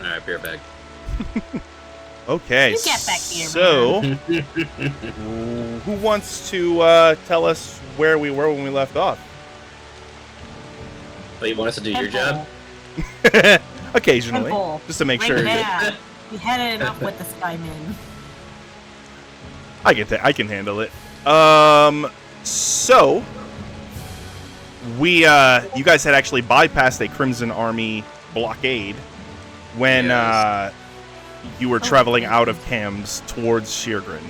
Alright, beer bag. Okay, You get back here, so who wants to tell us where we were when we left off? Oh, you want us to do your job? Occasionally, Temple. just to make Right sure. there. We had it enough with the Skymen. I can handle it. So we you guys had actually bypassed a Crimson Army blockade when you were traveling out of Cams towards Scheergrund.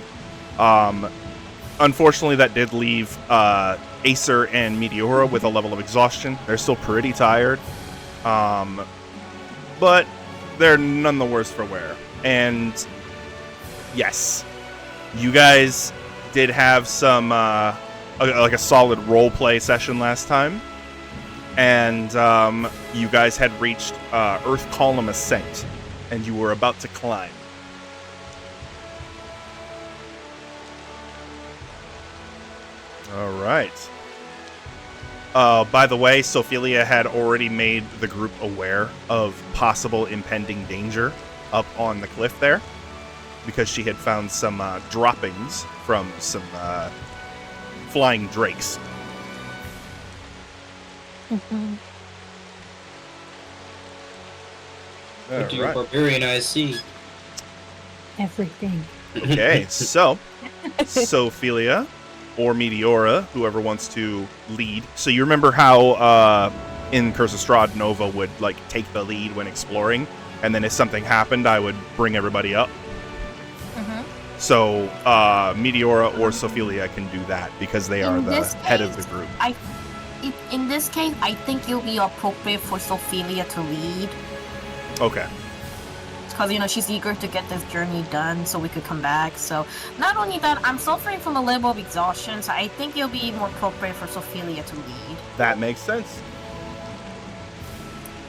Unfortunately, that did leave Acer and Meteora with a level of exhaustion. They're still pretty tired, but they're none the worse for wear. And yes, you guys did have some like a solid role play session last time, and you guys had reached Earthcolumn Ascent, and you were about to climb. All right. By the way, Sophelia had already made the group aware of possible impending danger up on the cliff there, because she had found some droppings from some flying drakes. Mm-hmm. What do your barbarian eyes see? Everything. Okay, so Sophelia or Meteora, whoever wants to lead. So you remember how in Curse of Strahd, Nova would like take the lead when exploring, and then if something happened, I would bring everybody up. So Meteora or Sophelia can do that because they are the head of the group. In this case, I think it'll be appropriate for Sophelia to lead. Okay. Because, she's eager to get this journey done so we could come back. So, not only that, I'm suffering from a level of exhaustion, so I think it'll be more appropriate for Sophelia to lead. That makes sense.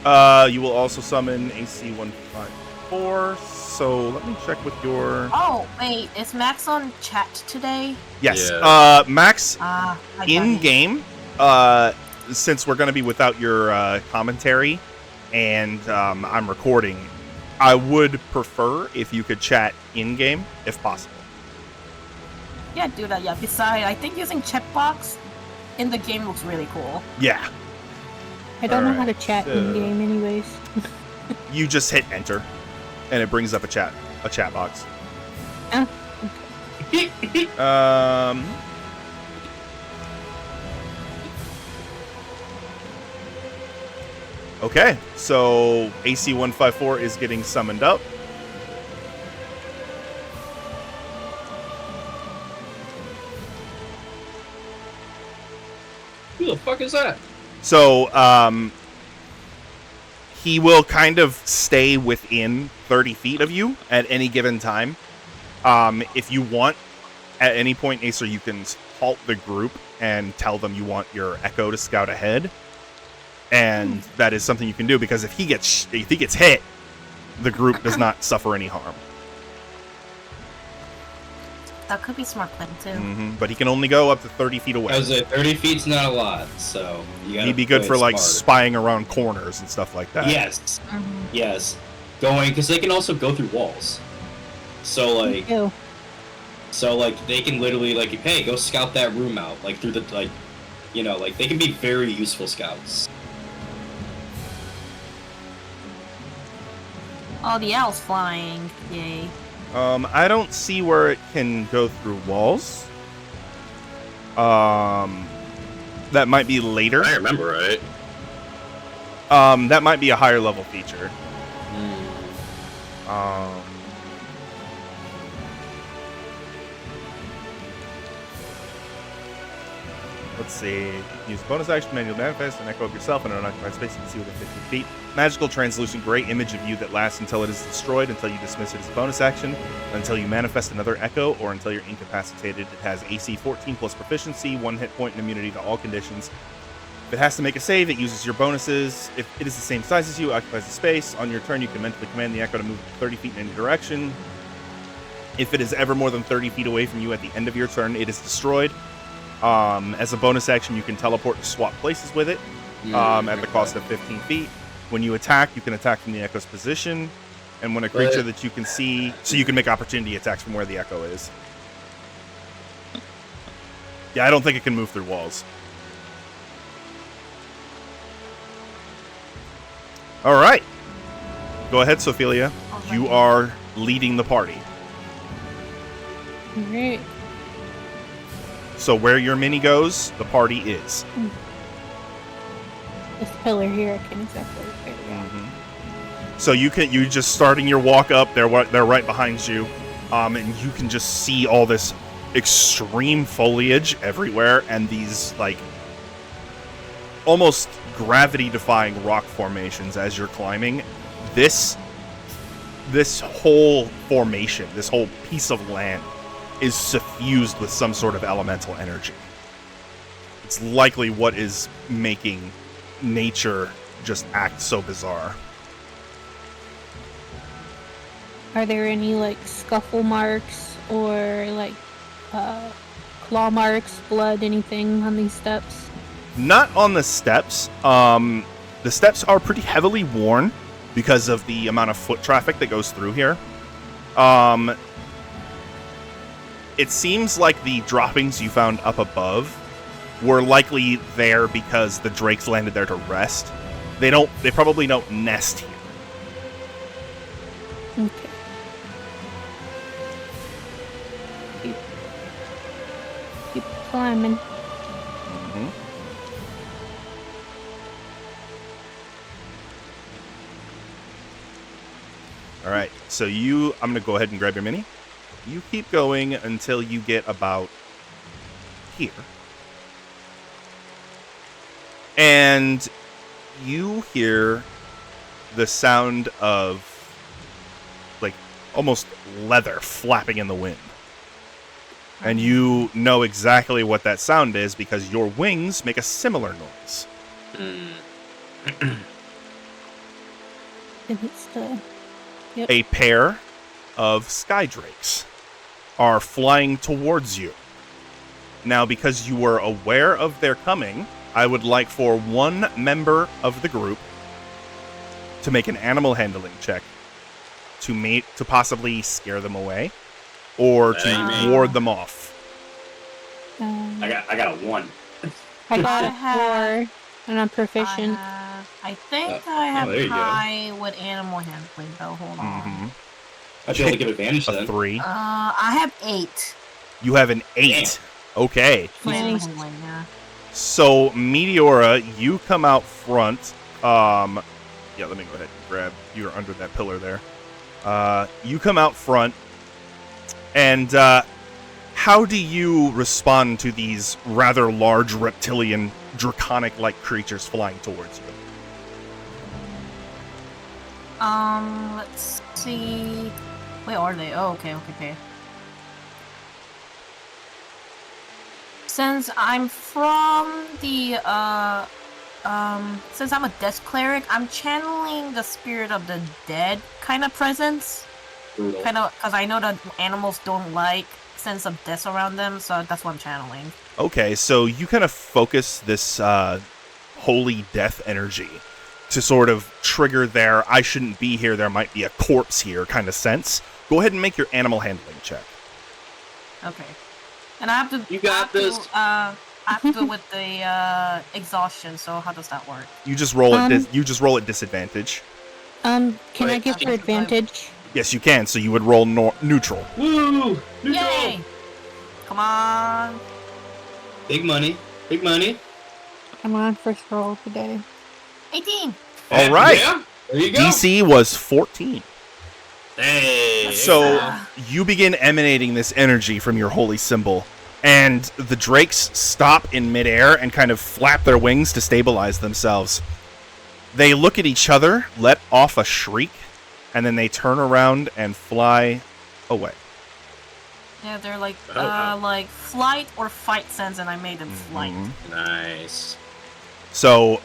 You will also summon AC 154, so let me check with your... Oh, wait, is Max on chat today? Yes. Yeah. Max, in-game, since we're going to be without your commentary, and I'm recording, I would prefer if you could chat in-game, if possible. Yeah, do that, yeah. Besides, I think using checkbox in the game looks really cool. Yeah. I don't know how to chat in game, anyways. You just hit enter, and it brings up a chat box. Oh. Okay, so AC 154 is getting summoned up. Who the fuck is that? So, he will kind of stay within 30 feet of you at any given time. If you want, at any point, Acer, you can halt the group and tell them you want your Echo to scout ahead. And that is something you can do, because if he gets hit, the group does not suffer any harm. That could be smart plan, too. But he can only go up to 30 feet away. I was 30 feet's not a lot, so you gotta He'd be good for like smart. spying around corners and stuff like that. Yes. Yes. Because they can also go through walls. So like they can literally like, hey, go scout that room out, like through the they can be very useful scouts. Oh, the owl's flying. Yay. I don't see where it can go through walls. That might be later. I remember right. That might be a higher level feature. Let's see. Use bonus action, manual manifest, and echo of yourself in an unoccupied space you can see within 15 feet. Magical translucent gray image of you that lasts until it is destroyed, until you dismiss it as a bonus action, until you manifest another echo, or until you're incapacitated. It has AC 14 plus proficiency, 1 hit point, and immunity to all conditions. If it has to make a save, it uses your bonuses. If it is the same size as you, occupies the space. On your turn, you can mentally command the echo to move 30 feet in any direction. If it is ever more than 30 feet away from you at the end of your turn, it is destroyed. As a bonus action, you can teleport to swap places with it at the cost of 15 feet. When you attack, you can attack from the echo's position, and when a creature that you can see, so you can make opportunity attacks from where the echo is. Yeah, I don't think it can move through walls. All right. Go ahead, Sophelia. You are leading the party. Alright. So where your mini goes, the party is. This pillar here, I can't exactly figure out. So you just starting your walk up. They're right behind you, and you can just see all this extreme foliage everywhere, and these like almost gravity-defying rock formations as you're climbing. This whole formation, this whole piece of land, is suffused with some sort of elemental energy. It's likely what is making nature just act so bizarre. Are there any like scuffle marks or like claw marks, blood, anything on these steps? Not on the steps. The steps are pretty heavily worn because of the amount of foot traffic that goes through here. It seems like the droppings you found up above were likely there because the drakes landed there to rest. They probably don't nest here. Okay. Keep climbing. All right, so I'm going to go ahead and grab your mini. You keep going until you get about here. And you hear the sound of, like, almost leather flapping in the wind. And you know exactly what that sound is because your wings make a similar noise. And it's the... Yep. A pair of sky drakes are flying towards you. Now, because you were aware of their coming, I would like for one member of the group to make an animal handling check to possibly scare them away or to ward them off. I got a 1. I got a 4, and I'm proficient. I think I have high with animal handling, though. Hold on. I'd be able to give advantage to A them. 3. I have 8. You have an 8. Damn. Okay. Animal handling, yeah. So, Meteora, you come out front. Yeah, let me go ahead and grab. You're under that pillar there. You come out front. And, how do you respond to these rather large reptilian, draconic-like creatures flying towards you? Let's see. Where are they? Oh, okay. Since I'm from the, since I'm a death cleric, I'm channeling the spirit of the dead kind of presence. Kind of, because I know that animals don't like sense of death around them, so that's what I'm channeling. Okay, so you kind of focus this, holy death energy to sort of trigger their I shouldn't be here, there might be a corpse here kind of sense. Go ahead and make your animal handling check. Okay. And I have to... You got this. I have to do with the exhaustion, so how does that work? You just roll at disadvantage. Can I give her advantage? Yes, you can, so you would roll neutral. Woo! Neutral! Yay! Come on! Big money. Come on, first roll today. 18! All right. Yeah, there you go. DC was 14. Hey. So you begin emanating this energy from your holy symbol, and the drakes stop in midair and kind of flap their wings to stabilize themselves. They look at each other, let off a shriek, and then they turn around and fly away. Yeah, they're like flight or fight sense, and I made them flight. Nice. So,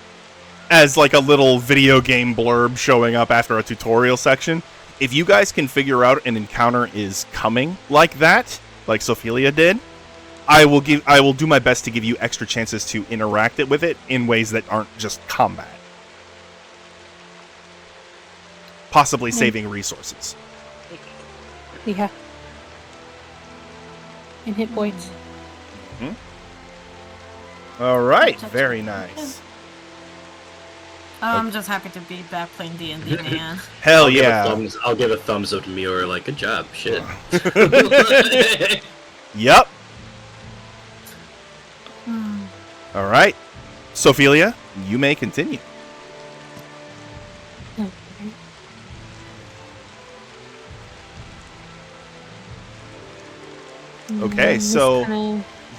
as like a little video game blurb showing up after a tutorial section, if you guys can figure out an encounter is coming like that, like Sophelia did, I will do my best to give you extra chances to interact with it in ways that aren't just combat. possibly saving resources. Yeah. And hit points. All right, very nice. I'm just happy to be back playing D&D, man. Hell yeah. I'll give a thumbs up to Miura, like, good job, shit. Yep. All right. Sophelia, you may continue. Okay, so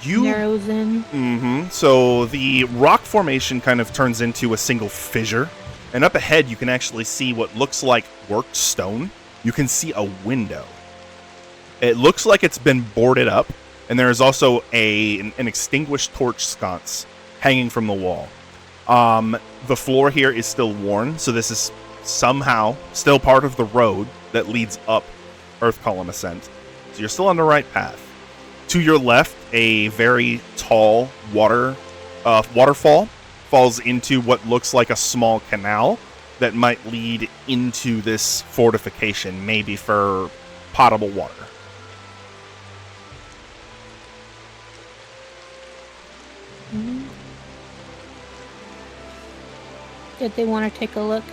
you narrows in. So the rock formation kind of turns into a single fissure, and up ahead you can actually see what looks like worked stone. You can see a window. It looks like it's been boarded up, and there is also an extinguished torch sconce hanging from the wall. The floor here is still worn, so this is somehow still part of the road that leads up Earthcolumn Ascent. So you're still on the right path. To your left, a very tall waterfall falls into what looks like a small canal that might lead into this fortification, maybe for potable water. Did they want to take a look?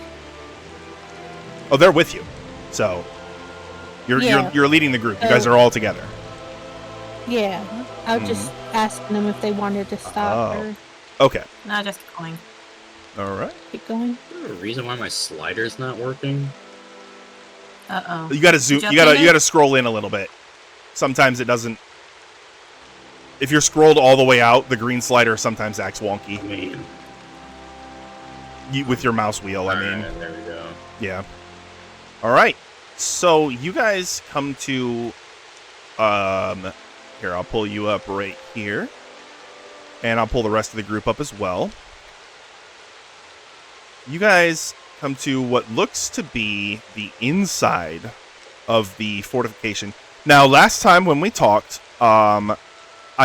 Oh, they're with you. So you're leading the group. You guys are all together. Yeah. I was just asking them if they wanted to stop or Okay. No, just going. All right. keep going. Is there a reason why my slider's not working? Uh-oh. You gotta zoom. You gotta scroll in a little bit. Sometimes it doesn't. If you're scrolled all the way out, the green slider sometimes acts wonky. I mean, With your mouse wheel, I mean. alright, there we go. Yeah. All right. So you guys come to. Here, I'll pull you up right here, and I'll pull the rest of the group up as well. You guys come to what looks to be the inside of the fortification. Now, last time when we talked, I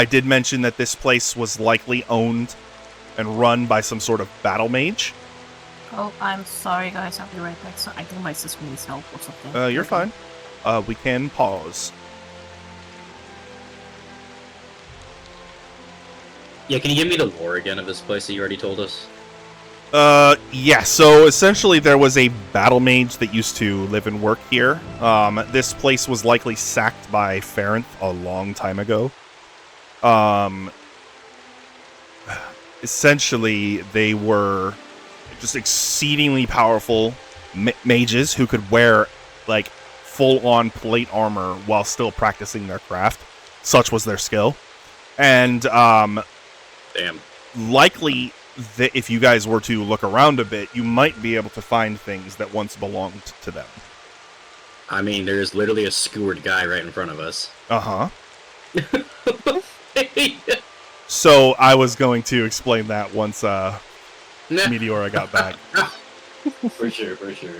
did mention that this place was likely owned and run by some sort of battle mage. Oh, I'm sorry, guys. I'll be right back. So I think my sister needs help or something. You're fine. We can pause. Yeah, can you give me the lore again of this place that you already told us? Yeah, so essentially there was a battle mage that used to live and work here. This place was likely sacked by Farenth a long time ago. Essentially, they were just exceedingly powerful mages who could wear, like, full-on plate armor while still practicing their craft. Such was their skill. And, Damn. likely that if you guys were to look around a bit, you might be able to find things that once belonged to them. I mean, there's literally a skewered guy right in front of us. Uh-huh. So I was going to explain that once Meteora got back. For sure, for sure.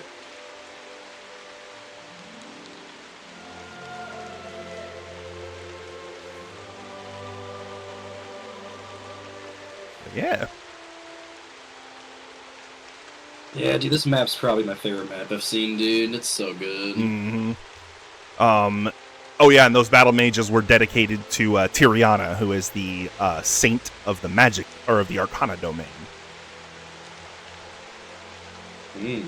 Yeah. Yeah, dude, this map's probably my favorite map I've seen, dude. It's so good. Mm-hmm. Oh yeah, and those battle mages were dedicated to Tiriana, who is the saint of the magic, or of the Arcana domain. Mm.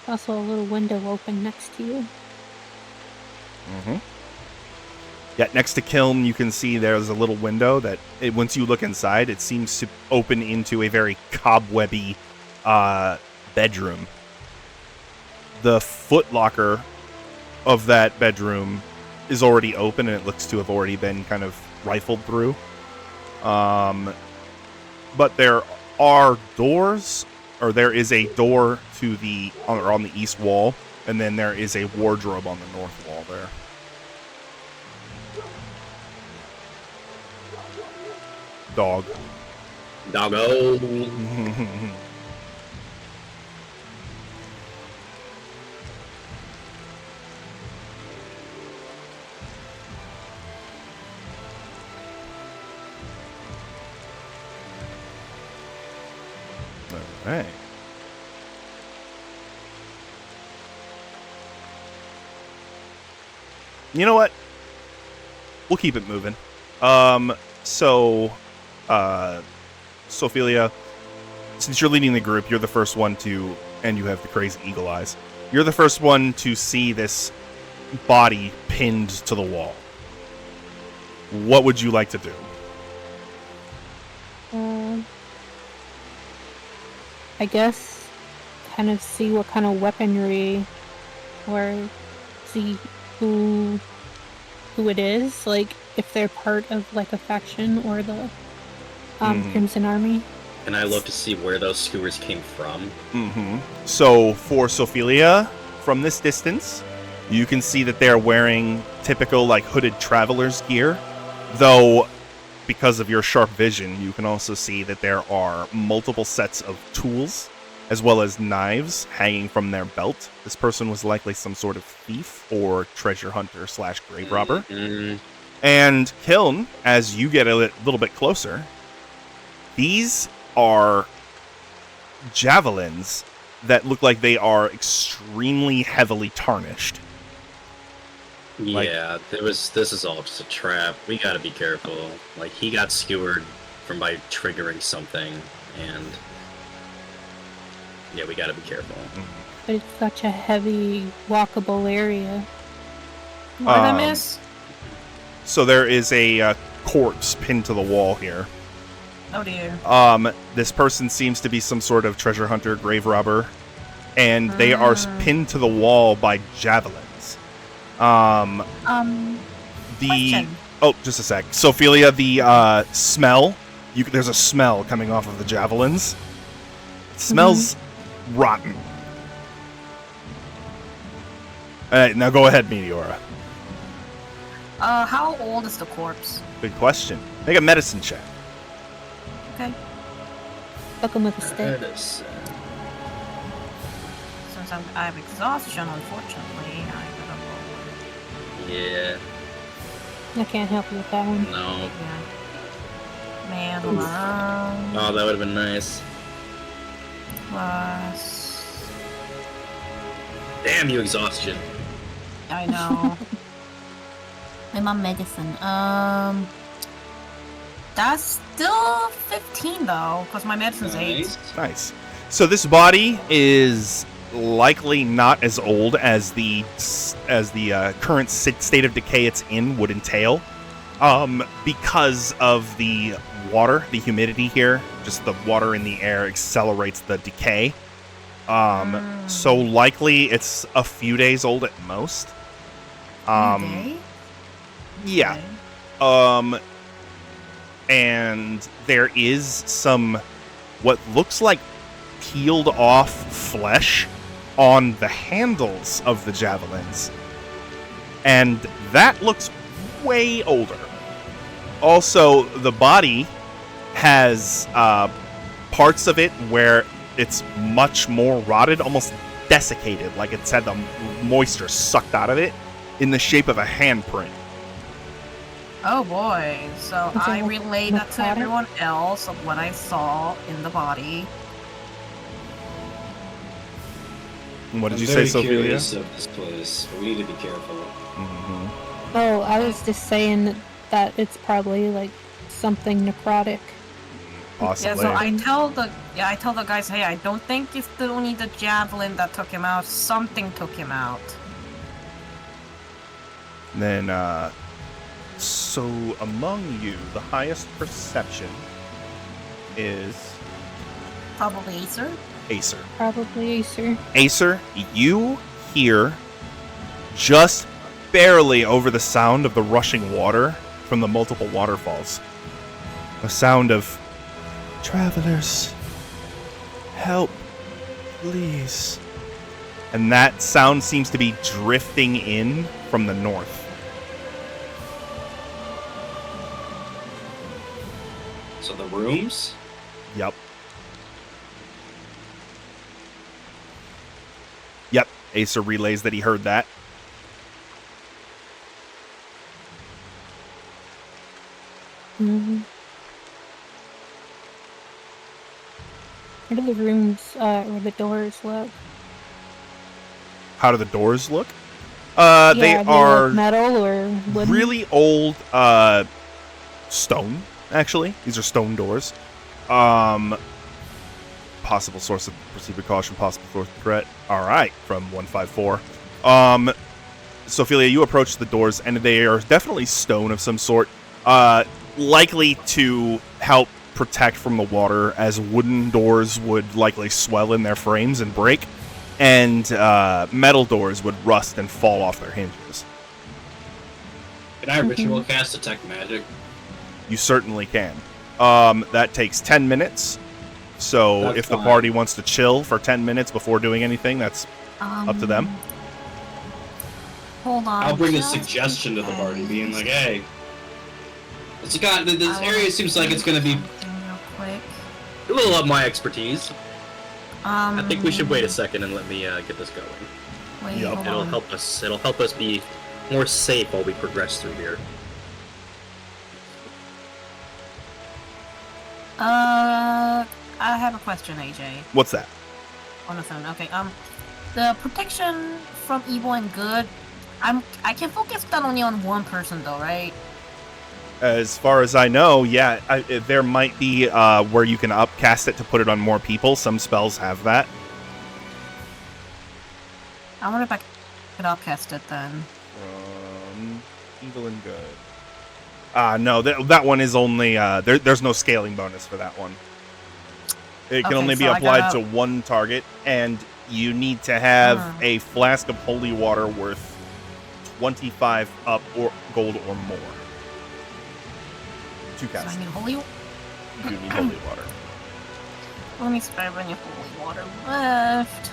Also, a little window open next to you. Mm-hmm. Yeah, next to Kiln, you can see there's a little window that, once you look inside, it seems to open into a very cobwebby bedroom. The footlocker of that bedroom is already open, and it looks to have already been kind of rifled through. But there are doors, or there is a door to the on the east wall, and then there is a wardrobe on the north wall there. Dog. Doggo. right. You know what? We'll keep it moving. Sophelia, since you're leading the group, you're the first one to, and you have the crazy eagle eyes, you're the first one to see this body pinned to the wall. What would you like to do? I guess kind of see what kind of weaponry, or see who it is, like if they're part of like a faction or the Crimson Army. Can I look to see where those skewers came from? So for Sophelia, from this distance, you can see that they're wearing typical like hooded traveler's gear, though because of your sharp vision, you can also see that there are multiple sets of tools as well as knives hanging from their belt. This person was likely some sort of thief or treasure hunter / grave robber. And Kiln, as you get a little bit closer, these are javelins that look like they are extremely heavily tarnished. Yeah, this is all just a trap. We gotta be careful. Like, he got skewered by triggering something, and yeah, we gotta be careful. But it's such a heavy, walkable area. What did I miss? So there is a corpse pinned to the wall here. Oh dear. This person seems to be some sort of treasure hunter, grave robber, and they are pinned to the wall by javelins. Question. Oh, just a sec. Sophelia, the smell. There's a smell coming off of the javelins. It smells rotten. Alright, now go ahead, Meteora. How old is the corpse? Good question. Make a medicine check. Okay. Fuck him with a stick. Since I have exhaustion, unfortunately, I gotta roll. Yeah. I can't help you with that one. No. Yeah. Man, Oh, that would have been nice. plus... Damn you, exhaustion. I know. And my medicine. That's still 15 though, because my medicine's 8. Nice. So this body is likely not as old as the current state of decay it's in would entail, because of the water, the humidity here. Just the water in the air accelerates the decay. So likely it's a few days old at most. Yeah. Okay. And there is some what looks like peeled off flesh on the handles of the javelins. And that looks way older. Also, the body has parts of it where it's much more rotted, almost desiccated, like it's had the moisture sucked out of it, in the shape of a handprint. Oh boy, so Is it I like relayed that to necrotic? everyone else of what I saw in the body. And what did I'm you say, very Sophia? curious of this place. We need to be careful. Oh, I was just saying that it's probably like something necrotic. Possibly. Yeah, so I tell the guys, hey, I don't think it's only the javelin that took him out. Something took him out. Then, so among you, the highest perception is Probably Acer. Acer. Probably Acer. Acer, you hear just barely over the sound of the rushing water from the multiple waterfalls. A sound of, "Travelers, help, please." And that sound seems to be drifting in from the north. So the rooms? Yep. Yep. Acer relays that he heard that. How do the rooms or the doors look? How do the doors look? Yeah, They do are look metal or wooden? really old stone, actually. These are stone doors. Possible source of proceed with caution, possible source of threat. All right, from 154. Sophia, you approach the doors, and they are definitely stone of some sort. Likely to help protect from the water, as wooden doors would likely swell in their frames and break, and metal doors would rust and fall off their hinges. Can I ritual cast detect magic? You certainly can. That takes 10 minutes. So That's if the fine. party wants to chill for 10 minutes before doing anything, that's up to them. Hold on. I'll bring a just suggestion to the party, being because- like, hey, this area I seems like it's gonna be something real quick. A little of my expertise. I think we Um, should wait a second and let me get this going. Wait, Yup. hold It'll on. help us. It'll help us be more safe while we progress through here. I have a question, AJ. What's that? On the phone. Okay. The protection from evil and good. I can focus that only on one person though, right? As far as I know, yeah, there might be where you can upcast it to put it on more people. Some spells have that. I wonder if I could upcast it then. Evil and good. No, that one is only there's no scaling bonus for that one. It can Okay, only be so I applied gotta- to one target, and you need to have Hmm. a flask of holy water worth 25 up or gold or more to So cast. I need holy. You do need holy water. Let me spare any holy water left.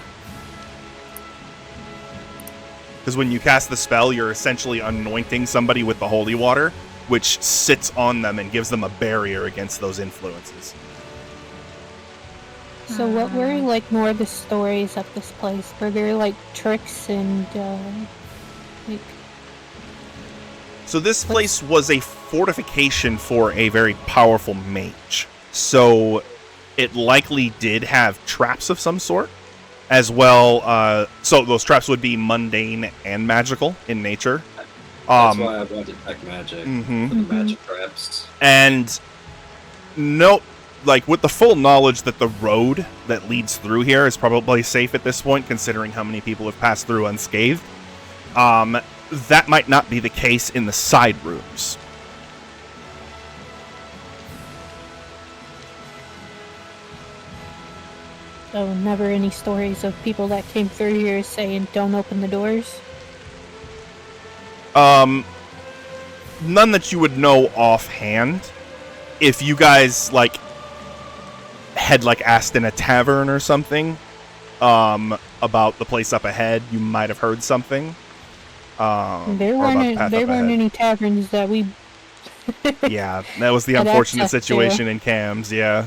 Because when you cast the spell, you're essentially anointing somebody with the holy water, which sits on them and gives them a barrier against those influences. So what were like more of the stories of this place? Were there like tricks and like So this place was a fortification for a very powerful mage. So it likely did have traps of some sort as well. So those traps would be mundane and magical in nature. That's why I want to detect magic. Mhm. For the magic traps. And no, like with the full knowledge that the road that leads through here is probably safe at this point, considering how many people have passed through unscathed. That might not be the case in the side rooms. so never any stories of people that came through here saying don't open the doors? None that you would know offhand. If you guys like had like asked in a tavern or something about the place up ahead, you might have heard something. There or about the weren't path there up weren't ahead. any taverns that we Yeah, that was the Had unfortunate access to. situation in Cam's. Yeah.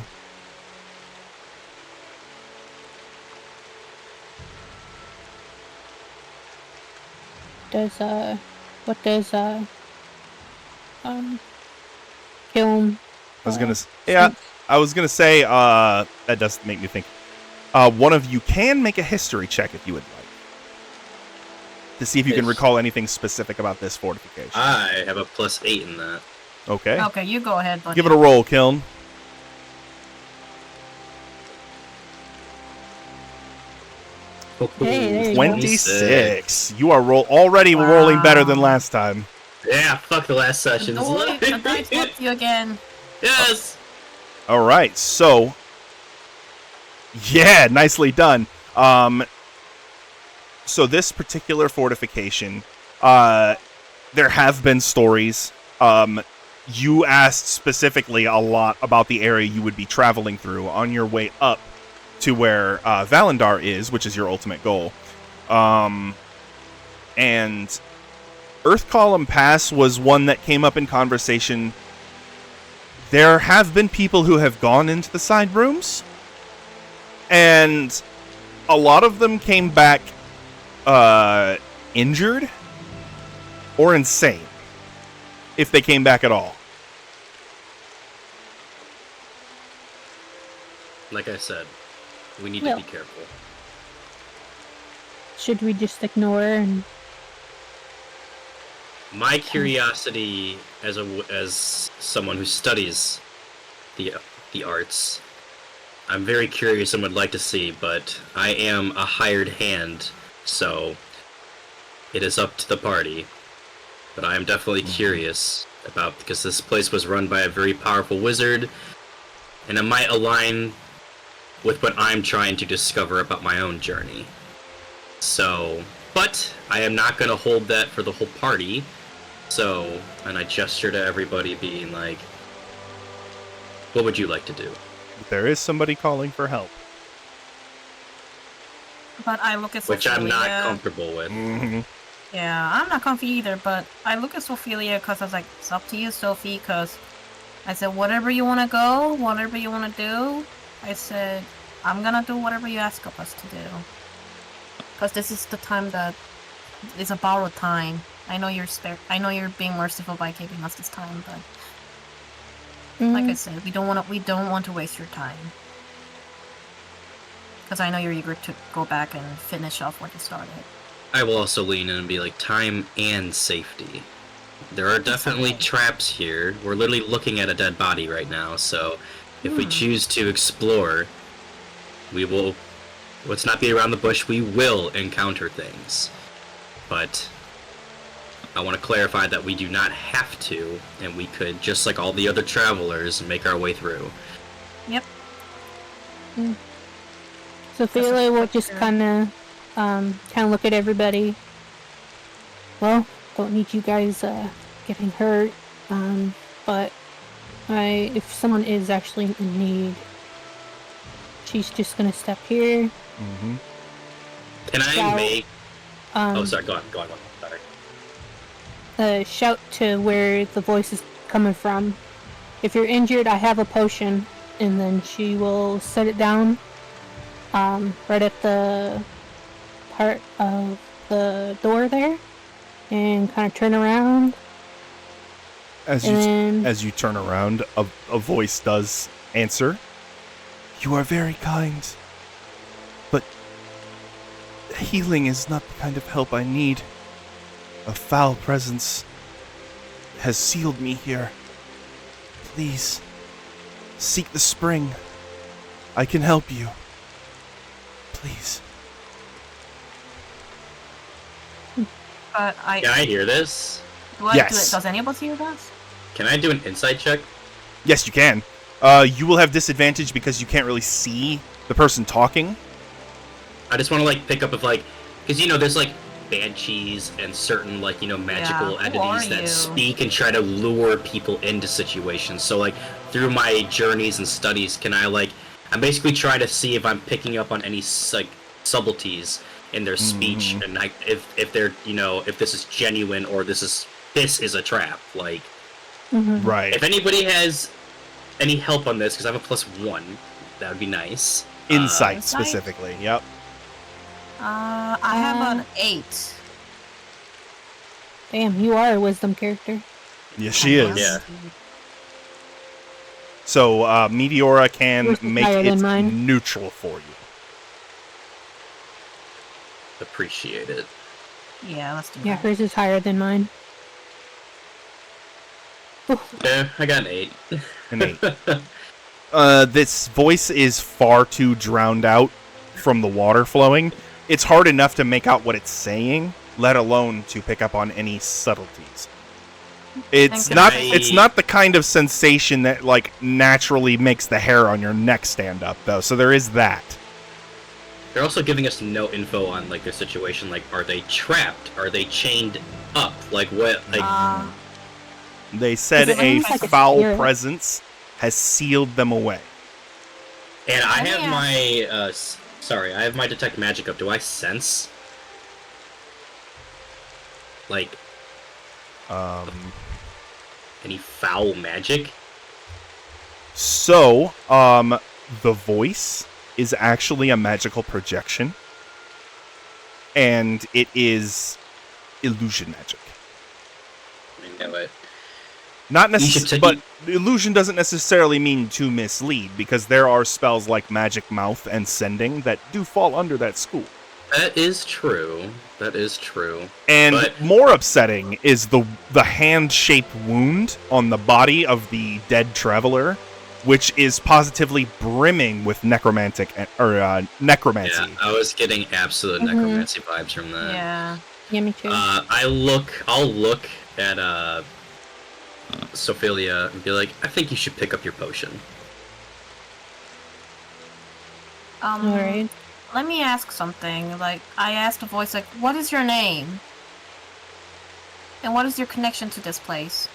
does what does Kiln I was gonna. Yeah, I was gonna say. That does make me think. One of you can make a history check if you would like, to see if you can Yes. recall anything specific about this fortification. I have a +8 in that. Okay. Okay, you go ahead, buddy. Give it a roll, Kiln. Hey, there you go. 26. You are already rolling better than Wow. last time. Yeah, fuck the last session. The dice with you again. Yes. All right, so yeah, nicely done. So this particular fortification, there have been stories. You asked specifically a lot about the area you would be traveling through on your way up to where Valandar is, which is your ultimate goal. And Earthcolumn Pass was one that came up in conversation. There have been people who have gone into the side rooms, and a lot of them came back injured or insane, if they came back at all. Like I said, We need Well. to be careful. Should we just ignore and My curiosity as someone who studies the arts, I'm very curious and would like to see, but I am a hired hand, so it is up to the party. But I am definitely curious because this place was run by a very powerful wizard, and it might align with what I'm trying to discover about my own journey. So, but I am not going to hold that for the whole party. So, and I gesture to everybody being like, what would you like to do? There is somebody calling for help. But I look at Which I'm not Ophelia. comfortable with. Mm-hmm. Yeah, I'm not comfy either, but I look at Ophelia because I was like, it's up to you, Sophie, because I said, whatever you want to go, whatever you want to do, I said, I'm gonna do whatever you ask of us to do. Because this is the time that is a borrowed time. I know you're being merciful by giving us this time, but like I said, we don't want to waste your time. Because I know you're eager to go back and finish off what you started. I will also lean in and be like, time and safety. There are definitely traps here. We're literally looking at a dead body right now, so if we choose to explore, we will, let's not be around the bush, we will encounter things. But I want to clarify that we do not have to, and we could, just like all the other travelers, make our way through. Yep. So Ophelia will just kind of look at everybody. Well, don't need you guys getting hurt, but if someone is actually in need, she's just gonna step here. Mm-hmm. Can I Shout, make... oh, sorry, go on, sorry. Shout to where the voice is coming from. If you're injured, I have a potion, and then she will set it down right at the part of the door there, and kind of turn around. As you turn around, a voice does answer. You are very kind, but healing is not the kind of help I need. A foul presence has sealed me here. Please, seek the spring. I can help you. Please. But Can I hear this? do I Yes. do it? Does anybody hear this? Can I do an insight check? Yes, you can. You will have disadvantage because you can't really see the person talking. I just want to, like, pick up if, like, because, there's, like, banshees and certain, like, magical who entities are you? that speak and try to lure people into situations. So, like, through my journeys and studies, can I, like, I'm basically trying to see if I'm picking up on any, like, subtleties in their speech, and if they're, if this is genuine or this is a trap. Like, Right. if anybody has any help on this, because I have a +1, that would be nice. Insight Insight? specifically. Yep. I have an 8. Damn, you are a wisdom character. Yes, she is. Yeah. So Meteora can Yours is make higher than it mine. neutral for you. Appreciate it. Yeah, let's do Yeah, that. hers is higher than mine. Yeah, I got an 8. An 8. This voice is far too drowned out from the water flowing. It's hard enough to make out what it's saying, let alone to pick up on any subtleties. It's Can not. I- It's not the kind of sensation that like naturally makes the hair on your neck stand up, though. So there is that. They're also giving us no info on, like, their situation. Like, are they trapped? Are they chained up? Like, what? Like, They said It a seems like a foul spirit. presence has sealed them away. and I have yeah. my, sorry, I have my detect magic up. Do I sense? Like, any foul magic? So, the voice is actually a magical projection, and it is illusion magic. I know it. Not You should necessarily, but illusion doesn't necessarily mean to mislead, because there are spells like Magic Mouth and Sending that do fall under that school. That is true. That is true. And But- more upsetting is the hand-shaped wound on the body of the dead traveler, which is positively brimming with necromancy. Yeah, I was getting absolute Mhm. necromancy vibes from that. Yeah. Yeah, me too. I'll look at Sophilia and be like, I think you should pick up your potion. Alright. Let me ask something. Like, I asked a voice, like, what is your name? And what is your connection to this place?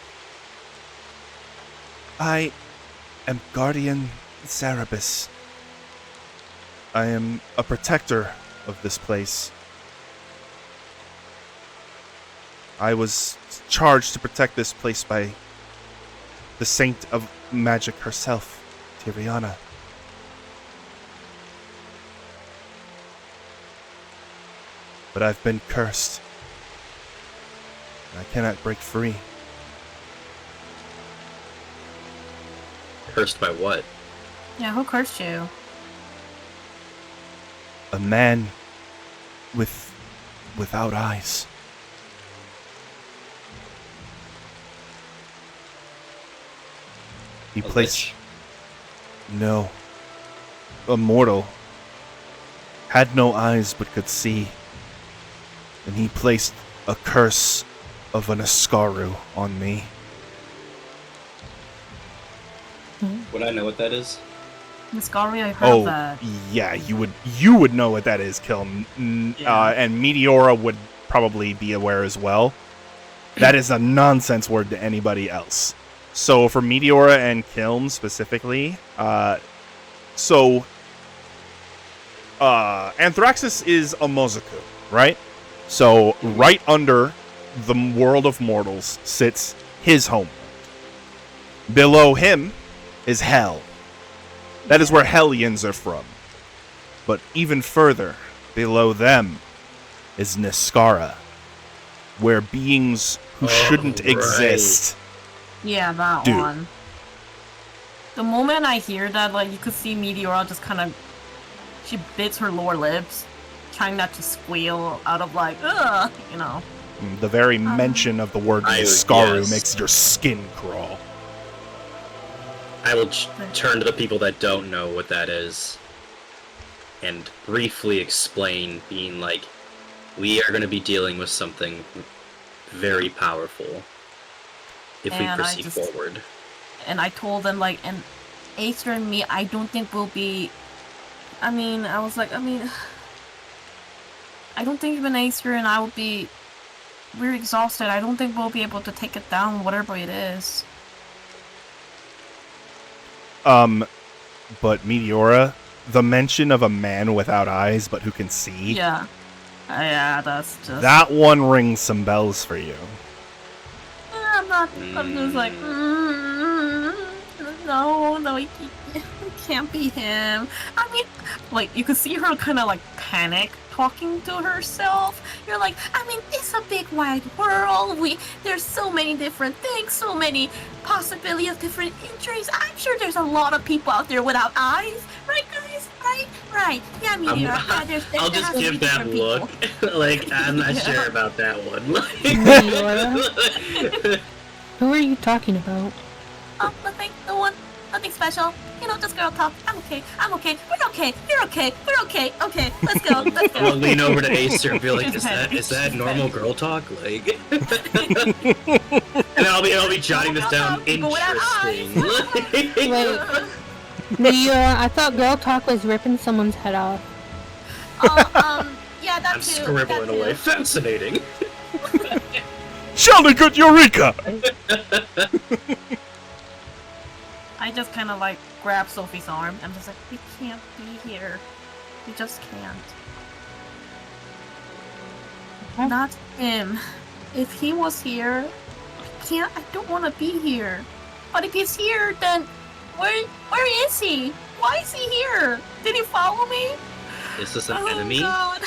I am Guardian Zarabis. I am a protector of this place. I was charged to protect this place by the Saint of Magic herself, Tiriana. But I've been cursed. I cannot break free. Cursed by what? Yeah, who cursed you? A man without eyes. He A placed lich? no. A mortal. Had no eyes but could see. And he placed a curse of an Ascaru on me. Would I know what that is? Miss Gallery, I heard of Oh, that. yeah, you would know what that is, Kiln. Yeah. And Meteora would probably be aware as well. That is a nonsense word to anybody else. So for Meteora and Kiln specifically, Anthraxis is a Mozoku, right? So right under the world of mortals sits his home. Below him is Hell. That is where Hellions are from. But even further, below them, is Niskara, where beings who Oh, shouldn't right. exist. Yeah, that Dude. one. The moment I hear that, like, you could see Meteora just kind of... She bits her lower lips, trying not to squeal out of, like, ugh, you know. The very mention of the word yes. Niskaru makes your skin crawl. I will turn to the people that don't know what that is and briefly explain, being like, we are going to be dealing with something very powerful if we And I proceed just- forward. And I told them, like, and Acer and me, I don't think we'll be... I mean, I was like, I don't think even Acer and I will be... We're exhausted. I don't think we'll be able to take it down, whatever it is. But Meteora, the mention of a man without eyes but who can see, Yeah. Yeah, that's just... that one rings some bells for you. I'm not... I'm just like... no, it can't be him. I mean, like, you could see her kind of, like, panic talking to herself. You're like, I mean, it's a big wide world. There's so many different things, so many possibilities of different injuries. I'm sure there's a lot of people out there without eyes. Right, guys? Right. Yeah, me neither. I'll just give that look. Like, I'm not sure about that one. Meteora? Who are you talking about? Oh, nothing special. You know, just girl talk. I'm okay. We're okay. You're okay. We're okay. Okay, let's go. I'm gonna lean over to Acer and be like, is that normal girl talk? Like, and I'll be jotting this down. Interesting. Wait. Meteora, I thought girl talk was ripping someone's head off. Yeah, that I'm too. scribbling that away. too. Fascinating. Jolly good Eureka! I just kind of like grab Sophie's arm and just like, we can't be here. We just can't. Okay. Not him. If he was here, I don't want to be here. But if he's here, then where is he? Why is he here? Did he follow me? Is this an Oh, enemy? God.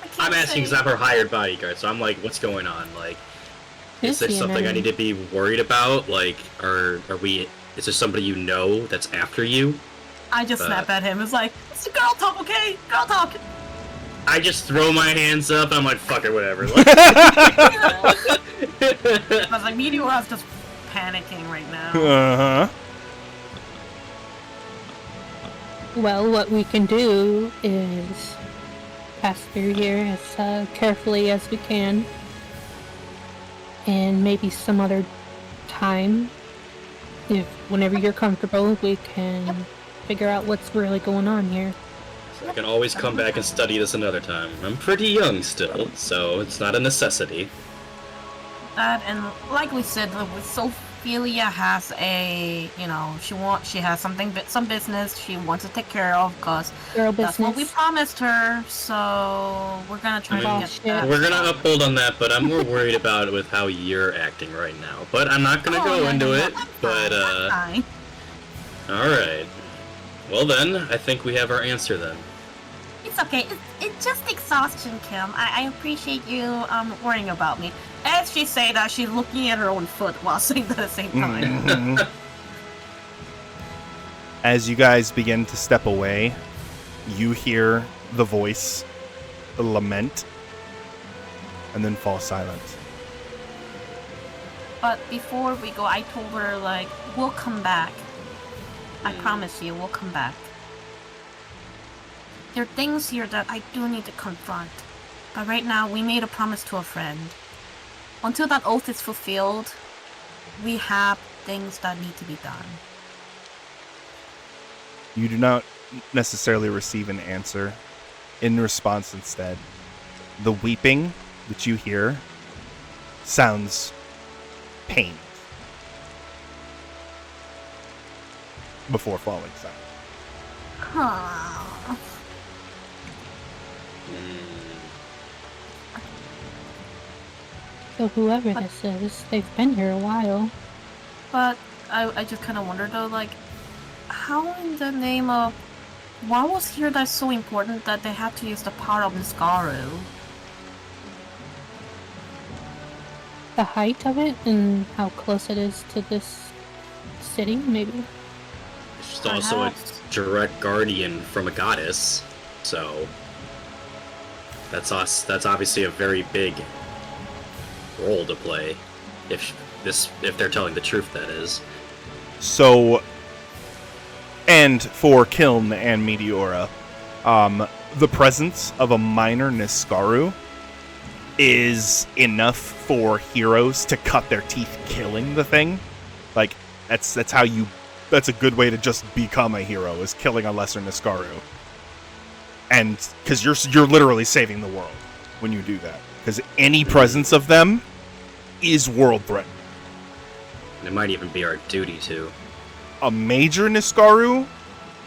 I can't I'm asking because say. I'm her hired bodyguard, so I'm like, what's going on? Like, Is there something I need to be worried about? Like, are we? Is there somebody you know that's after you? I just snap at him. It's like, it's a girl talk, okay? Girl talk. I just throw my hands up. I'm like, fuck it, whatever. I was like, Meteor's just panicking right now. Uh-huh. Well, what we can do is pass through here as carefully as we can. And maybe some other time, whenever you're comfortable, we can figure out what's really going on here. So I can always come back and study this another time. I'm pretty young still, so it's not a necessity. That, and like we said, Sophia has she has some business she wants to take care of, because that's what we promised her. So we're gonna try to get that. We're gonna uphold on that, but I'm more worried about it with how you're acting right now. But I'm not gonna go into it. But all right. Well then, I think we have our answer then. It's okay. It's just exhaustion, Kim. I appreciate you worrying about me. As she say that, she's looking at her own foot while saying that at the same time. As you guys begin to step away, you hear the voice lament and then fall silent. But before we go, I told her, like, we'll come back. I promise you, we'll come back. There are things here that I do need to confront. But right now, we made a promise to a friend. Until that oath is fulfilled, we have things that need to be done. You do not necessarily receive an answer. In response, instead, the weeping that you hear sounds pained before falling silent. Huh. So whoever this is, they've been here a while. But I just kind of wonder though, like, how in the name of... What was here that's so important that they had to use the power of Nisgaru? The height of it and how close it is to this city, maybe? She's also a direct guardian from a goddess, so that's obviously a very big role to play. If they're telling the truth, that is. So, and for Kiln and Meteora, the presence of a minor Nisgaru is enough for heroes to cut their teeth killing the thing. Like, that's a good way to just become a hero, is killing a lesser Nisgaru. And because you're literally saving the world when you do that. Because any presence of them is world threatening. It might even be our duty to. A major Nisgaru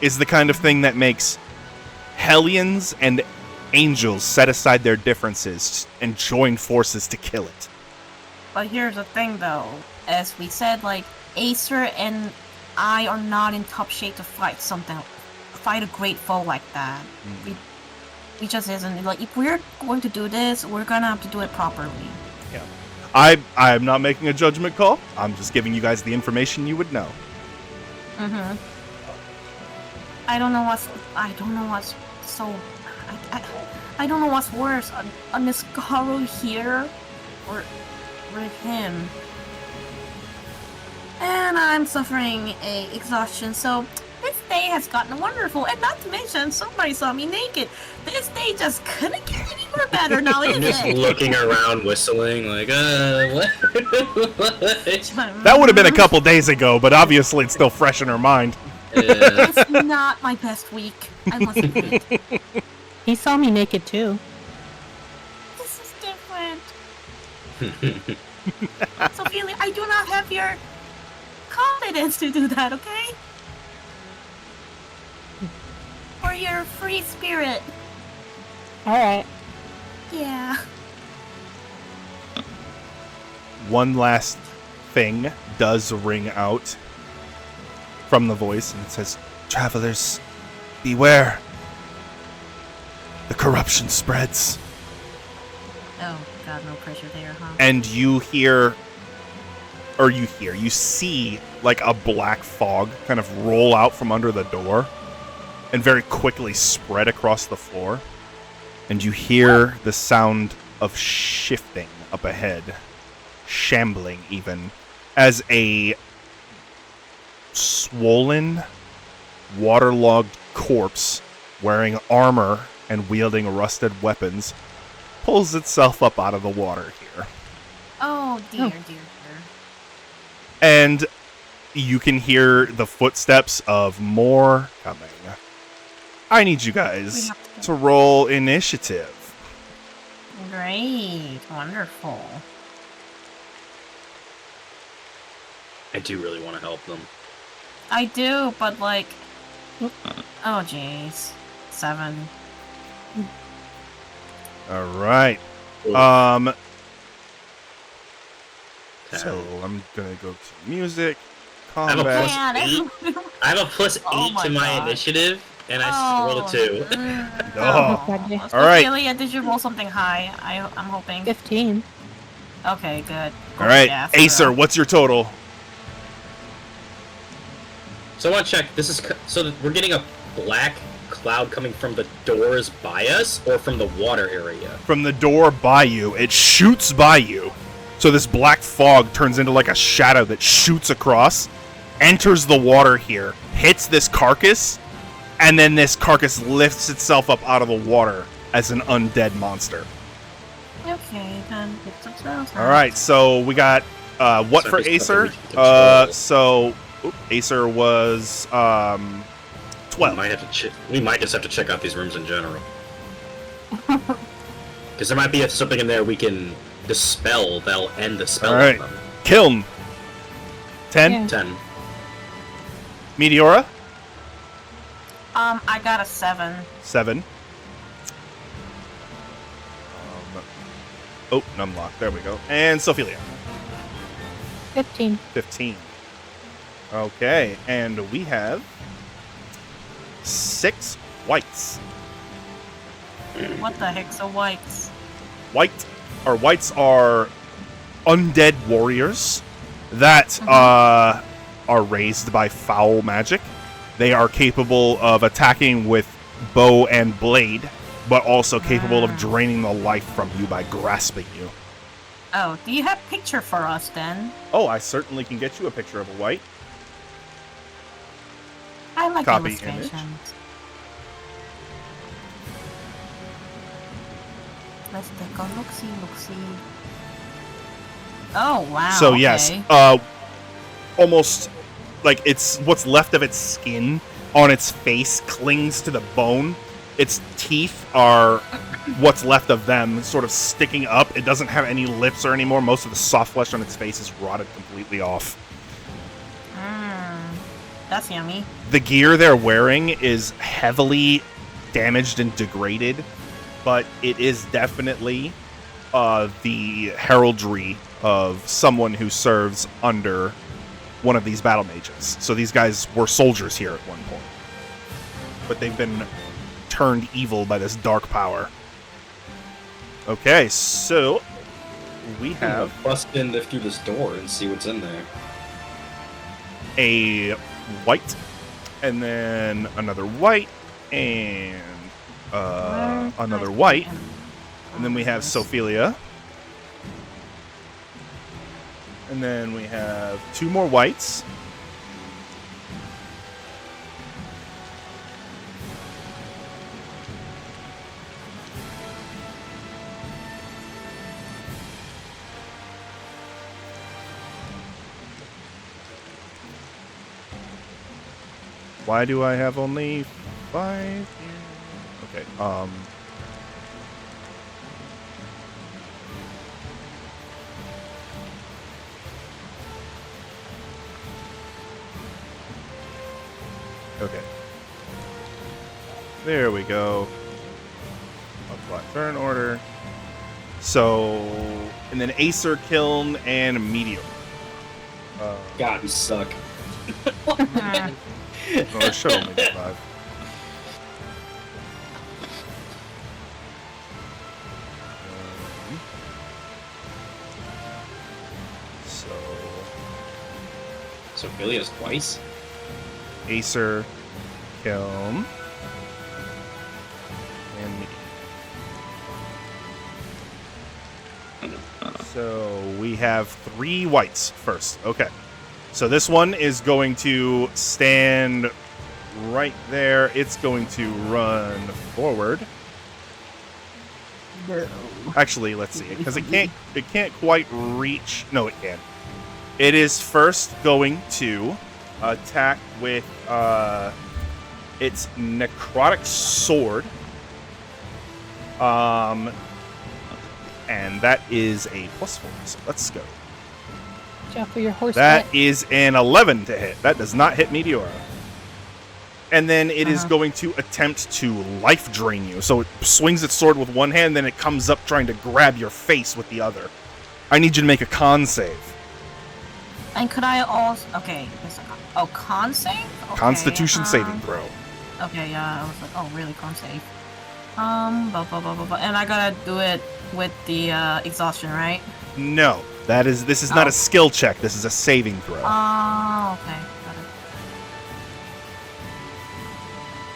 is the kind of thing that makes Hellions and angels set aside their differences and join forces to kill it. But here's the thing though, as we said, like, Acer and I are not in top shape to fight a great foe like that. We just isn't. Like, if we're going to do this, we're gonna have to do it properly. Yeah. I'm not making a judgment call. I'm just giving you guys the information you would know. Mm-hmm. I don't know what's worse, a Nisgaru here or him. And I'm suffering a exhaustion, so this day has gotten wonderful, and not to mention, somebody saw me naked. This day just couldn't get any more better now, is I'm just looking around, whistling, like, what? That would have been a couple days ago, but obviously it's still fresh in her mind. It's not my best week, I must admit. He saw me naked too. This is different. Sophia, I do not have your confidence to do that, okay? Or your free spirit. Alright. Yeah. One last thing does ring out from the voice, and it says, "Travelers, beware. The corruption spreads." Oh Oh, God, no pressure there, huh? And you see like a black fog kind of roll out from under the door and very quickly spread across the floor. And you hear the sound of shifting up ahead, shambling even, as a swollen, waterlogged corpse wearing armor and wielding rusted weapons pulls itself up out of the water here. Oh, dear, dear, dear. And you can hear the footsteps of more coming. I need you guys to roll initiative. Great. Wonderful. I do really want to help them. I do, but like... Oh, jeez. 7. All right. Ooh. So I'm gonna go to music, I have a combat. plus 8. I have a plus 8 Oh my to my God. initiative, and I rolled a 2. Oh. Oh, All right. Ophelia, did you roll something high? I'm hoping. 15. Okay, good. All right, Yeah, Acer, what's your total? So I want to check. This is so that we're getting a black cloud coming from the doors by us, or from the water area. From the door by you, it shoots by you. So this black fog turns into like a shadow that shoots across, enters the water here, hits this carcass, and then this carcass lifts itself up out of the water as an undead monster. Okay, then it's success. All right, so we got what So for just Acer? fucking control. So Acer was 12. We might just have to check out these rooms in general. Because there might be something in there we can dispel that'll end the spell. All right. on them. Kiln. 10. Yeah. 10. Meteora. I got a 7. 7. Numlock. There we go. And Sophelia. 15. 15. Okay, and we have 6 whites. What the heck's a whites? Whites are undead warriors that are raised by foul magic. They are capable of attacking with bow and blade, but also capable of draining the life from you by grasping you. Oh, do you have picture for us then? Oh, I certainly can get you a picture of a white. I like Copy illustrations. image. Let's take a look-see. Oh, wow. So yes, okay. almost like it's what's left of its skin on its face clings to the bone. Its teeth are what's left of them, sort of sticking up. It doesn't have any lips or anymore. Most of the soft flesh on its face is rotted completely off. That's yummy. The gear they're wearing is heavily damaged and degraded, but it is definitely the heraldry of someone who serves under one of these battle mages. So these guys were soldiers here at one point, but they've been turned evil by this dark power. Okay, so we have bust in through this door and see what's in there. a white, and then another white, and another white, and then we have Sophelia, and then we have 2 more whites, Why do I have only 5 here? Okay, okay. There we go. Apply turn order. So, and then Acer, Kiln, and Meteor. God, we suck. Oh, it should only be 5. Sophilia's twice? Acer, Kiln, and me. So we have 3 whites first. Okay. So this one is going to stand right there. It's going to run forward. Actually, let's see, because it can't quite reach. No, it can. It is first going to attack with its necrotic sword. And that is a +4. So let's go. Watch out for your horse. That is an 11 to hit. That does not hit Meteora. And then it is going to attempt to life drain you. So it swings its sword with one hand, then it comes up trying to grab your face with the other. I need you to make a con save. And could I also... Okay. Con save? Okay, Constitution saving throw. Okay, yeah, I was like, oh, really, con save. And I gotta do it with the exhaustion, right? No, this is not a skill check. This is a saving throw. Oh, okay, got it.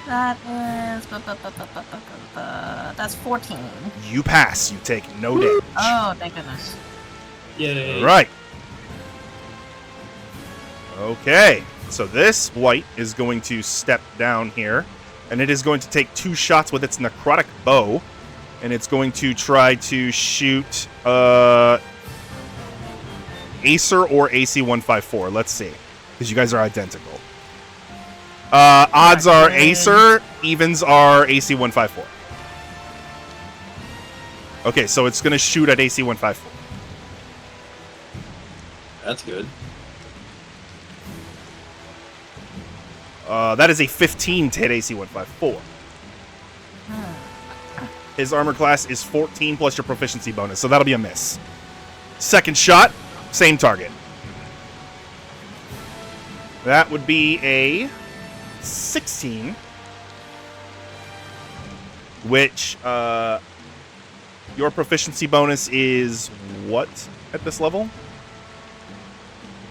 That is that's 14. You pass. You take no damage. Oh, thank goodness. Yay. Right. Okay. So this white is going to step down here, and it is going to take 2 shots with its necrotic bow, and it's going to try to shoot Acer or AC-154. Let's see, because you guys are identical. Odds are Acer, evens are AC-154. Okay, so it's going to shoot at AC-154. That's good. That is a 15 to hit AC-154. His armor class is 14 plus your proficiency bonus, so that'll be a miss. Second shot, same target. That would be a 16, which your proficiency bonus is what at this level?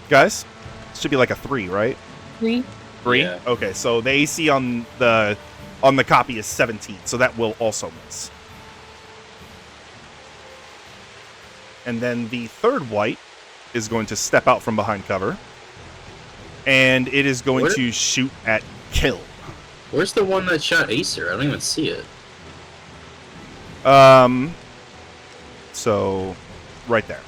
Guys, it should be like a 3, right? 3. 3? Yeah. Okay, so the AC on the copy is 17, so that will also miss. And then the third white is going to step out from behind cover, and it is going to shoot at Kill. Where's the one that shot Acer? I don't even see it. So right there.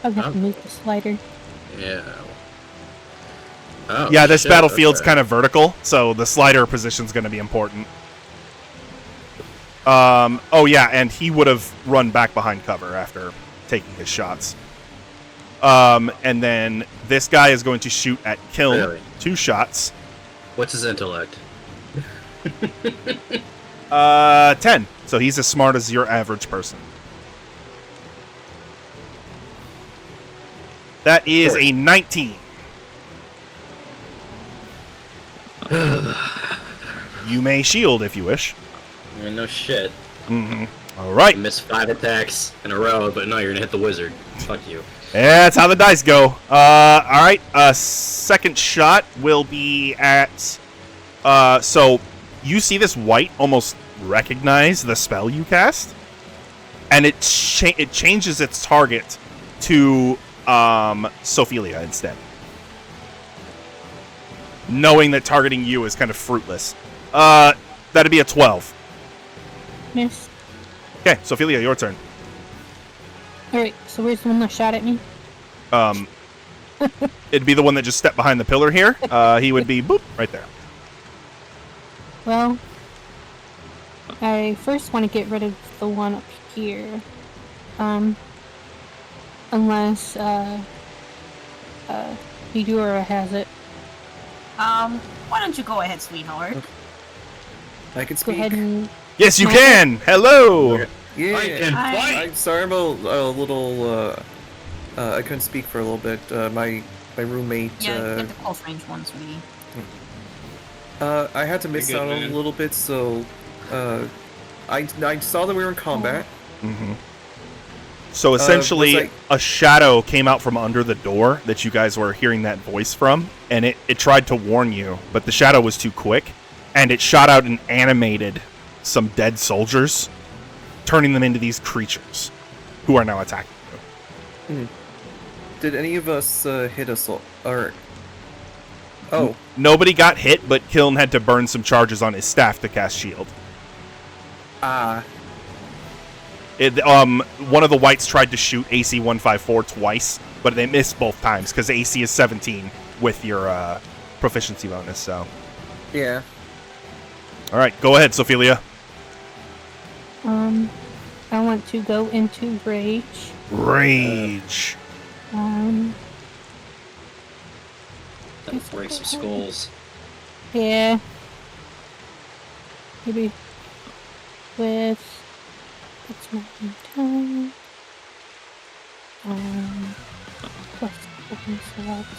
I'll have to move the slider. Yeah. Oh, Yeah, this shit, battlefield's okay. kind of vertical, so the slider position's going to be important. Oh yeah, and he would have run back behind cover after taking his shots. And then this guy is going to shoot at Kiln. Really? 2 shots. What's his intellect? 10. So he's as smart as your average person. That is a 19. You may shield if you wish. I mean, no shit. Mm-hmm. All right. I missed 5 attacks in a row, but no, you're gonna hit the wizard. Fuck you. Yeah, that's how the dice go. All right. Second shot will be at. So you see this white almost recognize the spell you cast, and it changes its target to Sophelia instead, knowing that targeting you is kind of fruitless. That'd be a 12. Miss. Okay, Sophelia, your turn. Alright, so where's the one that shot at me? It'd be the one that just stepped behind the pillar here. He would be boop right there. Well, I first want to get rid of the one up here. Unless, Eudora has it. Why don't you go ahead, sweetheart? I can Go speak. ahead and... Yes, you can! Hello! Okay. Yeah. I can fight! I'm sorry, I'm a little. I couldn't speak for a little bit. My roommate. Yeah, get the close range one, sweetie. I had to miss You're good, out man. a little bit, so. I saw that we were in combat. Mm-hmm. So essentially, was a shadow came out from under the door that you guys were hearing that voice from, and it tried to warn you, but the shadow was too quick, and it shot out and animated some dead soldiers, turning them into these creatures, who are now attacking you. Did any of us hit us or? Oh, Nobody got hit, but Kiln had to burn some charges on his staff to cast shield. One of the whites tried to shoot AC 154 twice, but they missed both times because AC is 17 with your proficiency bonus. So, yeah. all right, go ahead, Sophelia. I want to go into rage. Rage. That'll break some skulls. Yeah. Maybe with it's my time. Plus select.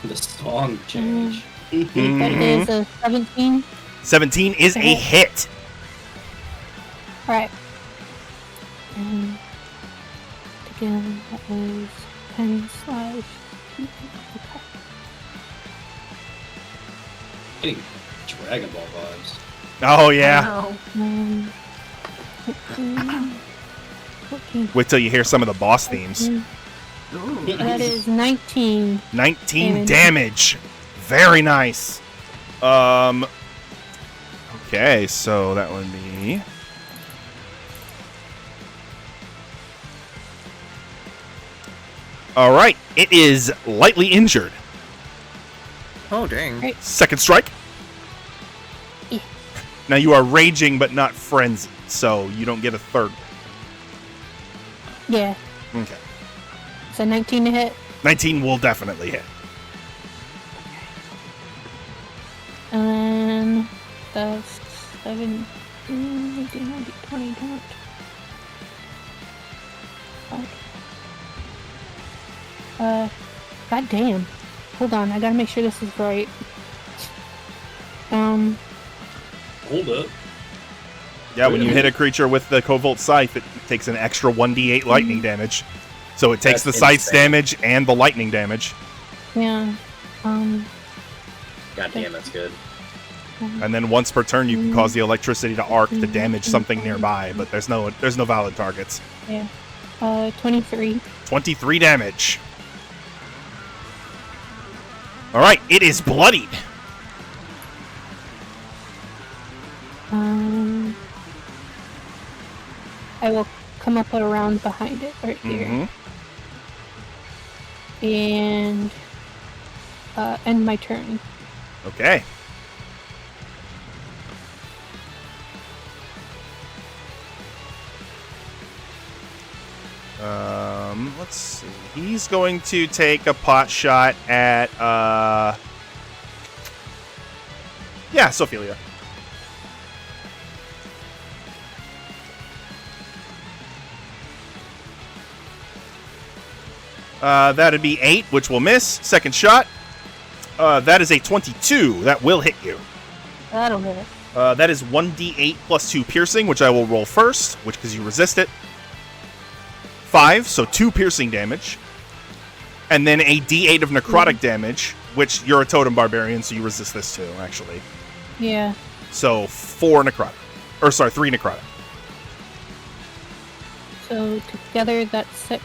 The song change. That is a 17. 17 is a hit. Alright. And again, that was 10 slash. Getting Dragon Ball vibes. Oh, yeah. 14. Wait till you hear some of the boss themes. That is 19. 19 damage. Very nice. Okay, so that would be... All right, it is lightly injured. Oh, dang. Right. Second strike. Yeah. Now you are raging, but not frenzied, so you don't get a third. Yeah. Okay. So 19 to hit. 19 will definitely hit. And that's 7, 18, 20, 20. God damn. Hold on, I gotta make sure this is right. Hold up. Yeah, when you hit a creature with the Covalt Scythe, it takes an extra 1d8 lightning damage. So it takes That's the Scythe's insane. damage and the lightning damage. Yeah. God damn, that's good. And then once per turn, you can cause the electricity to arc to damage something nearby, but there's no valid targets. Yeah. 23. 23 damage. All right, it is bloodied. I will come up around behind it right here. And end my turn. Okay. Let's see. He's going to take a pot shot at yeah, Sophelia. That'd be 8, which will miss. Second shot. That is a 22. That will hit you. That'll hit it. That is 1d8 plus 2 piercing, which I will roll first, which because you resist it. 5, so 2 piercing damage. And then a d8 of necrotic damage, which you're a totem barbarian, so you resist this too, actually. Yeah. So 4 necrotic. Or sorry, 3 necrotic. So together that's 6.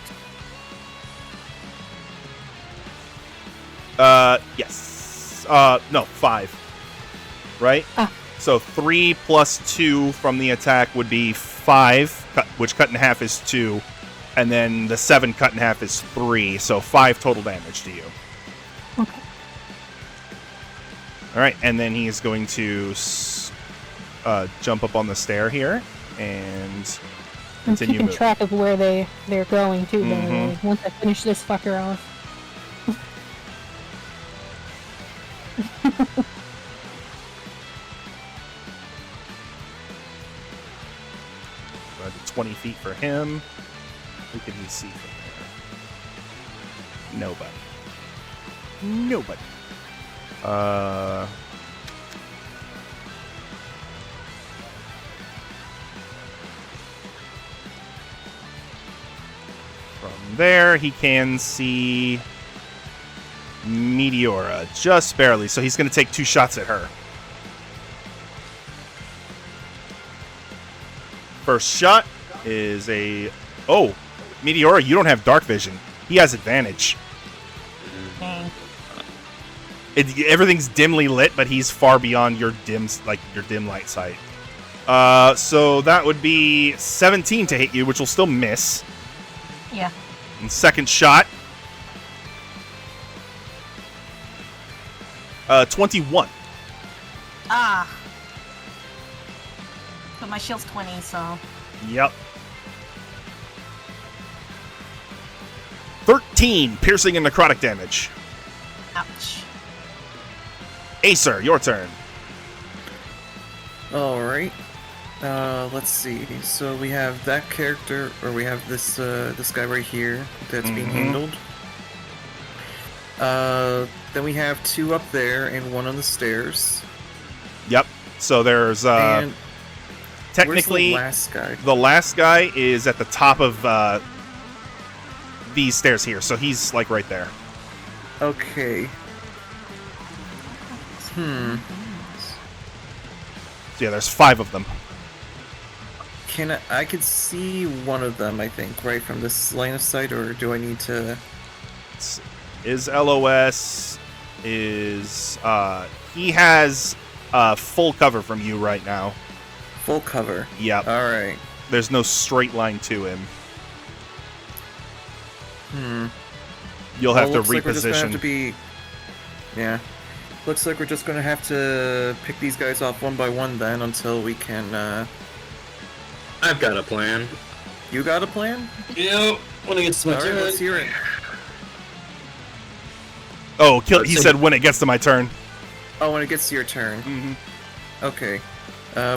Yes. No, 5. Right? Ah. So 3 plus 2 from the attack would be 5, which cut in half is 2. And then the 7 cut in half is 3, so 5 total damage to you. Okay. All right, and then he is going to jump up on the stair here and I'm continue keeping moving. track of where they're going too. Like, once I finish this fucker off. About 20 feet for him. Who can he see from there? Nobody. Nobody. From there, he can see Meteora, just barely. So he's going to take 2 shots at her. First shot is a... Oh, Meteora, you don't have dark vision. He has advantage. Dang. Everything's dimly lit, but he's far beyond your dim light sight. So that would be 17 to hit you, which will still miss. Yeah. And second shot, 21. Ah. But my shield's 20, so. Yep. 13 piercing and necrotic damage. Ouch. Acer, your turn. Alright. Let's see. So we have that character, or we have this this guy right here that's being handled. Then we have 2 up there and 1 on the stairs. Yep. So there's And technically where's the last guy? the last guy is at the top of these stairs here. So he's like right there. Okay. So yeah, there's 5 of them. I could see one of them, I think, right from this line of sight, or do I need to... His LOS is he has full cover from you right now. Full cover. Yep. Alright. There's no straight line to him. You'll have to looks like we're just gonna have reposition. to be... Yeah. Looks like we're just gonna have to pick these guys off one by one then until we can, I've got a plan. You got a plan? Yep. When it gets to my Alright, turn. let's hear it. Oh, he Let's said when it gets to my turn. Oh, when it gets to your turn. Mm-hmm. Okay.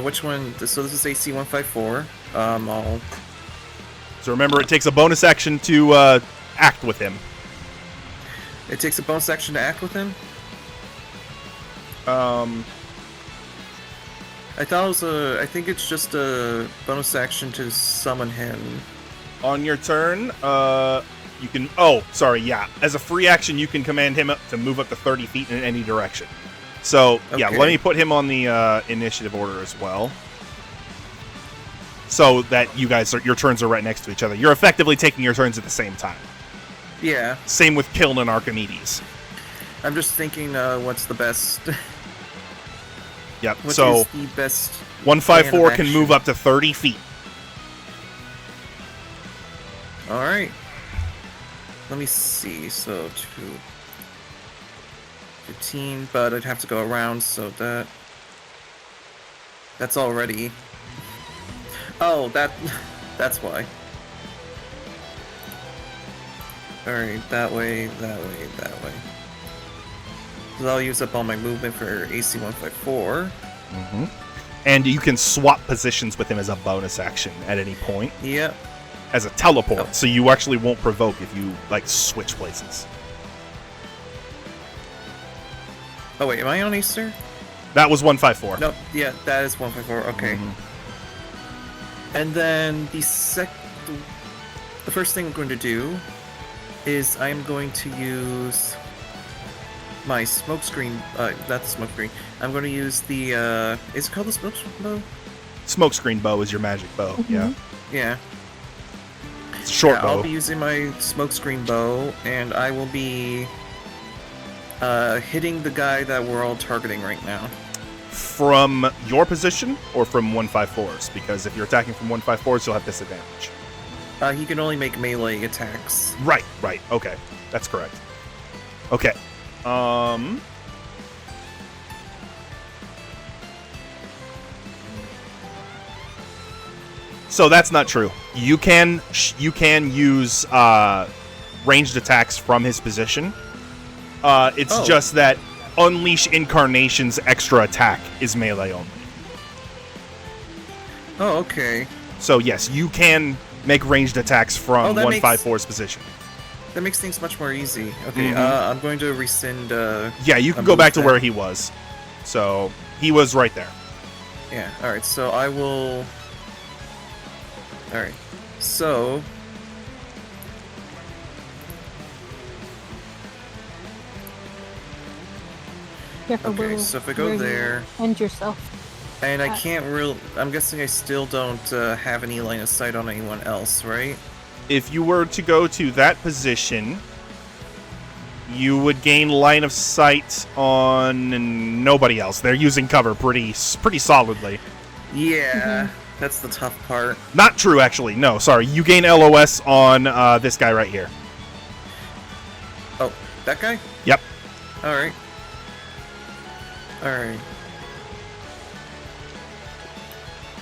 Which one? So this is AC 154. I'll... So remember, it takes a bonus action to act with him. It takes a bonus action to act with him? I thought it was I think it's just a bonus action to summon him. On your turn, you can... Oh, sorry, yeah. As a free action, you can command him to move up to 30 feet in any direction. So, yeah, Okay. let me put him on the initiative order as well. So that you guys, your turns are right next to each other. You're effectively taking your turns at the same time. Yeah. Same with Kiln and Archimedes. I'm just thinking, what's the best... Yep, What so is the best... 154 plan of can action? move up to 30 feet. Alright. Let me see, so 15, but I'd have to go around, so that's already... Oh, that's why. Alright, that way, that way, that way. So I'll use up all my movement for AC 154. Mm-hmm. And you can swap positions with him as a bonus action at any point. Yep. As a teleport, Oh. so you actually won't provoke if you, like, switch places. Oh wait, am I on Easter? That was 154. No, yeah, that is 154, okay. And then the first thing I'm going to do is I'm going to use my smoke screen, not the smoke screen. I'm going to use the, is it called the smoke bow? Smokescreen bow is your magic bow, yeah. Yeah. It's a short Yeah, bow. I'll be using my smoke screen bow, and I will be hitting the guy that we're all targeting right now. From your position or from 154's? Because if you're attacking from 154's, you'll have disadvantage. He can only make melee attacks. Right, okay. That's correct. Okay. So that's not true. You can use ranged attacks from his position. It's just that Unleash Incarnation's extra attack is melee only. Oh, okay. So yes, you can make ranged attacks from that makes- 154's position. That makes things much more easy. Okay, Mhm. I'm going to rescind, Yeah, you can a go back to move where then. he was. So he was right there. Yeah, alright, so I will... Alright, so... Careful, Okay, Will, so if I go where you there, end yourself. and I can't real. I'm guessing I still don't have any line of sight on anyone else, right? If you were to go to that position, you would gain line of sight on nobody else. They're using cover pretty solidly. Yeah, that's the tough part. Not true, actually. No, sorry. You gain LOS on this guy right here. Oh, that guy? Yep. Alright. Alright.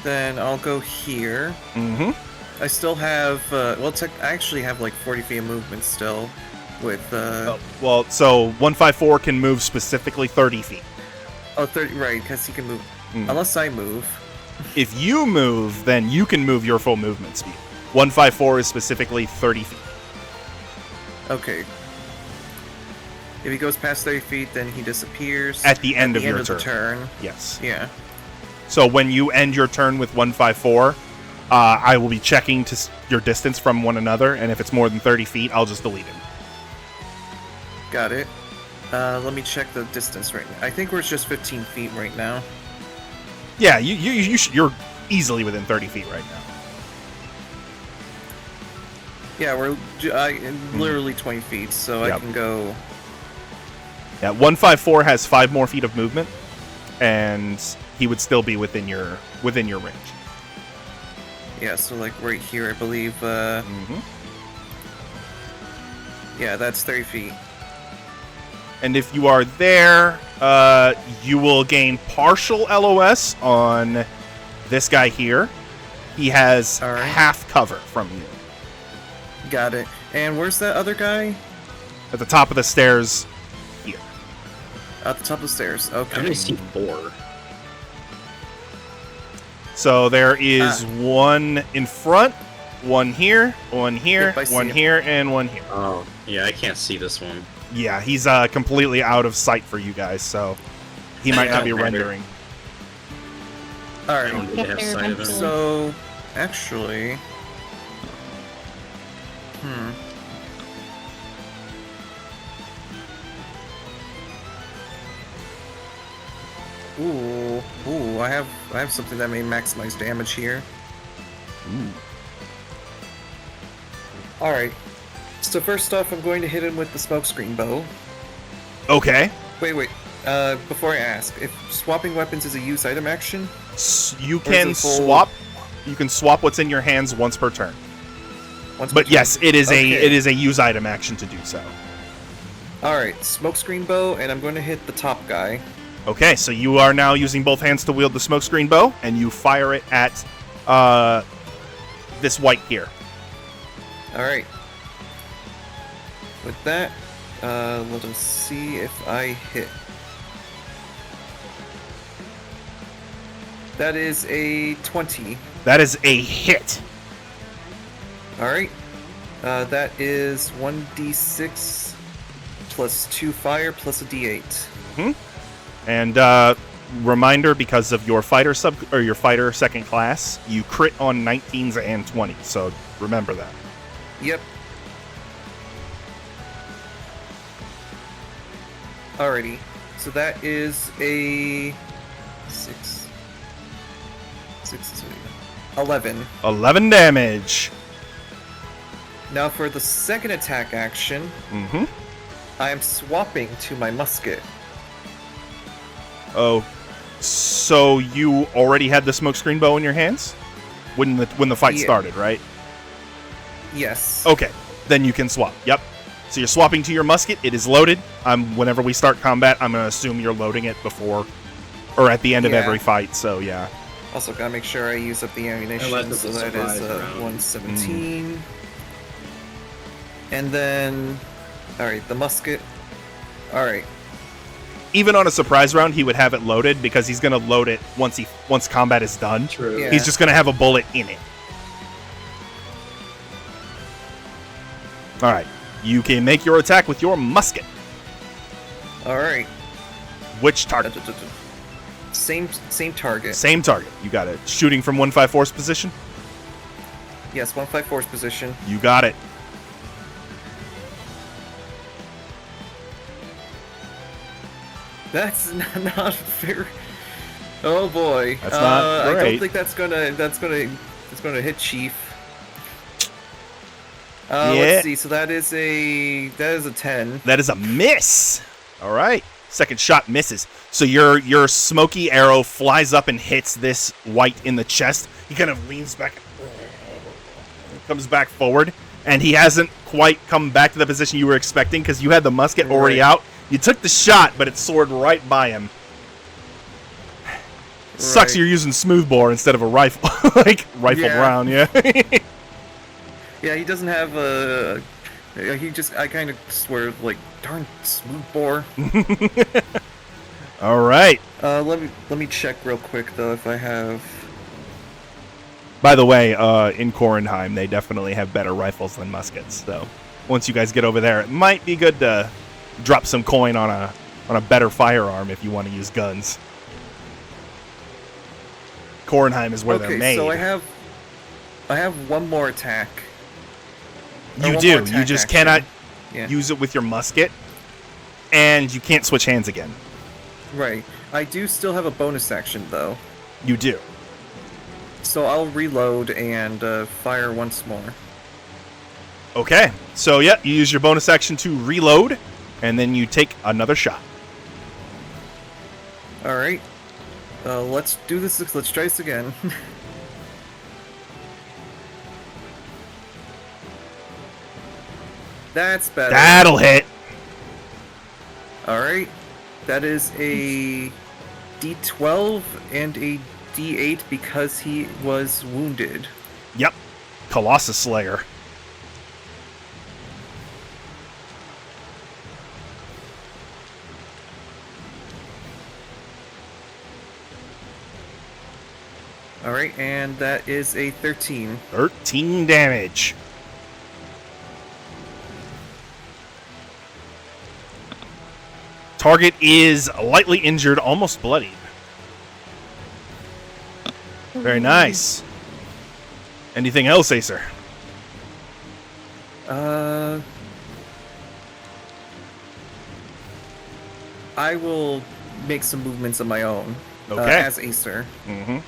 Then I'll go here. Mm-hmm. I still have, well, I actually have like 40 feet of movement still with, Well, so 154 can move specifically 30 feet. Oh, 30, right, because he can move, Mhm. unless I move. If you move, then you can move your full movement speed. 154 is specifically 30 feet. Okay. If he goes past 30 feet, then he disappears. At the end of the your the turn. Yes. Yeah. So when you end your turn with 154, I will be checking your distance from one another, and if it's more than 30 feet, I'll just delete him. Got it. Let me check the distance right now. I think we're just 15 feet right now. Yeah, you're easily within 30 feet right now. Yeah, we're literally 20 feet, so Yep. I can go. Yeah, 154 has 5 more feet of movement, and he would still be within your range. Yeah, so like right here, I believe. Mm-hmm. Yeah, that's 30 feet. And if you are there, you will gain partial LOS on this guy here. He has All right. half cover from you. Got it. And where's that other guy? At the top of the stairs here. At the top of the stairs. I Okay. only see 4. So there is one in front, one here, one here, Yep, I see one him. here, and one here. Oh, yeah, I can't see this one. Yeah, he's completely out of sight for you guys, so he might not be rendering. I Alright. don't need to Get have there sight of him. eventually. So, actually. Ooh, I have something that may maximize damage here. Alright. So first off, I'm going to hit him with the smokescreen bow. Okay. Wait. Before I ask, if swapping weapons is a use item action? You Or is can it full- swap. You can swap what's in your hands once per turn. Once per But turn? yes, it is Okay. it is a use item action to do so. Alright, smokescreen bow, and I'm going to hit the top guy. Okay, so you are now using both hands to wield the smokescreen bow, and you fire it at this white here. Alright. With that, let us see if I hit. That is a 20. That is a hit. Alright. That is 1d6 plus 2 fire plus a d8. And reminder, because of your fighter your fighter second class, you crit on 19s and 20s. So remember that. Yep. Alrighty. So that is a 11. 11 damage. Now for the second attack action, Mm-hmm. I am swapping to my musket. Oh, so you already had the smokescreen bow in your hands when the fight Yeah. started, right? Yes. Okay, then you can swap. Yep. So you're swapping to your musket. It is loaded. Whenever we start combat, I'm gonna assume you're loading it before or at the end of Yeah. every fight. So yeah. Also gotta make sure I use up the ammunition, Unless so it's a that is surprise round. 117. And then, alright, the musket. Alright, Even on a surprise round, he would have it loaded because he's gonna load it once combat is done. True. Yeah. He's just gonna have a bullet in it. All right, you can make your attack with your musket. alright. Which target? Same target. Same target. You got it. Shooting from 154's position. Yes, 154's position. You got it. That's not fair. Oh boy. That's not I great. don't think that's gonna hit Chief. Yeah. Let's see. So that is a 10. That is a miss. All right. Second shot misses. So your smoky arrow flies up and hits this white in the chest. He kind of leans back, comes back forward, and he hasn't quite come back to the position you were expecting because you had the musket already out. You took the shot, but it soared right by him. Sucks you're using smoothbore instead of a rifle, like rifled round, yeah. Yeah, he doesn't have a. I kind of swear, like, darn smoothbore. All right. Let me check real quick though if I have. By the way, in Kornheim, they definitely have better rifles than muskets. So once you guys get over there, it might be good to drop some coin on a better firearm if you want to use guns. Kornheim is where they're made. So I have one more attack. You do. You just cannot use it with your musket, and you can't switch hands again. Right. I do still have a bonus action though. You do. So I'll reload and fire once more. Okay. So yeah, you use your bonus action to reload, and then you take another shot. All right. Let's do this. Let's try this again. That's better. That'll hit. All right. That is a D12 and a D8 because he was wounded. Yep. Colossus Slayer. All right, and that is a 13. 13 damage. Target is lightly injured, almost bloodied. Very nice. Anything else, Acer? I will make some movements of my own. Okay. As Acer.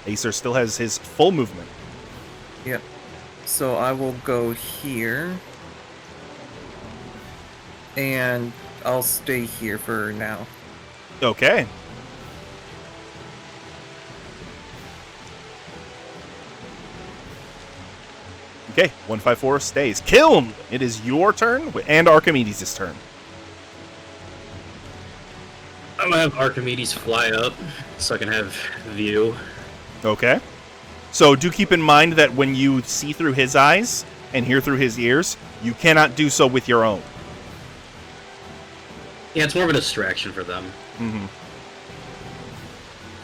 Acer still has his full movement. Yep. So I will go here. And I'll stay here for now. Okay. Okay, 154 stays. Kiln! It is your turn, and Archimedes' turn. I'm gonna have Archimedes fly up so I can have view. Okay. So do keep in mind that when you see through his eyes and hear through his ears, you cannot do so with your own. Yeah, it's more of a distraction for them. Mm-hmm.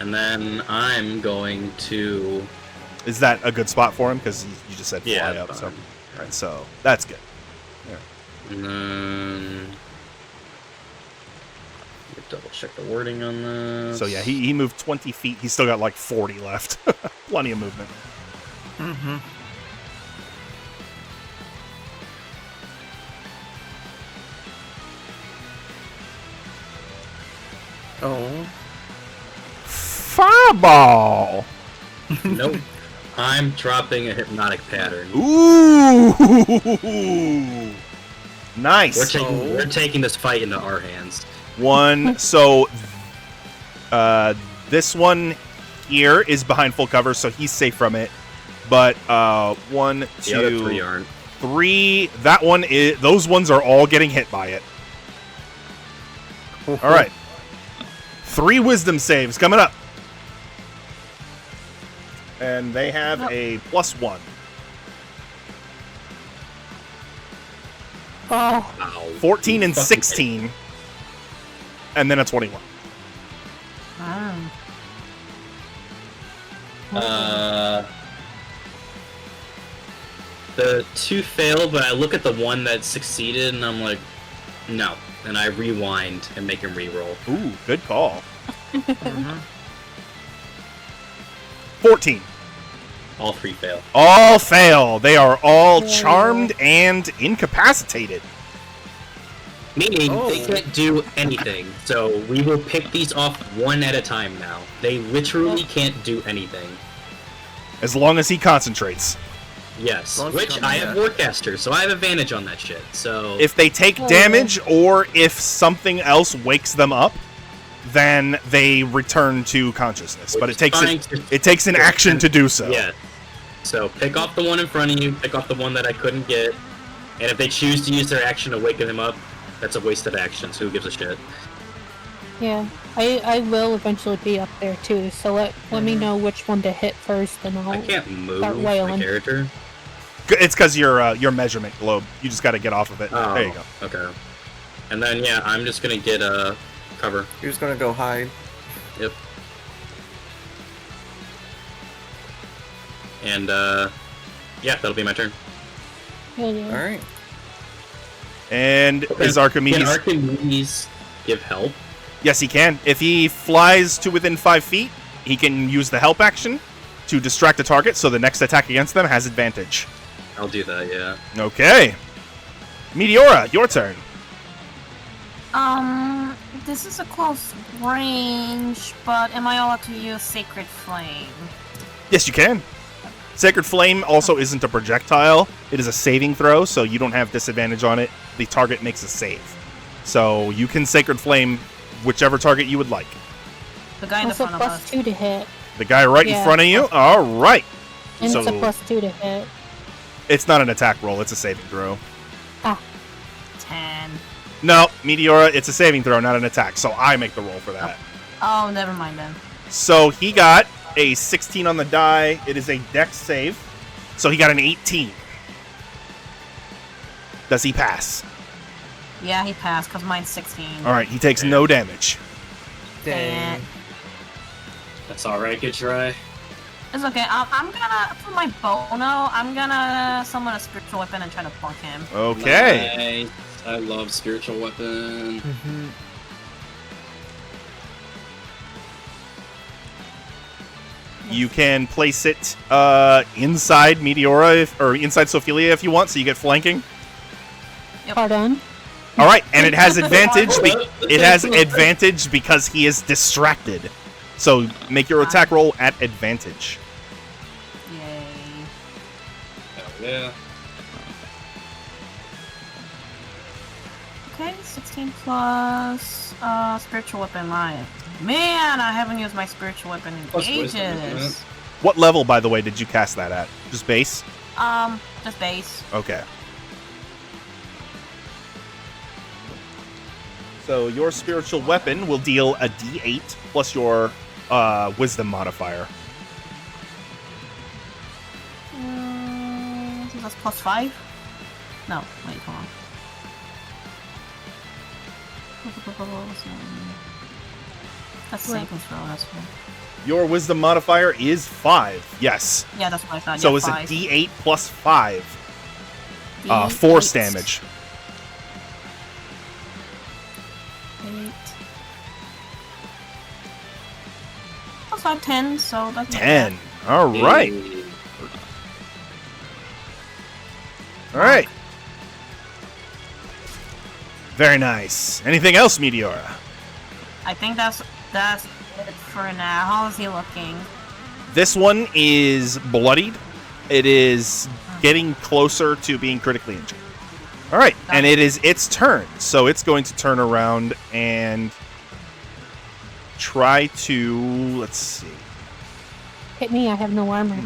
And then I'm going to... Is that a good spot for him? Because you just said fly Yeah, up. fine. So, all right, so that's good. And then... double check the wording on this. So yeah, he moved 20 feet. He's still got like 40 left. Plenty of movement. Mm-hmm. Oh. Fireball! Nope. I'm dropping a hypnotic pattern. Ooh! Nice. We're taking this fight into our hands. One. So, this one here is behind full cover, so he's safe from it. But 1, The other 2, three aren't. 3. That one is. Those ones are all getting hit by it. All right. 3 wisdom saves coming up. And they have a +1. Oh, Ow. 14 and 16. And then a 21. The 2 failed, but I look at the one that succeeded, and I'm like, no. And I rewind and make him reroll. Ooh, good call. 14. All 3 fail. All fail. They are all charmed and incapacitated. Meaning Oh. they can't do anything. So we will pick these off one at a time now. They literally can't do anything. As long as he concentrates. Yes, Long as which you I don't have do Warcaster, so I have advantage on that shit. So If they take damage or if something else wakes them up, then they return to consciousness. But it takes an action to do so. yeah. So pick off the one in front of you, pick off the one that I couldn't get, and if they choose to use their action to waken him up, that's a wasted action, so who gives a shit? Yeah, I will eventually be up there too, so let me know which one to hit first, and I I'll can't move start my wailing. character. It's because your measurement globe. You just got to get off of it. Oh, There you go. Okay. And then, yeah, I'm just gonna get a cover. You're just gonna go hide. Yep. And, yeah, that'll be my turn. Yeah, yeah. Alright. And is Archimedes... Can Archimedes give help? Yes, he can. If he flies to within 5 feet, he can use the help action to distract a target, so the next attack against them has advantage. I'll do that, yeah. Okay. Meteora, your turn. This is a close range, but am I allowed to use Sacred Flame? Yes, you can. Sacred Flame also isn't a projectile. It is a saving throw, so you don't have disadvantage on it. The target makes a save. So you can Sacred Flame whichever target you would like. The guy in the Also front of us. +2 to hit, The guy right in front of you? All right. and So it's a +2 to hit. it's not an attack roll. It's a saving throw. 10. No, Meteora, it's a saving throw, not an attack. So I make the roll for that. Oh, never mind then. So he got a 16 on the die. It is a dex save. So he got an 18. Does he pass? Yeah, he passed, because mine's 16. All right, he takes no damage. Dang. That's alright, good try. It's okay. I'm gonna, for my Bono, I'm gonna summon a spiritual weapon and try to plunk him. Okay. Nice. I love spiritual weapon. Mm-hmm. You can place it inside Meteora or inside Sophelia if you want, so you get flanking. Pardon? All right, and it has advantage. It has advantage because he is distracted. So make your attack roll at advantage. Yay. Hell yeah. Okay, 16 plus spiritual weapon line. Man, I haven't used my spiritual weapon in Plus wisdom, isn't ages. it? What level, by the way, did you cast that at? Just base? Just base. Okay. So your spiritual weapon will deal a d8 plus your wisdom modifier. So that's plus 5? No, wait, hold on. That's saving throw, that's fine. Your wisdom modifier is 5. Yes. Yeah, that's what I thought. So yeah, it's 5. a d8 plus 5. D8. Force damage. 8. Plus 5, 10, so that's not 10. bad. All right. Hey. All right. Very nice. Anything else, Meteora? I think that's it for now. How is he looking? This one is bloodied. It is getting closer to being critically injured. All right, and it is its turn. So it's going to turn around and try to, let's see. Hit me, I have no armor.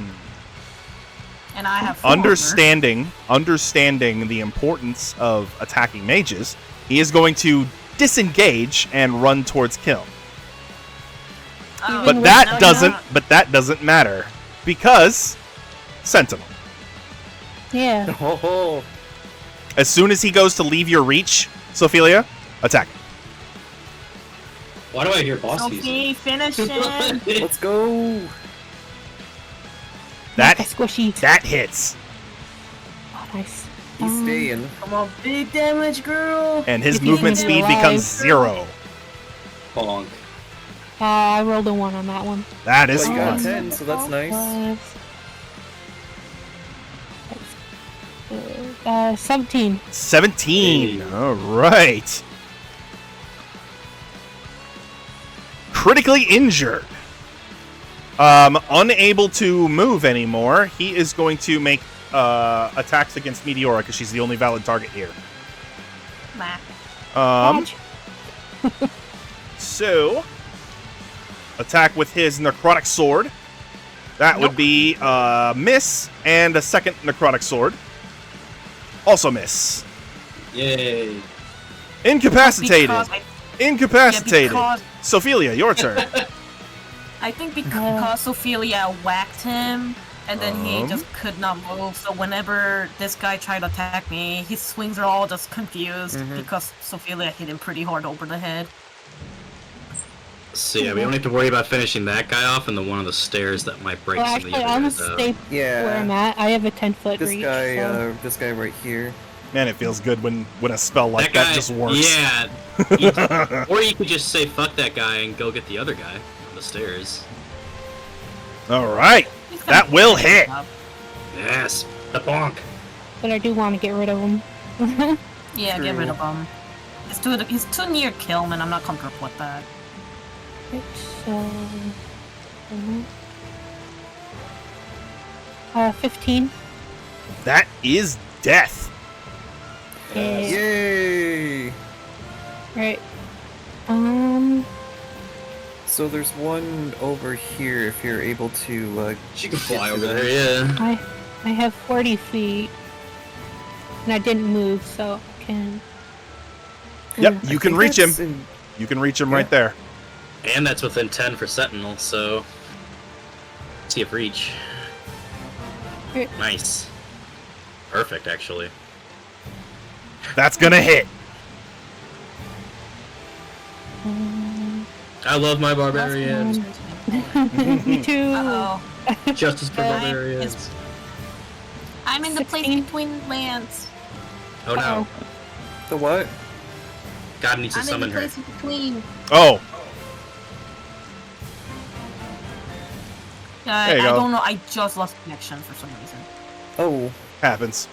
And I have 4 Understanding the importance of attacking mages, he is going to disengage and run towards kill. Oh, But with that no, doesn't matter because Sentinel. Yeah. Oh, As soon as he goes to leave your reach, Sophelia, attack. Why do I hear boss music? Sophie, finish it. let's go. That Squishy. that hits, Oh, nice. He's staying. Come on, big damage, girl. and his If he's movement gonna be speed alive. becomes 0. Bonk. I rolled a 1 on that one. That is Well, you got fun. 10, so that's nice. 17. 17. Hey. All right. Critically injured. Unable to move anymore. He is going to make attacks against Meteora because she's the only valid target here. Nah. So attack with his necrotic sword. That would be miss, and a second necrotic sword. Also miss. Yay. Incapacitated. Because Incapacitated. Yeah, because- Sophelia, your turn. I think because Ophelia whacked him, and then he Um. just could not move, so whenever this guy tried to attack me, his swings are all just confused because Ophelia hit him pretty hard over the head. So yeah, we don't have to worry about finishing that guy off and the one on the stairs that might break Well, some actually, of the I'm others. gonna stay Yeah. where I'm at. I have a 10-foot This reach. guy, so. this guy right here. Man, it feels good when a spell like that that guy, just works. Yeah. Or you could just say fuck that guy and go get the other guy on the stairs. All right. He's gonna That will finish hit. up. Yes, the bonk. But I do want to get rid of him. Yeah, get rid of him. He's too near kill, man. I'm not comfortable with that. So, 15. That is death. Yay! Right. So there's one over here if you're able to, She can get fly to over that. there. Yeah. I have 40 feet. And I didn't move, so I can. Yep, I you can think reach him. that's in- You can reach him Yeah. right there. And that's within 10 for Sentinel, so... See if reach. Right. Nice. Perfect, actually. That's gonna hit. I love my barbarians. Me too. Uh-oh. Justice for I'm- barbarians. I'm in the place 16. between lands. Oh no. The what? God needs to I'm in the summon her. place between. Oh, I There you go. don't know. I just lost connection for some reason. Oh, happens.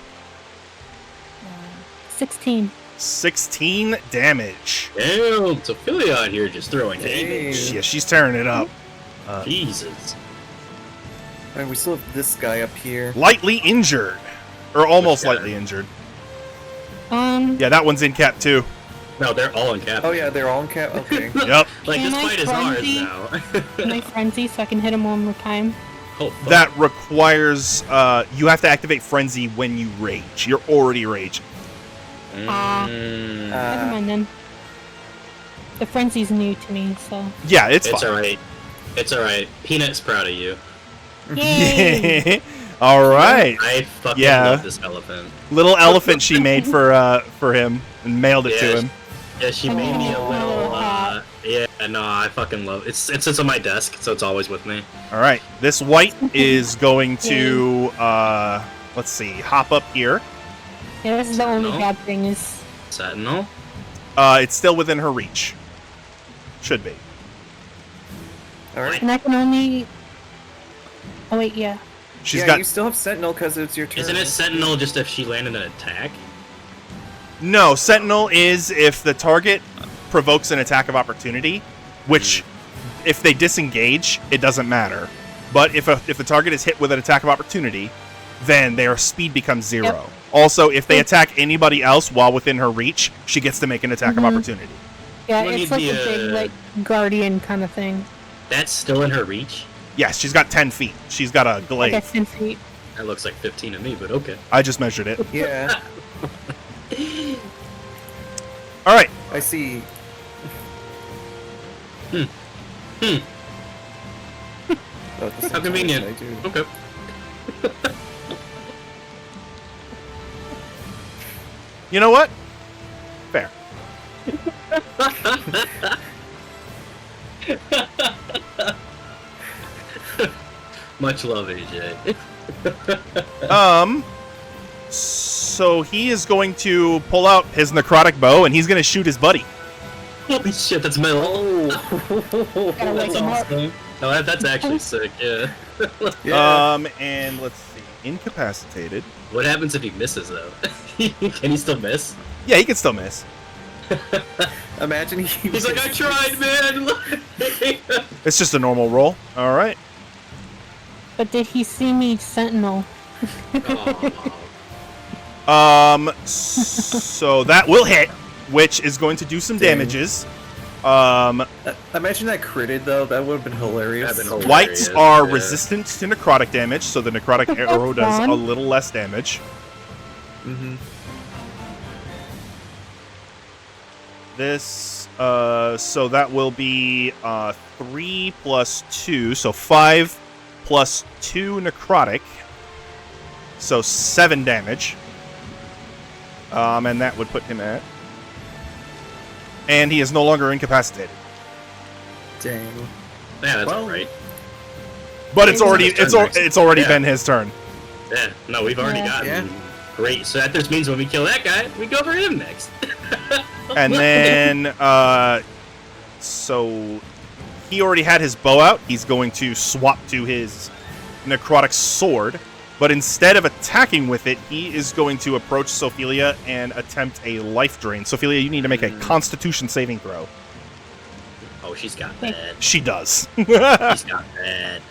16. 16 damage. Damn, Ophelia out here just throwing damage. Yeah, she's tearing it up. Jesus. and we still have this guy up here. Lightly injured. Or almost Which guy? lightly injured. Yeah, that one's in cap too. No, they're all in cap. Oh yeah, they're all in cap. Okay. Yep. Like, Can this I fight is ours frenzy? now. Can I frenzy so I can hit him one more time? Oh, fuck. That requires you have to activate frenzy when you rage. You're already raging. Mm, Never mind then. The frenzy's new to me, so. Yeah, it's it's fine. alright. It's alright. Peanut's proud of you. Yay! All right. I fucking Yeah. love this elephant. Little elephant she made for him and mailed it Yeah, to him. Yeah, she made me a Oh, little, hat. yeah, no, I fucking love it. It sits on my desk, so it's always with me. All right. This white is going to let's see, hop up here. Yeah, this is the only No. bad thing is. Sentinel? It's still within her reach. Should be. All right. And I can only. Oh, wait, yeah. She's Yeah, got you still have Sentinel because it's your turn. Isn't it Sentinel just if she landed an attack? No, Sentinel is if the target provokes an attack of opportunity, which if they disengage, it doesn't matter. But if the target is hit with an attack of opportunity, then their speed becomes 0. Yep. Also, if they attack anybody else while within her reach, she gets to make an attack of Mhm. opportunity. Yeah, You it's need like the, a big, like, guardian kind of thing. That's still in her reach? Yes, she's got 10 feet. She's got a Like glaive. a 10 feet. That looks like 15 to me, but okay. I just measured it. Yeah, All right. I see. Hmm. Oh, at the same How time, convenient. I do. Okay. You know what? Fair. Much love, AJ. So he is going to pull out his necrotic bow and he's going to shoot his buddy. Holy shit, that's metal. Oh. Gotta wake That's him up. awesome. No, that's actually sick, yeah. Yeah. And let's see incapacitated. What happens if he misses though? Can he still miss? Yeah, he can still miss. Imagine He's like, I tried, man. It's just a normal roll. All right. But did he see me sentinel? So that will hit, which is going to do some Dang. damages. Imagine that critted though. That would have been hilarious. That'd been Whites hilarious, are yeah. resistant to necrotic damage, so the necrotic arrow does a little less damage. Mm-hmm. This, so that will be 3 plus 2, so 5 plus 2 necrotic, so 7 damage. And that would put him at, and he is no longer incapacitated. Dang. Yeah, that's Well, alright. But it's already his turn next. it's already Yeah. been his turn. Yeah, no, we've already Yeah. gotten great. So that just means when we kill that guy, we go for him next. And then, so he already had his bow out. He's going to swap to his necrotic sword, but instead of attacking with it, he is going to approach Sophelia and attempt a life drain. Sophelia, you need to make a Constitution saving throw. Oh, she's got bad. She does. She's got bad.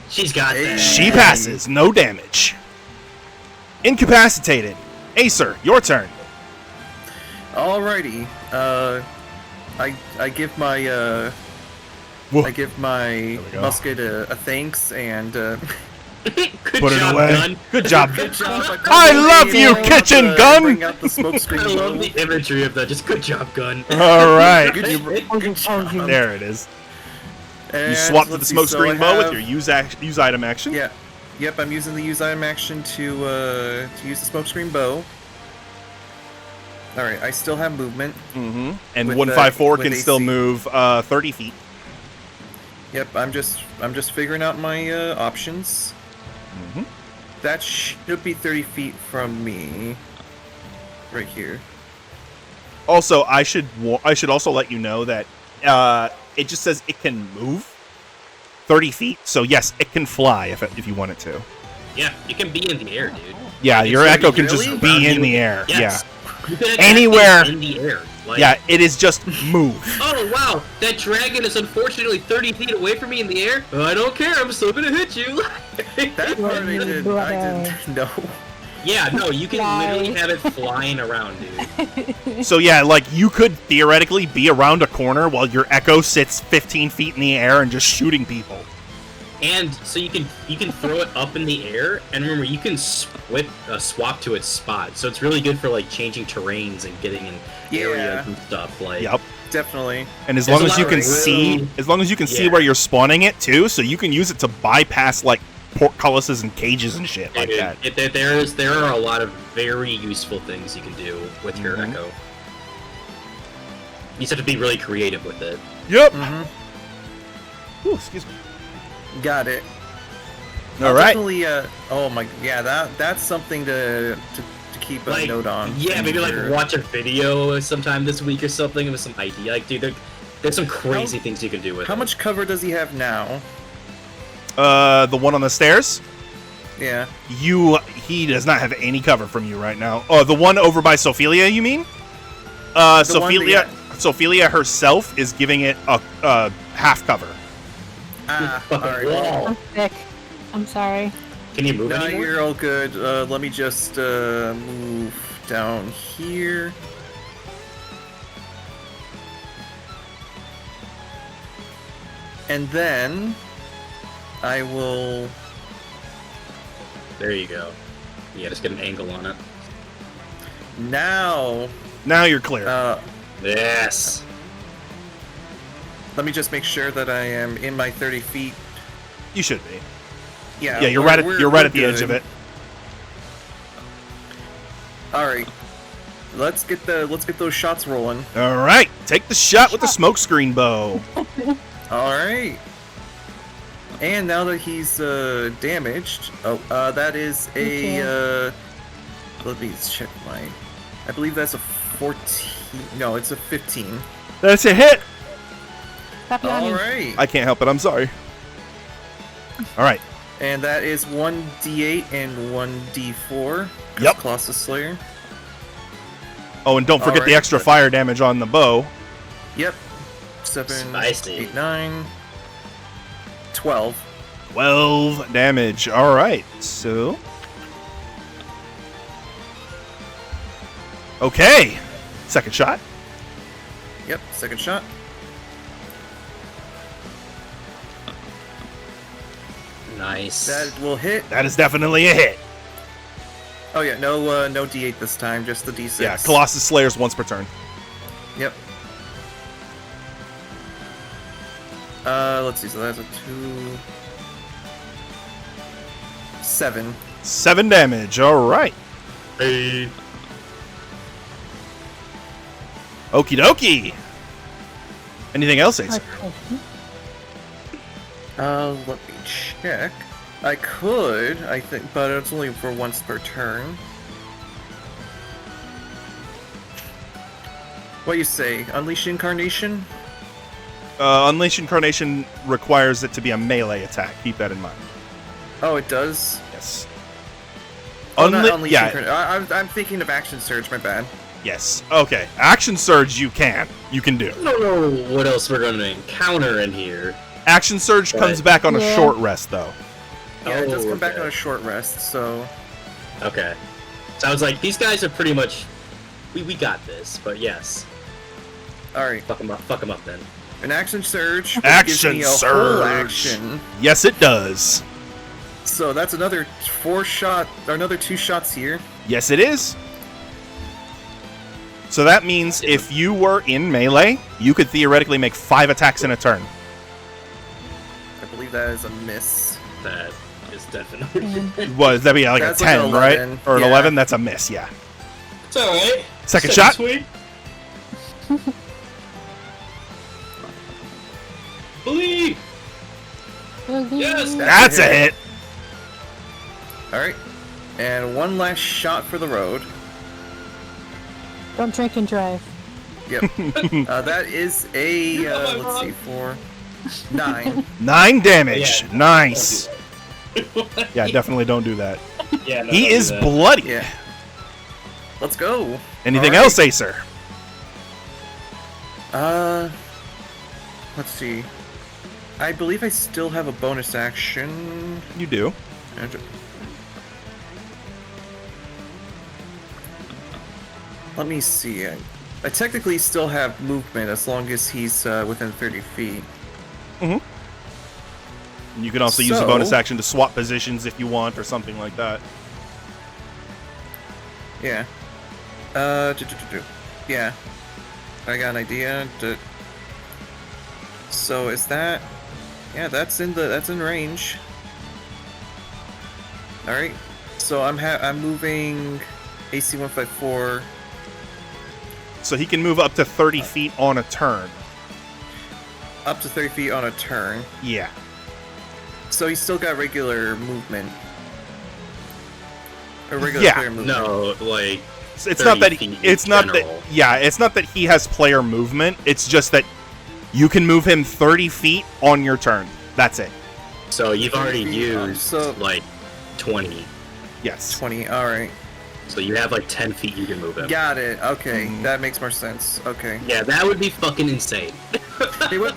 She's got bad. She passes, no damage. Incapacitated. Acer, your turn. Alrighty. I give my Whoa. I give my we go. musket a thanks and Good Put it job, away. gun. Good job. good job. I love you, kitchen gun! Bring out the smoke screen. I love the imagery of that. Just good job, gun. All right. Good job. There it is. You And swap to the let's see, smoke so screen I bow with have- your use item action. Yeah. Yep, I'm using the use item action to use the smokescreen bow. Alright, I still have movement. Mm-hmm. And With 154 with can still AC. move 30 feet. Yep, I'm just figuring out my options. Mm-hmm. That should be 30 feet from me. Right here. Also, I should also let you know that it just says it can move 30 feet. So yes, it can fly if you want it to. Yeah, you can be in the air, dude. Yeah, It's your gonna echo be can really just around be in you. the air. Yes. You can attack Anywhere. things in the air. Like, Yeah, it is just move. Oh wow, that dragon is unfortunately 30 feet away from me in the air. I don't care. I'm still gonna hit you. That part I didn't know. Yeah, no, you can Fly. literally have it flying around, dude. So yeah, like you could theoretically be around a corner while your echo sits 15 feet in the air and just shooting people. And so you can throw it up in the air, and remember you can swap to its spot. So it's really good for like changing terrains and getting in areas and stuff. Like, Yep. Definitely. And as There's long a as you lot can of see, room. as long as you can see Yeah. where you're spawning it too, so you can use it to bypass like portcullises and cages and shit like dude, that. there are a lot of very useful things you can do with your Mhm. echo. You just have to be really creative with it. Yep. Mm-hmm. Ooh, excuse me. Got it. All right. Definitely. Oh my. Yeah. That's something to keep a Like, note on. yeah, maybe like Sure. watch a video sometime this week or something with some idea. Like, dude, there's some crazy things you can do with How it. much cover does he have now? The one on the stairs. Yeah. He does not have any cover from you right now. Oh, the one over by Sophelia, you mean? The one Sophelia herself is giving it a half cover. Ah. Fucking All right. wall. I'm sick. I'm sorry. Can you move No, anymore? you're all good. Let me just move down here. And then I will. There you go. Yeah, just get an angle on it. Now, Now you're clear. Yes. let me just make sure that I am in my 30 feet. You should be. Yeah, Yeah, you're we're- right. we're- You're right we're at the edge good. of it. All right, let's get those shots rolling. All right, take the shot with the smokescreen bow. All right. And now that he's damaged, that is a. Let me check my. I believe that's a 14. No, it's a 15. That's a hit. Stop All yawning. right. I can't help it. I'm sorry. All right. And that is 1d8 and 1d4. Yep. Colossus Slayer. Oh, and don't forget the Alright. extra fire damage on the bow. Yep. 7, Spicy. 8, 9, 12. 12 damage. All right. So. Okay. Second shot. Yep, second shot. Nice. That will hit. That is definitely a hit. Oh yeah, no d8 this time, just the d6. Yeah, Colossus Slayers once per turn. Yep. Let's see, so that's a 2... 7. 7 damage. All right. Hey. Okie dokie. Anything else, Ace? Let me check. I could, I think, but it's only for once per turn. What do you say? Unleash Incarnation? Unleash Incarnation requires it to be a melee attack. Keep that in mind. Oh, it does? Yes. Oh, not Unleash yeah. Incarnation. I'm thinking of Action Surge, my bad. Yes. Okay. Action Surge you can do. I don't know what else we're going to encounter in here. Action Surge comes Right. back on a Yeah. short rest, though. Yeah, it does Oh, come back okay. on a short rest, so... Okay. So I was like, these guys are pretty much... We got this, but yes. Alright, Fuck them up then. an Action Surge gives Action me a whole Surge. action. Yes, it does. So that's another 2 shots here. Yes, it is. So that means if you were in melee, you could theoretically make 5 attacks in a turn. I believe that is a miss. That is definitely... Was that'd be like That's a like 10, an right? 11, Or an yeah. 11? That's a miss. Yeah. It's alright. Second shot. Sweet. Believe. Yes. That's a hit. Alright. And one last shot for the road. Don't drink and drive. Yep. That is a, let's see, 4, 9. 9 damage. Yeah. Nice. Yeah, definitely don't do that. Yeah. No, He don't do is that. bloody. Yeah. Let's go. Anything Alright. else, Acer? Let's see. I believe I still have a bonus action. You do. Let me see. I technically still have movement as long as he's within 30 feet. You can also use a So- bonus action to swap positions if you want, or something like that. Yeah. Yeah. I got an idea. So is that? Yeah, that's in range. All right. So I'm moving AC 154 So he can move up to 30 feet on a turn. up to 30 feet on a turn. Yeah. So he's still got regular movement. Or regular Yeah. player movement. No, like... It's not that 30 feet it's in not that general. yeah, it's not that he has player movement. It's just that you can move him 30 feet on your turn. That's it. So you've already 30 feet, used, so- like, 20. Yes. 20. All right. So you have, like, 10 feet you can move him. Got it. Okay, Mhm. that makes more sense. Okay. Yeah, that would be fucking insane. It would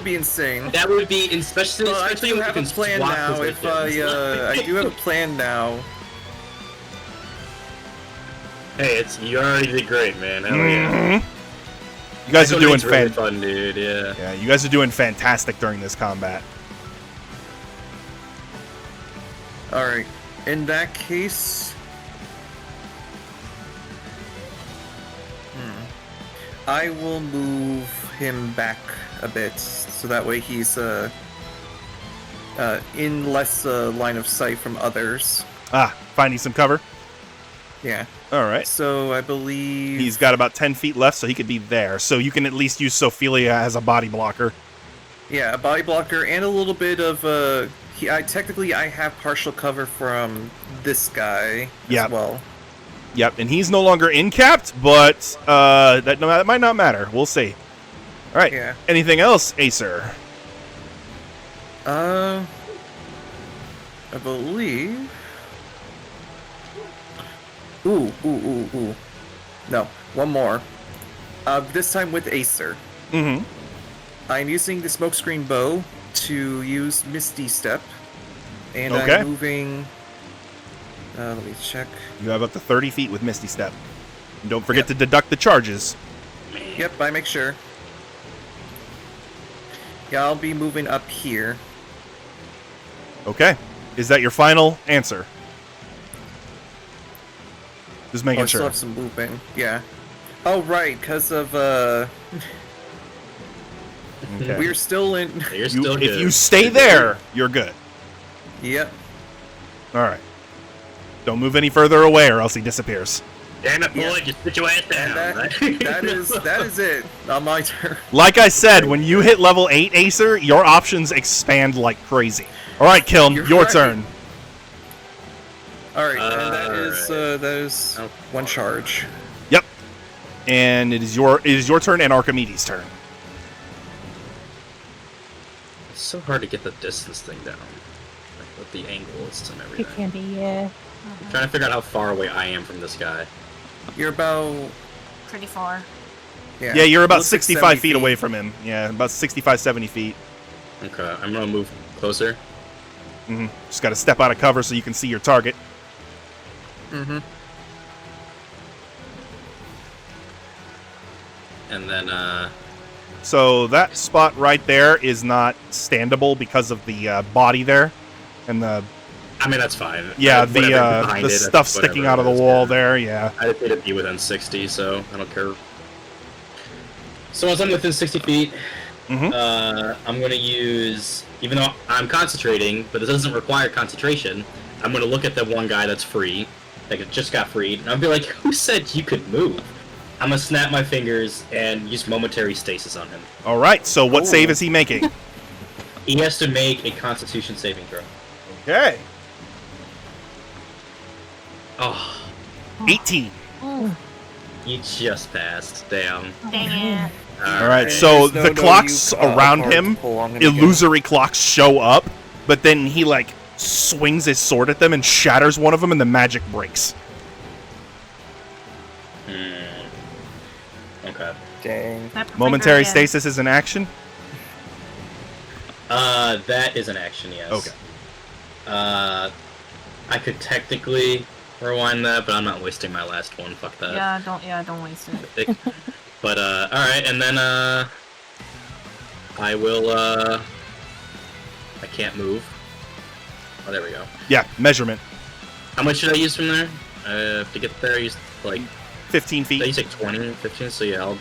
be insane. That would be, especially, Well, I especially do when have you a can plan swap now. If positions. I do have a plan now. Hey, you already did great, man. Hell yeah. Mhm. You guys are doing It's really fun, dude. Yeah. Yeah, you guys are doing fantastic during this combat. All right. In that case, I will move him back a bit so that way he's in less line of sight from others. Finding some cover. Yeah. All right. So I believe He's got about 10 feet left, so he could be there. So you can at least use Sophelia as a body blocker. Yeah, a body blocker and a little bit of technically I have partial cover from this guy Yep. as well. Yep, and he's no longer incapped, but that might not matter. We'll see. All right. Yeah. Anything else, Acer? I believe. Ooh. No, one more. This time with Acer. Mm-hmm. I'm using the smokescreen bow to use Misty Step. And Okay. I'm moving... let me check. You have up to 30 feet with Misty Step. And don't forget to deduct the charges. Yep, I make sure. Yeah, I'll be moving up here. Okay. Is that your final answer? Just Oh, I making still sure. have some movement. Yeah. Oh, right, because of, Okay. we're still in... You're still If good. you stay there, you're good. Yep. All right. Don't move any further away or else he disappears. Damn it, boy, Yeah. just put your ass down. And that is it on my turn. Like I said, when you hit level 8, Acer, your options expand like crazy. All right, Kiln, You're your right. turn. Alright, and that Alright. is one charge. Yep. And it is your turn and Archimedes' turn. It's so hard to get the distance thing down. Like, with the angles and It everything. can be, yeah. I'm trying to figure out how far away I am from this guy. You're about... Pretty far. Yeah, Yeah, you're about looks like 65 70 feet away from him. Yeah, about 65, 70 feet. Okay, I'm gonna move closer. Mm-hmm. Just got to step out of cover so you can see your target. Mm-hmm. And then, So that spot right there is not standable because of the body there, and the I mean, that's fine. yeah Whatever behind the it, stuff that's sticking whatever out of the it is, wall yeah. there. Yeah. I just need to be within 60, so I don't care. So once I'm within 60 feet, Mm-hmm. I'm gonna use, even though I'm concentrating, but it doesn't require concentration, I'm gonna look at the one guy that's free, like it just got freed, and I'll be like, who said you could move? I'm gonna snap my fingers and use momentary stasis on him. All right. So what Oh. save is he making? He has to make a Constitution saving throw. Okay. Oh, 18. Oh, you just passed. Damn. Dang it. All right. So There's the no clocks you, around card him, to pull. I'm gonna go. illusory clocks show up, but then he like swings his sword at them and shatters one of them, and the magic breaks. Okay. Dang. Snap your Momentary finger again. stasis is an action. That is an action, yes. Okay. I could technically rewind that, but I'm not wasting my last one. Fuck that. Don't waste it. But, alright, and then, I will, I can't move. Oh, there we go. Yeah, measurement. How much should I use from there? To get there, I used, like, 15 I feet. used like 20, 15, so yeah, I'll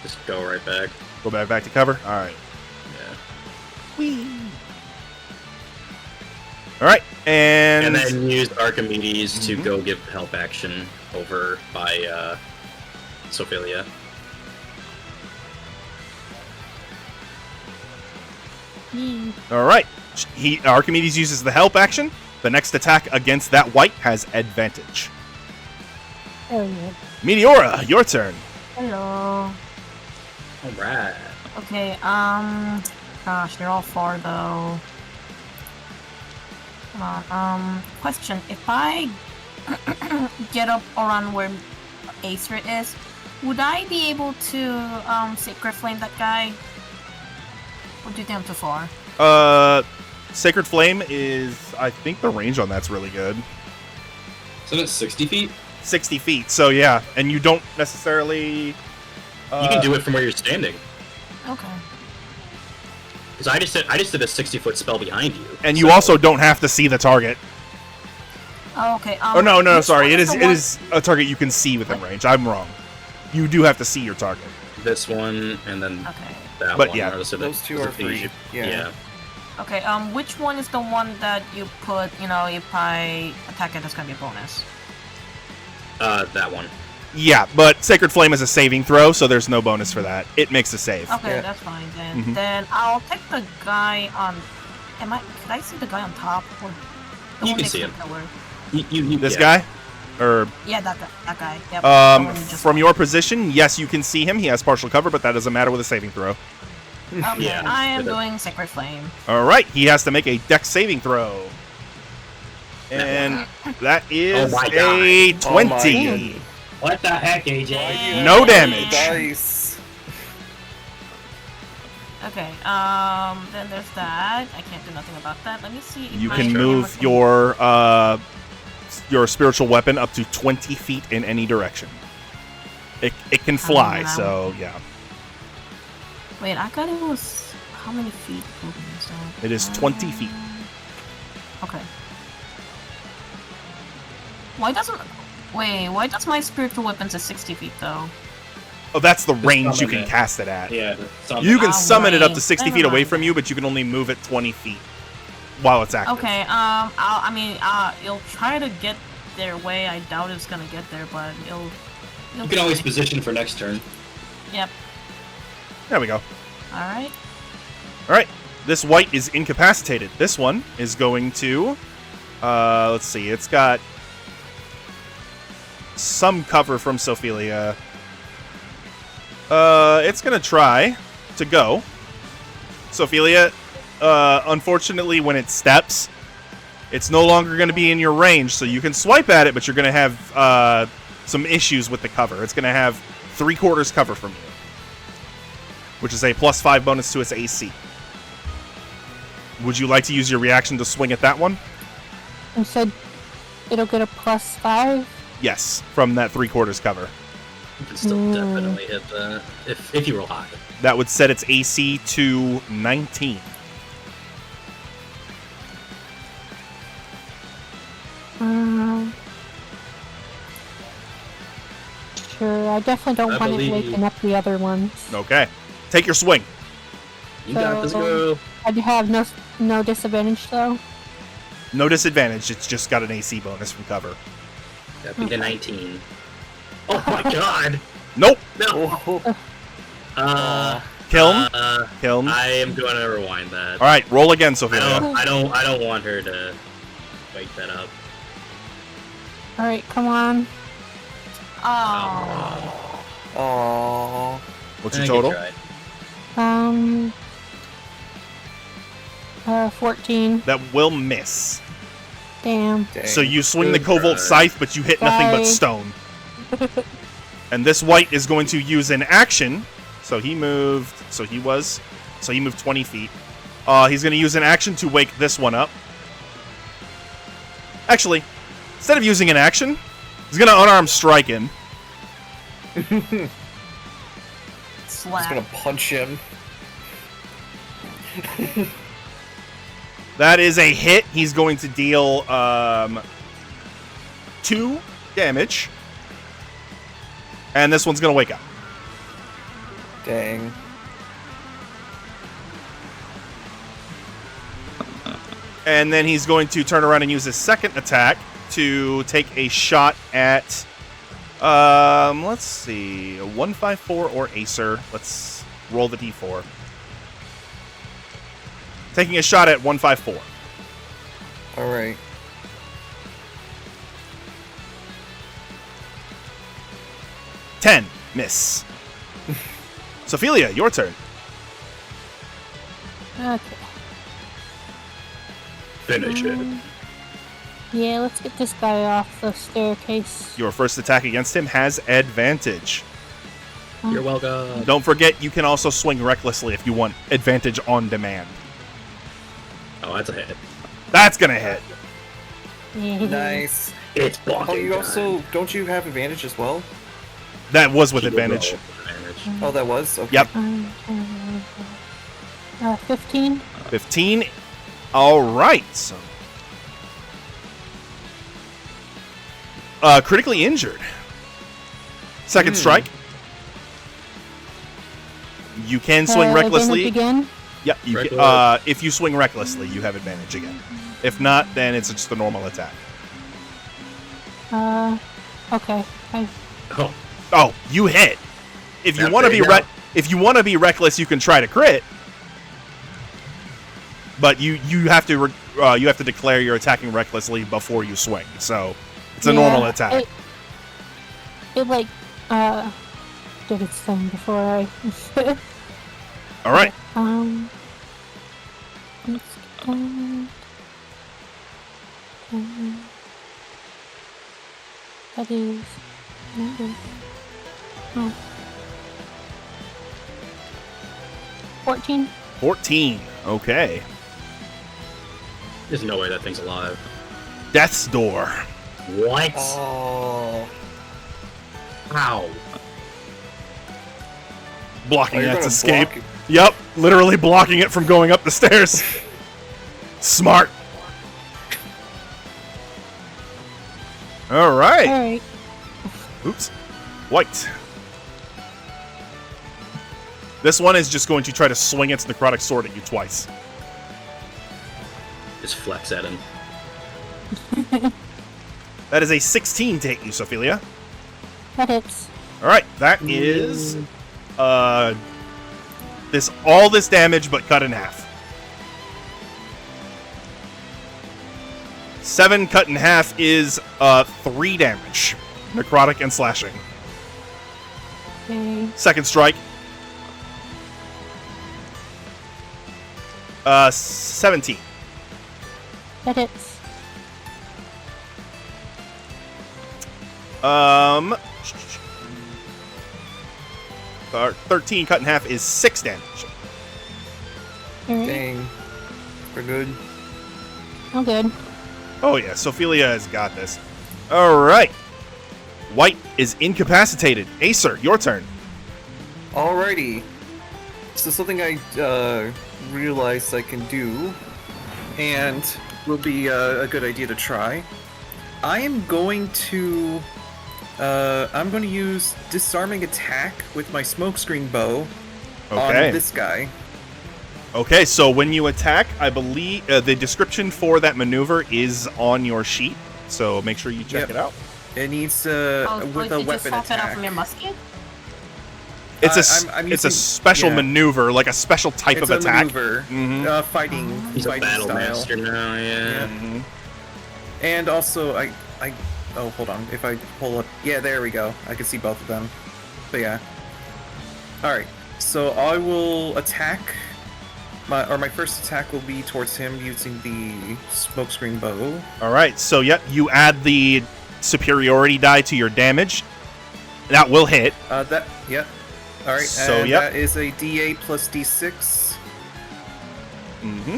just go right back. Go back to cover. All right. Yeah. All right, and And then use Archimedes to go give help action over by, Sophilia. all right. Archimedes uses the help action. The next attack against that white has advantage. hell yeah. Meteora, your turn. Hello. Alright. Okay, gosh, they're all far though. Come on, question. If I get up around where Acer is, would I be able to, Sacred Flame that guy? Or do you think I'm too far? Sacred Flame is, I think the range on that's really good. Isn't it 60 feet? 60 feet, so yeah. And you don't necessarily... You can do it from where you're standing. Okay. Because I just did a 60-foot spell behind you. And you so- also don't have to see the target. Oh, okay. Oh, no, which sorry. one It is the it one- is a target you can see within range. I'm wrong. You do have to see your target. This one, and then Okay. that But one. yeah, regardless of it. those two It's are a page. free. Yeah. Okay, which one is the one that you put, if I attack it, that's gonna be a bonus? That one. Yeah, but Sacred Flame is a saving throw, so there's no bonus for that. It makes a save. Okay, Yeah. that's fine then. Mhm. Then I'll take the guy on... Could I see the guy on top? Or the You one can next see to him. the pillar? This yeah. guy? Or Yeah, that guy. Yep. the one you just from saw. your position, yes, you can see him. He has partial cover, but that doesn't matter with a saving throw. Okay, Yeah, I am it is. doing Sacred Flame. All right, he has to make a Dex saving throw. And that is Oh my a God. 20. What the heck, AJ? No damage. Dice. Okay, then there's that. I can't do nothing about that. Let me see. If You my can camera move can- your spiritual weapon up to 20 feet in any direction. It can fly, now. so yeah. Wait, I got it was how many feet? Is that? It is 20 feet. Okay. Why does my spiritual weapons at 60 feet though? Oh, that's the range you summon can it. cast it at. Yeah. You can Ah, summon it up to right. 60 Never feet away mind from you, but you can only move it 20 feet while it's active. Okay, you'll try to get their way. I doubt it's gonna get there, but you'll You can always position for next turn. Yep. There we go. Alright. All right. This white is incapacitated. This one is going to... let's see. It's got some cover from Sophelia. It's going to try to go. Sophelia, unfortunately, when it steps, it's no longer going to be in your range, so you can swipe at it, but you're going to have some issues with the cover. It's going to have 3/4 cover from you, which is a +5 bonus to its AC. Would you like to use your reaction to swing at that one? You said it'll get a +5. Yes, from that 3/4 cover. You can still definitely hit that if you roll high. That would set its AC to 19. Sure, I definitely don't I want it believe you. waking up the other ones. Okay. Take your swing. You got this, So- girl. I do have no disadvantage though. No disadvantage. It's just got an AC bonus from cover. Got beat a 19. Oh my god! Nope. No. Oh. Kiln. Kiln. I am going to rewind that. All right. Roll again, I Sophia. don't want her to wake that up. Alright, come on. Oh. Oh. What's your I total? tried. 14. That will miss. Damn. Dang. So you swing the Good Cobalt try. Scythe, but you hit nothing but Sorry. stone. And this white is going to use an action. So he moved. So he moved 20 feet. He's going to use an action to wake this one up. Actually, instead of using an action, he's going to unarmed strike him. Slap. Just gonna punch him. That is a hit. He's going to deal 2 damage. And this one's going to wake up. Dang. And then he's going to turn around and use his second attack to take a shot at, let's see, a 154 or Acer. Let's roll the d4. Taking a shot at 154. Alright. Ten. Miss. Sophelia, your turn. Okay. Finish it. Yeah, let's get this guy off the staircase. Your first attack against him has advantage. You're welcome. Don't forget, you can also swing recklessly if you want advantage on demand. Oh, that's a hit. That's going to hit. Nice. It's bonking Oh, you time. also don't you have advantage as well? That was with She will advantage. roll with advantage. Oh, that was. Okay. Yep. 15. 15. All right. So, critically injured. Second strike. You can swing Advantage recklessly. again. Yep. Reckless. If you swing recklessly, you have advantage again. If not, then it's just a normal attack. Okay. Oh, Oh, you hit. If you Not want to big be now. if you want to be reckless, you can try to crit. But you have to declare you're attacking recklessly before you swing. So it's a normal attack. It like did its thing before I. All right. Let's go. That is... Oh. 14. 14. Okay. There's no way that thing's alive. Death's Door. What? Oh. How? Blocking you're its gonna escape. block it. Yep, literally blocking it from going up the stairs. Smart. All right. Alright. Oops. White. This one is just going to try to swing its necrotic sword at you twice. Just flex at him. That is a 16 to hit you, Sophelia. That hits. All right, that is all this damage, but cut in half. 7 cut in half is 3 damage, necrotic and slashing. Okay. Second strike. 17. That hits. 13 cut in half is 6 damage. Alright. Dang. We're good. I'm good. Oh yeah, Sophelia has got this. Alright. White is incapacitated. Acer, your turn. Alrighty. So something I realized I can do, and will be a good idea to try. I am going to use disarming attack with my smokescreen bow Okay. on this guy. Okay, so when you attack, I believe the description for that maneuver is on your sheet, so make sure you check Yep. it out. It needs Oh, with you a just weapon swap it out attack. from your musket? It's I'm it's a using- special yeah. maneuver, like a special type It's of a attack. maneuver, Mhm. fighting He's a fighting battle style. master now, yeah. Mhm. And also, oh, hold on. If I pull up, yeah, there we go. I can see both of them. But yeah. All right. So I will attack. My first attack will be towards him using the smokescreen bow. All right, so yep, you add the superiority die to your damage. That will hit. Yep. All right. So, and yep. that is a D8 plus D6. Mm-hmm.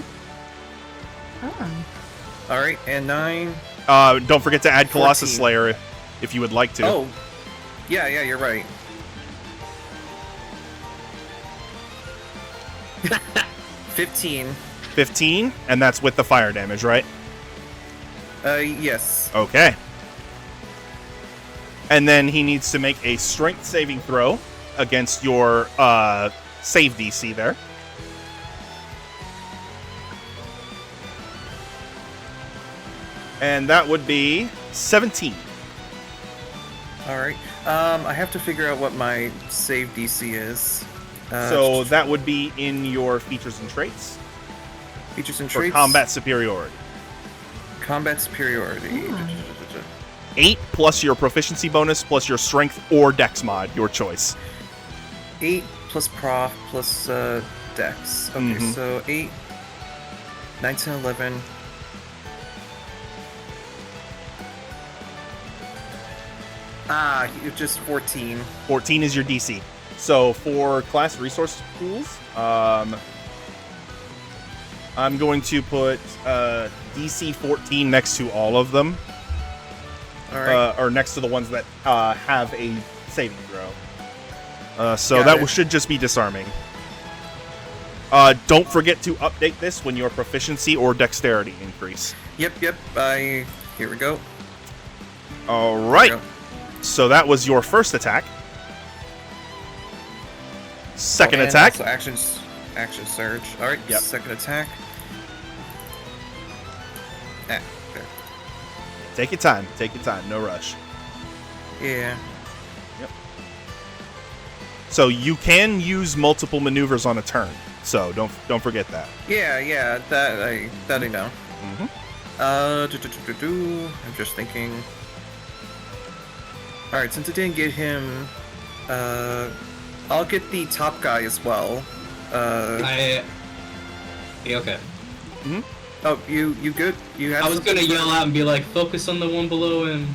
Oh. All right, and 9. Don't forget to add Colossus 14. Slayer if you would like to. Oh, yeah, you're right. 15. 15, and that's with the fire damage, right? Yes. Okay. And then he needs to make a strength saving throw against your save DC there. And that would be 17. All right. I have to figure out what my save DC is. So that would be in your features and traits features and for traits. combat superiority. Combat superiority. 8 plus your proficiency bonus plus your strength or dex mod, your choice. 8 plus prof plus dex. Okay, Mhm. so 8, 9, 10, 11. You're just 14. 14 is your DC. So for class resource pools, I'm going to put DC 14 next to all of them, All right. or next to the ones that have a saving throw. So Got that it. should just be disarming. Don't forget to update this when your proficiency or dexterity increase. Yep. Here we go. All Here right. we go. So that was your first attack. Second and attack. Also action surge. All right. Yep. Second attack. There. Take your time. Take your time. No rush. Yeah. So you can use multiple maneuvers on a turn. So don't forget that. Yeah. That I know. Mm-hmm. I'm just thinking. All right, since I didn't get him, I'll get the top guy as well. Yeah, okay. Oh, you good? You have I was something gonna for- yell out and be like, focus on the one below him.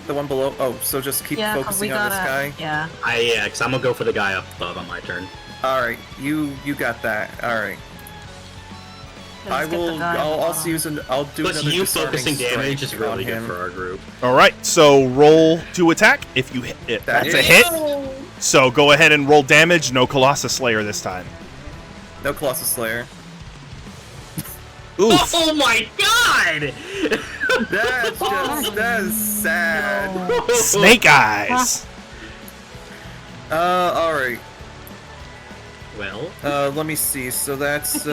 The one below? Oh, so just keep Yeah, 'cause focusing we on this gotta. guy? Yeah. Yeah, because I'm gonna go for the guy up above on my turn. Alright, you got that. Alright. I Let's get the will. guy I'll on the also bottom. use an. I'll do Plus, another you disarming focusing damage is strike really on good him. for our group. All right, so roll to attack. If you hit it, that's a hit. So go ahead and roll damage. No Colossus Slayer this time. No Colossus Slayer. Oof. Oh my god! That's sad. Snake eyes. Alright. Well, Let me see. So that's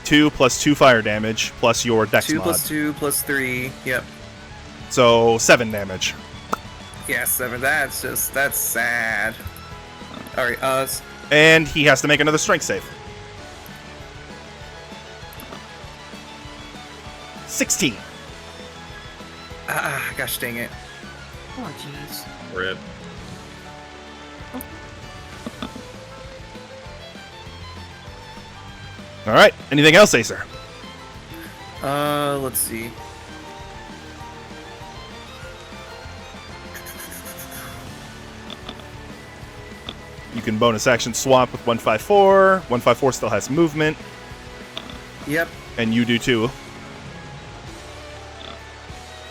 2 plus 2 fire damage plus your dex 2 mod. plus 2 plus 3. Yep. So 7 damage. Yeah, 7. That's sad. Alright, And he has to make another strength save. 16. gosh dang it. Oh jeez. rip. All right. Anything else, Acer? Let's see. You can bonus action swap with 154. 154 still has movement, Yep. and you do too.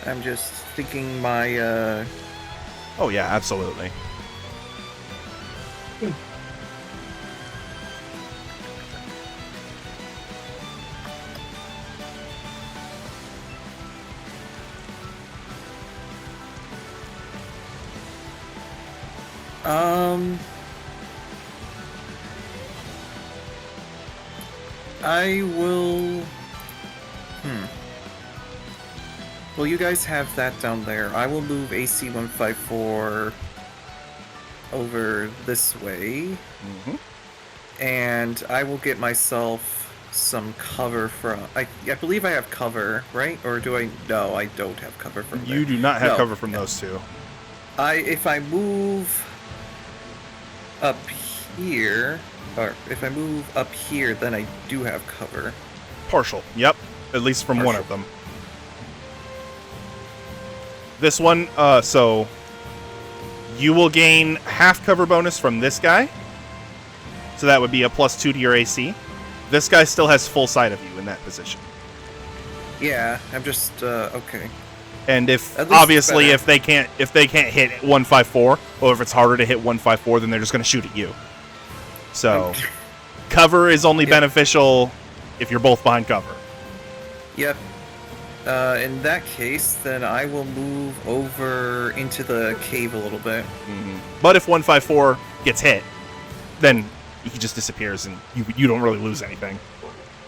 I'm just thinking my, Oh yeah, absolutely. I will... Well, you guys have that down there. I will move AC 154 over this way, Mm-hmm. and I will get myself some cover from... I believe I have cover, right? Or do I... No, I don't have cover from You there. do not have No. cover from those two. If I move up here, or if I move up here, then I do have cover. Partial. Yep. At least from one Partial. of them. This one, so you will gain half cover bonus from this guy. So that would be a +2 to your AC. This guy still has full sight of you in that position. Yeah, I'm just okay. And if At least obviously it's better. if they can't hit 154, or if it's harder to hit 154, then they're just going to shoot at you. So cover is only Yep. beneficial if you're both behind cover. Yep. In that case, then I will move over into the cave a little bit. But if 154 gets hit, then he just disappears and you don't really lose anything.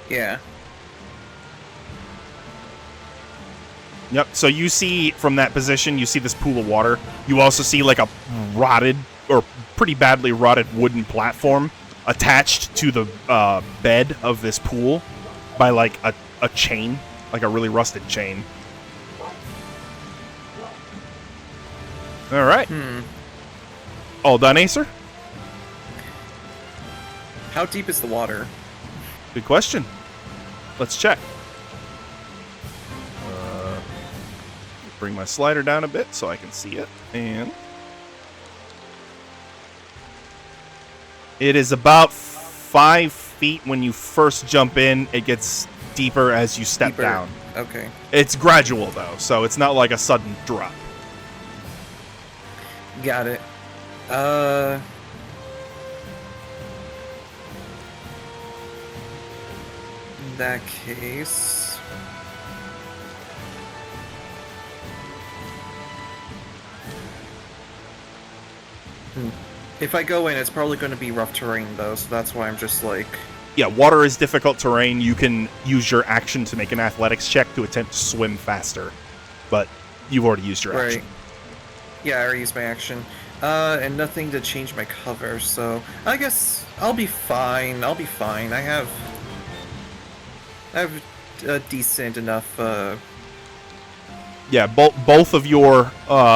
Yeah. Yep. So you see from that position, you see this pool of water. You also see like a rotted or pretty badly rotted wooden platform attached to the bed of this pool by like a chain, like a really rusted chain. All right. All done, Acer? How deep is the water? Good question. Let's check. Bring my slider down a bit so I can see it. And it is about 5 feet when you first jump in. It gets deeper as you step Deeper. down. Okay. It's gradual though, so it's not like a sudden drop. Got it. In that case... If I go in, it's probably going to be rough terrain, though, so that's why I'm just like... Yeah, water is difficult terrain. You can use your action to make an athletics check to attempt to swim faster, but you've already used your action. Right. Yeah, I already used my action. And nothing to change my cover, so I guess I'll be fine. I'll be fine. I have a decent enough, Yeah, both of your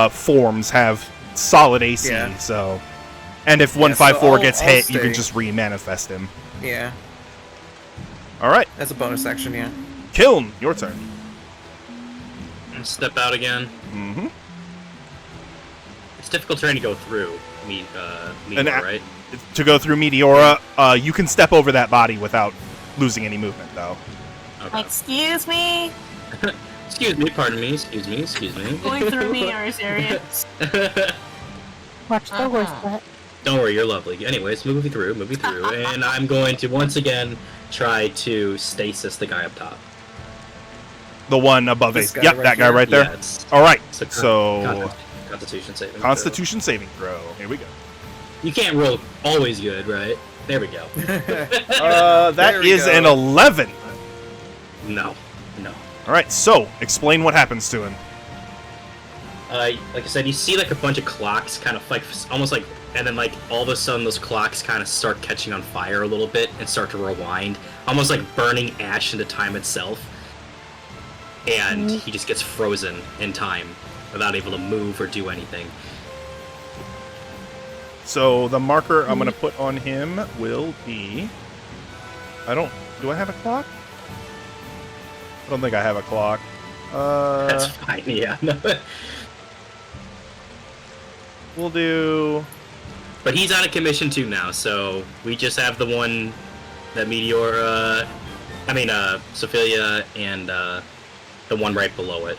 forms have solid AC, Yeah. so... And if so 154 gets I'll hit, you can stay. just re-manifest him. yeah. All right, That's a bonus action, yeah. Kiln, your turn. Step out again. Mm-hmm. It's difficult terrain to go through. Meteor, right? To go through Meteora, you can step over that body without losing any movement, though. Okay. Excuse me? Excuse me, pardon me, excuse me. Going through me, are you serious? Watch the horse butt. Don't worry, you're lovely. Anyways, move me through, and I'm going to once again try to stasis the guy up top. The one above This Ace. guy Yep, right that guy here? right there. Yeah, it's All right, so so Constitution saving. Constitution saving throw. Here we go. You can't roll always good, right? There we go. That There we is go. an 11. No. All right, so explain what happens to him. Like I said, you see like a bunch of clocks kind of like almost like, and then like all of a sudden those clocks kind of start catching on fire a little bit and start to rewind, almost like burning ash into time itself. And he just gets frozen in time without able to move or do anything. So the marker I'm going to put on him will be... Do I have a clock? I don't think I have a clock. That's fine, yeah. We'll do... But he's out of commission too now, so we just have the one that Meteor, Sophia, and the one right below it.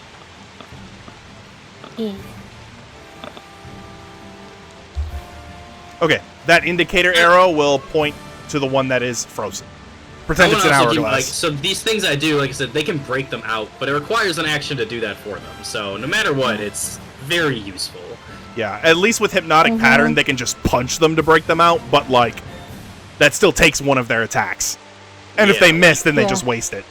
Yeah. Okay, that indicator arrow will point to the one that is frozen. Pretend it's an hourglass. So these things I do, like I said, they can break them out, but it requires an action to do that for them. So no matter what, it's very useful. Yeah, at least with Hypnotic Pattern, they can just punch them to break them out, but, like, that still takes one of their attacks. And if they miss, then they just waste it.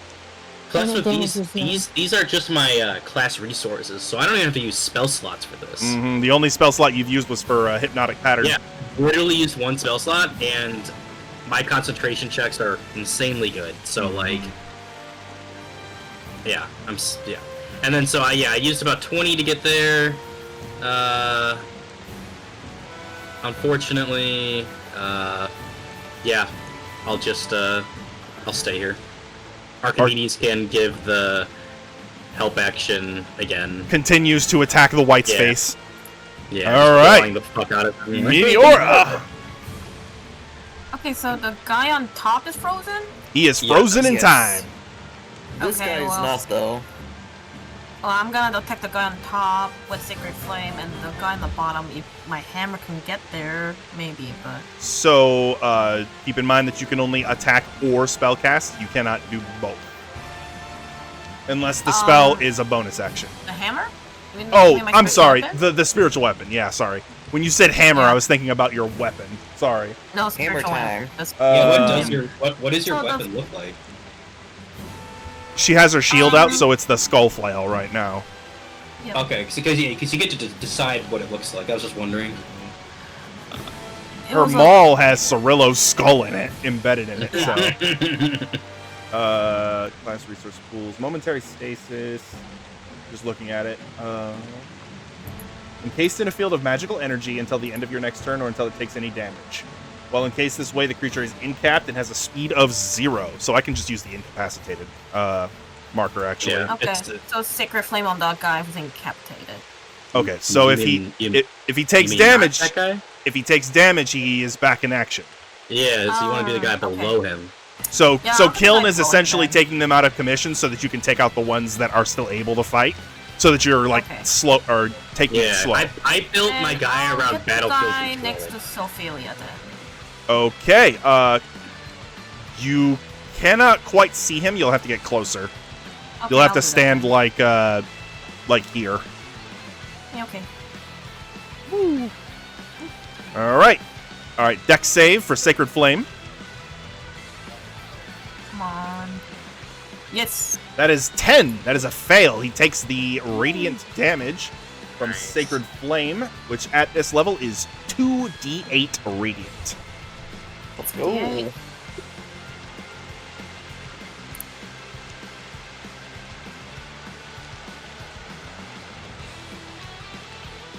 Plus, with Damages, these are just my class resources, so I don't even have to use spell slots for this. Mm-hmm. The only spell slot you've used was for Hypnotic Pattern. Yeah, literally used one spell slot, and my concentration checks are insanely good. So, like, yeah, and then so I used about 20 to get there. Unfortunately, yeah, I'll just I'll stay here. Archimedes can give the help action again. Continues to attack the white space. Yeah. All right. Blowing the fuck out of me. Meteora! Okay, so the guy on top is frozen? He is frozen in Yes. time. This Okay, guy is well- not, though. Well, I'm gonna detect the guy on top with Sacred Flame, and the guy on the bottom, if my hammer can get there, maybe, but... So, keep in mind that you can only attack or spellcast. You cannot do both. Unless the spell is a bonus action. The hammer? You mean Oh, my I'm spiritual sorry. weapon? The spiritual weapon. Yeah, sorry. When you said hammer, Yeah. I was thinking about your weapon. Sorry. No, Hammer spiritual time. weapon. That's- What does your So weapon look like? She has her shield out, so it's the skull flail right now. yeah. Okay, because you get to decide what it looks like. I was just wondering. It Her was a- maul has Cirillo's skull in it, embedded in it. So, class resource pools, momentary stasis. Just looking at it. Encased in a field of magical energy until the end of your next turn, or until it takes any damage. While encased this way, the creature is incapped and has a speed of 0. So I can just use the incapacitated marker, actually. Yeah. Okay, It's- so Sacred Flame on that guy who's incapacitated. Okay, so if he takes you mean damage, not that guy? if he takes damage, he is back in action. Yeah, so you want to be the guy okay. below him. So Yeah, so I'll Kiln like is going essentially then. taking them out of commission so that you can take out the ones that are still able to fight, so that you're like Okay. slow or taking it Yeah, slow. I built my And guy I'll around get battlefield the guy control. next to Sophelia then. Okay, you cannot quite see him. You'll have to get closer. Okay, You'll have I'll to do that stand then. like here. Yeah, okay. All right, Dex save for Sacred Flame. Come on. Yes. That is 10. That is a fail. He takes the radiant damage from Nice. Sacred Flame, which at this level is 2d8 radiant. Let's go. Yay.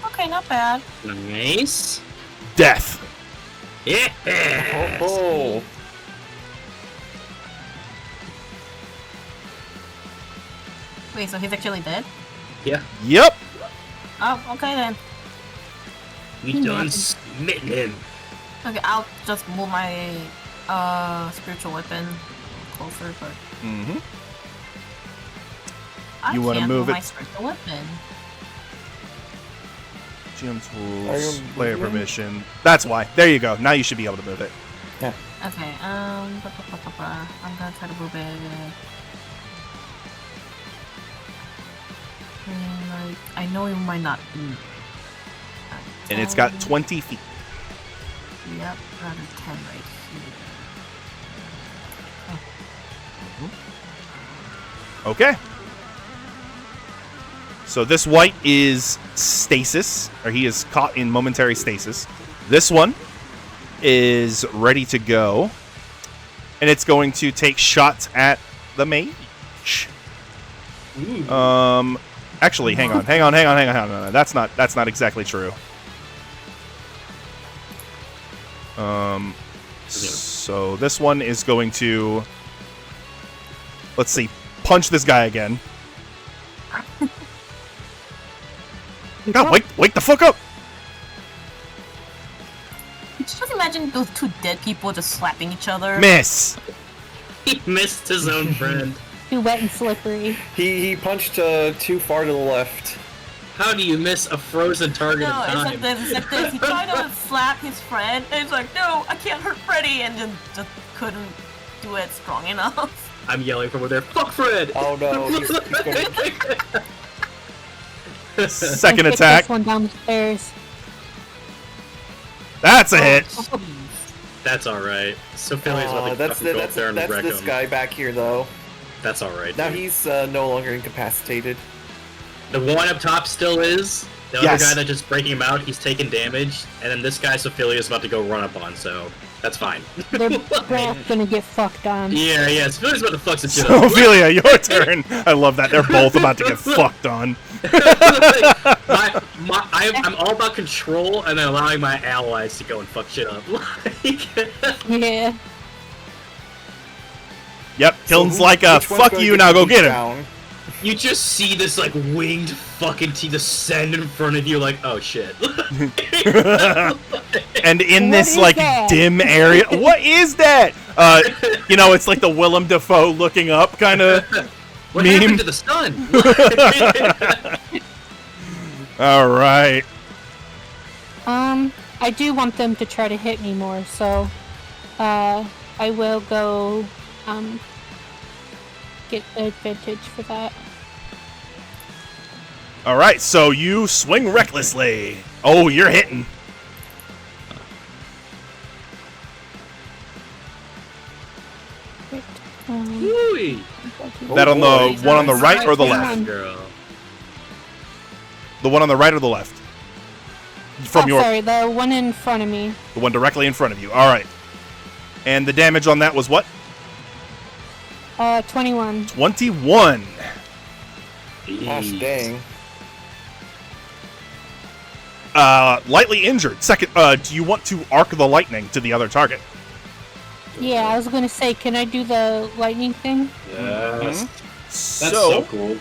Okay, not bad. Nice. Death. Yeah. Oh, Wait, so he's actually dead? Yeah. Yep. Oh, okay then. We done smitten him. Okay, I'll just move my spiritual weapon closer, but Mm-hmm. I You wanna can't move my it- spiritual weapon. GM Are tools, you player moving? permission. That's why. There you go. Now you should be able to move it. Okay, I'm gonna try to move it. And, like, I know it might not be. And it's got 10. 20 feet. Yep, rather 10 right here. Okay. So this white is stasis, or he is caught in momentary stasis. This one is ready to go, and it's going to take shots at the mage. Ooh. Actually, hang on. No, that's not exactly true. So this one is going to, let's see, punch this guy again. God, wake the fuck up! Just imagine those two dead people just slapping each other. Miss. He missed his own friend. Too wet and slippery. He punched too far to the left. How do you miss a frozen target No, of it's time? like this. It's like this. He tried to slap his friend, and he's like, "No, I can't hurt Freddy," and just couldn't do it strong enough. I'm yelling from over there. Fuck Fred! Oh no, he's gonna... Second Kick attack. This one down the stairs. That's a hit. Oh, That's alright. Sophilia's about to that's fucking go up there and wreck this him. guy back here though. That's alright. Now dude. he's no longer incapacitated. The one up top still is. The Yes. other guy that's just breaking him out, he's taking damage. And then this guy Sophilia's about to go run up on, so that's fine. They're both gonna get fucked on. Yeah, Sophilia's about to fuck some shit up. Ophelia, your turn. I love that. They're both about to get fucked on. I'm all about control and then allowing my allies to go and fuck shit up. Yeah. Yep, Tilton's like, Which one's fuck gonna you, now go get him. down? You just see this like winged fucking T descend in front of you, like, oh shit. And in What this, is like, that? dim area. What is that? It's like the Willem Dafoe looking up kind of What meme. happened to the sun? All right. I do want them to try to hit me more, so I will go get advantage for that. All right, so you swing recklessly. Oh, you're hitting. Right. Um, Ooh-wee. That on boy. the one on the right or the Yeah. left? Girl. The one on the right or the left? From your sorry, the one in front of me. the one directly in front of you. All right. And the damage on that was what? 21. 21. Gosh dang. Lightly injured. Second, do you want to arc the lightning to the other target? Yeah, I was gonna say, can I do the lightning thing? Yes. That's so So, cool.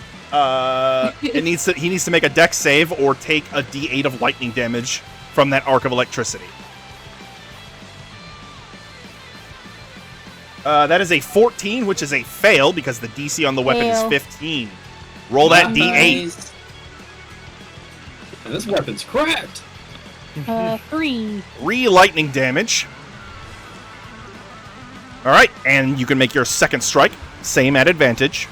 he needs to make a dex save or take a d8 of lightning damage from that arc of electricity. That is a 14, which is a fail because the DC on the weapon Fail. is 15. Roll that d8. Nice. And this weapon's cracked. 3. 3 lightning damage. All right, and you can make your second strike. Same at advantage.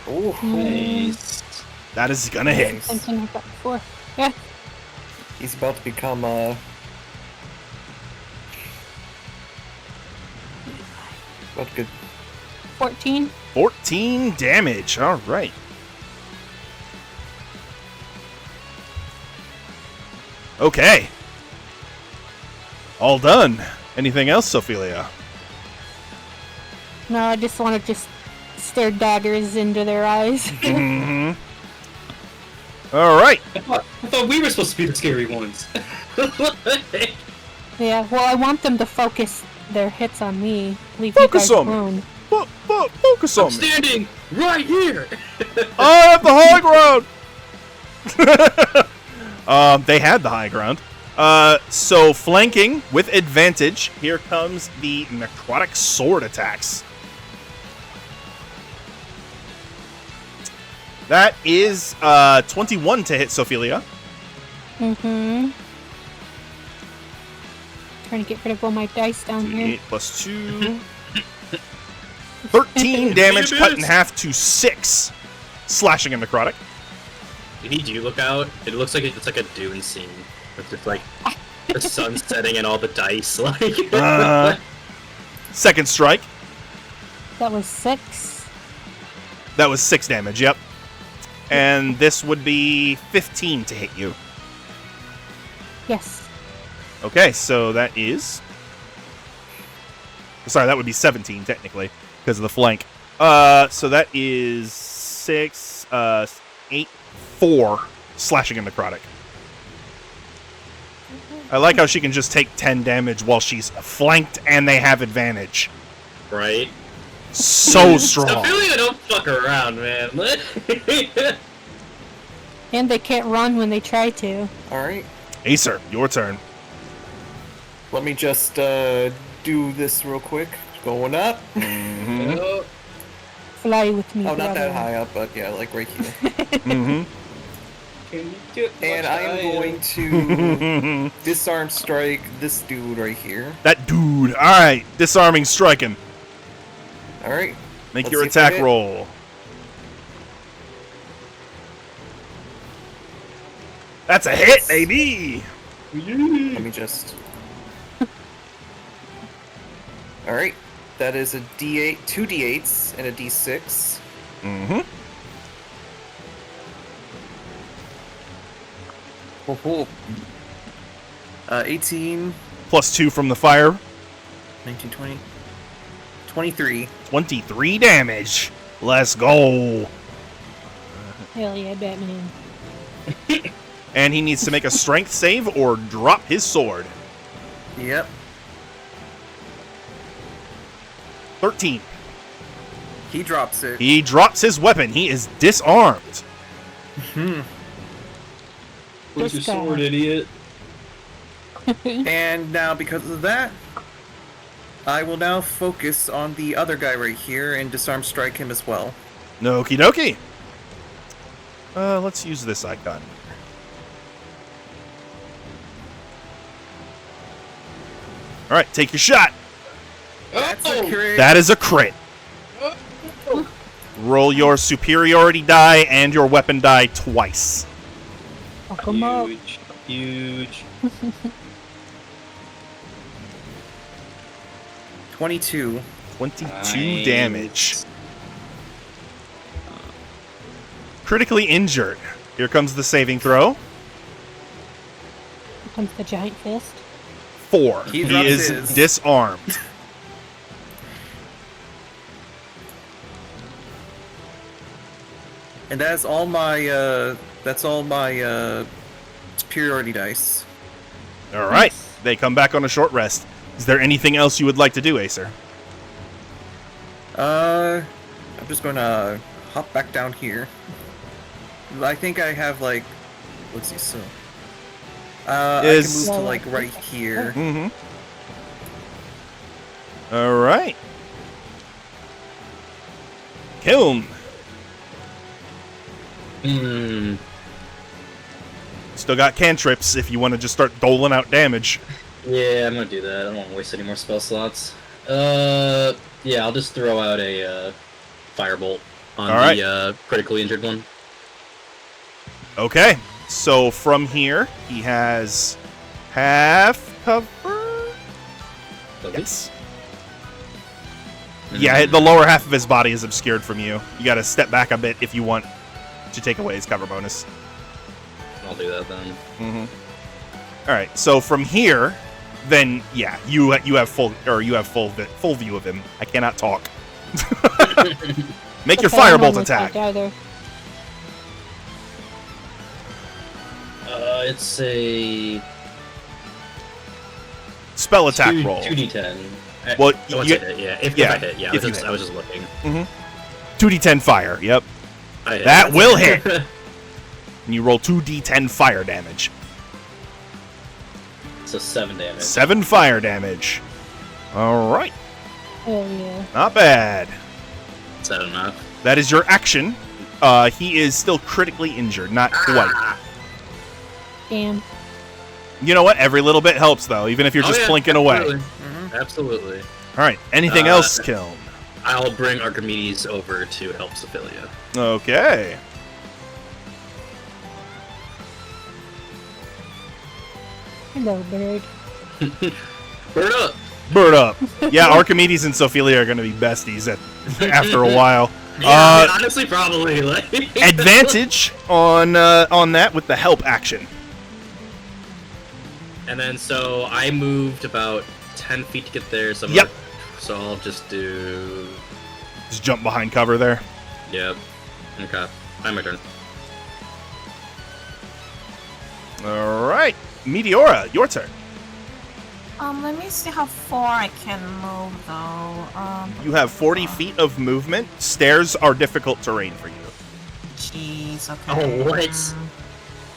Ooh. Nice. That is gonna hit. Same thing I got before. Yeah. He's about to become What good? 14. 14 damage. All right. Okay. All done. Anything else, Ophelia? No, I just want to just stare daggers into their eyes. Mm-hmm. All right. I thought we were supposed to be the scary ones. Yeah, well, I want them to focus their hits on me. Leave Focus you guys on me. alone. Focus I'm on me. standing right here. I have the high ground. They had the high ground. So flanking with advantage. Here comes the necrotic sword attacks. That is 21 to hit Sophelia. Mm-hmm. Trying to get rid of all my dice down here. 8 plus 2. 13 damage cut in half to 6. Slashing and necrotic. If you do look out, it looks like it's like a Dune scene with just like the sun setting and all the dice. Like Second strike. That was 6. That was 6 damage, yep. And this would be 15 to hit you. Yes. Okay, so that is... Sorry, that would be 17, technically, because of the flank. So that is 6, 8, 4 slashing and necrotic. I like how she can just take 10 damage while she's flanked and they have advantage. right? So strong. Ophelia don't fuck around, man. And they can't run when they try to. Alright. Acer, your turn. Let me just do this real quick. Going up. Oh, Fly with me, Oh, not that brother. high up, but yeah, like right here. Mm-hmm. Can you get And I am going to disarm strike this dude right here. That dude. Alright, disarming strike him. Alright. Make Let's your see if I attack hit. roll. That's a hit, baby! Let me just. Alright. That is a D8, 2 D8s, and a D6. Mm-hmm. Oh, 18, Plus 2 from the fire. 19, 20, 23. 23 damage. Let's go. Hell yeah, Batman. And he needs to make a strength save or drop his sword. Yep. 13. He drops it. He drops his weapon. He is disarmed. Where's your This guy. sword, idiot? And now, because of that, I will now focus on the other guy right here and disarm strike him as well. Okie dokie. Let's use this icon. Alright, take your shot. That's a crit. That is a crit. Roll your superiority die and your weapon die twice. Fuck 'em up. Huge, huge. 22. 22 Nice. damage. Critically injured. Here comes the saving throw. Here comes the giant fist. 4. He He drops is his. disarmed. And that's all my superiority dice. All right. They come back on a short rest. Is there anything else you would like to do, Acer? I'm just gonna hop back down here. I think I have like, let's see, so I can Is- move to like right here. Mm-hmm. All right. Kiln. Hmm. Still got cantrips if you want to just start doling out damage. Yeah, I'm gonna do that. I don't want to waste any more spell slots. Yeah, I'll just throw out a firebolt on Alright. the critically injured one. Okay. So from here, he has half cover. Okay. Yes. Yeah, the lower half of his body is obscured from you. You got to step back a bit if you want to take away his cover bonus. I'll do that then. Mm-hmm. All right. So from here, then yeah, you have full view of him. I cannot talk. Make your Okay, I'm firebolt on the attack. side either. It's a Spell attack roll. 2d10. Well, Once you, I hit, yeah. If yeah, I hit, yeah. if you I was just looking. 2d10 fire. Yep. I hit. That will hit. And you roll 2d10 fire damage. So 7 damage. 7 fire damage. All right. Hell yeah. Not bad. Is that enough? That is your action. He is still critically injured. Not quite. Ah! Damn. You know what? Every little bit helps, though, even if you're just blinking away. Absolutely. Absolutely. All right. Anything else, Kiln? I'll bring Archimedes over to help Sophia. Okay. Hello, bird. Bird up! Bird up. Yeah, Archimedes and Sophia are going to be besties after a while. Yeah, I mean, honestly, probably. Like... Advantage on that with the help action. And then, so I moved about 10 feet to get there. So Yep. So I'll just do. Just jump behind cover there. Yep. Okay. My turn. All right. Meteora, your turn. Let me see how far I can move, though. You have 40 feet of movement. Stairs are difficult terrain for you. Jeez, okay. Oh, what?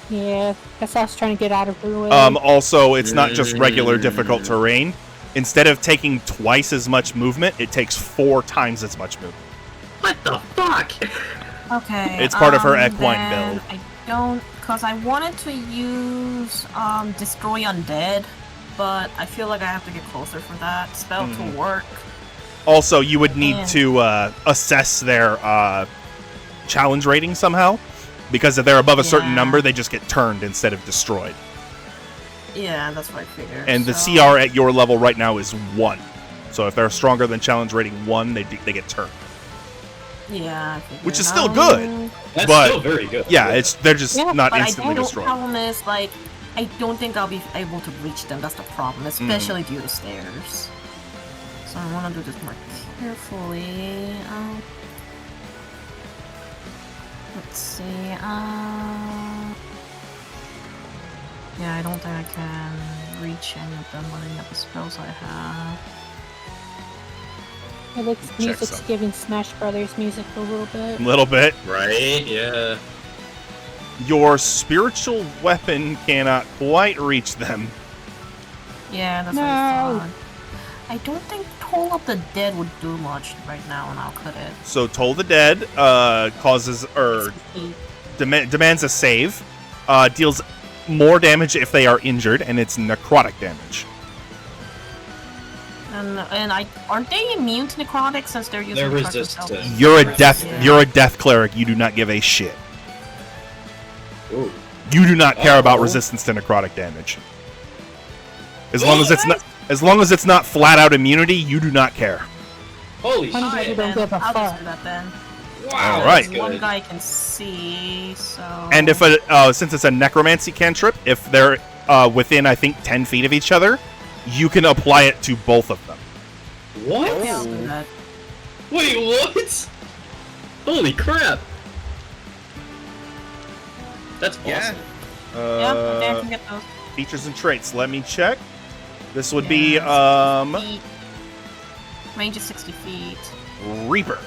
Yeah, that's what I was trying to get out of her way. Also, it's not just regular difficult terrain. Instead of taking twice as much movement, it takes 4 times as much movement. What the fuck? Okay. It's part of her equine then build. I don't, because I wanted to use Destroy Undead, but I feel like I have to get closer for that spell to work. Also, you would need to assess their challenge rating somehow, because if they're above a certain number, they just get turned instead of destroyed. Yeah, that's what I figured. And the CR at your level right now is 1. So if they're stronger than challenge rating 1, they get turned. Yeah, I figured. Which is still good. That's But- still very good. Yeah, they're just not but instantly the destroyed. problem is, like, I don't think I'll be able to reach them. That's the problem, especially due to stairs. So I want to do this more carefully. Let's see. Yeah, I don't think I can reach any of them with any of the spells I have. It looks music's some. giving Smash Brothers music a little bit. A little bit. Right? Yeah. Your spiritual weapon cannot quite reach them. Yeah, that's what I thought. I don't think Toll of the Dead would do much right now, and I'll cut it. So Toll the Dead demands a save, deals more damage if they are injured, and it's necrotic damage. And aren't they immune to necrotic since they're using They're necrotic resistant. spells? You're a death. Yeah. You're a death cleric. You do not give a shit. Ooh. You do not care about Uh-oh. resistance to necrotic damage. As long as it's not flat out immunity, you do not care. Holy Funny how shit. you don't give a I'll fuck. just do that then. Wow. All right. that's One good. guy can see, so... And if since it's a necromancy cantrip, if they're within, I think, 10 feet of each other, you can apply it to both of them. What? Okay, I'll do that. Wait, what? Holy crap! That's awesome. Yeah. Yeah, okay, I can get those. Features and traits. Let me check. This would Yeah, be 60 feet. Range is 60 feet. Reaper.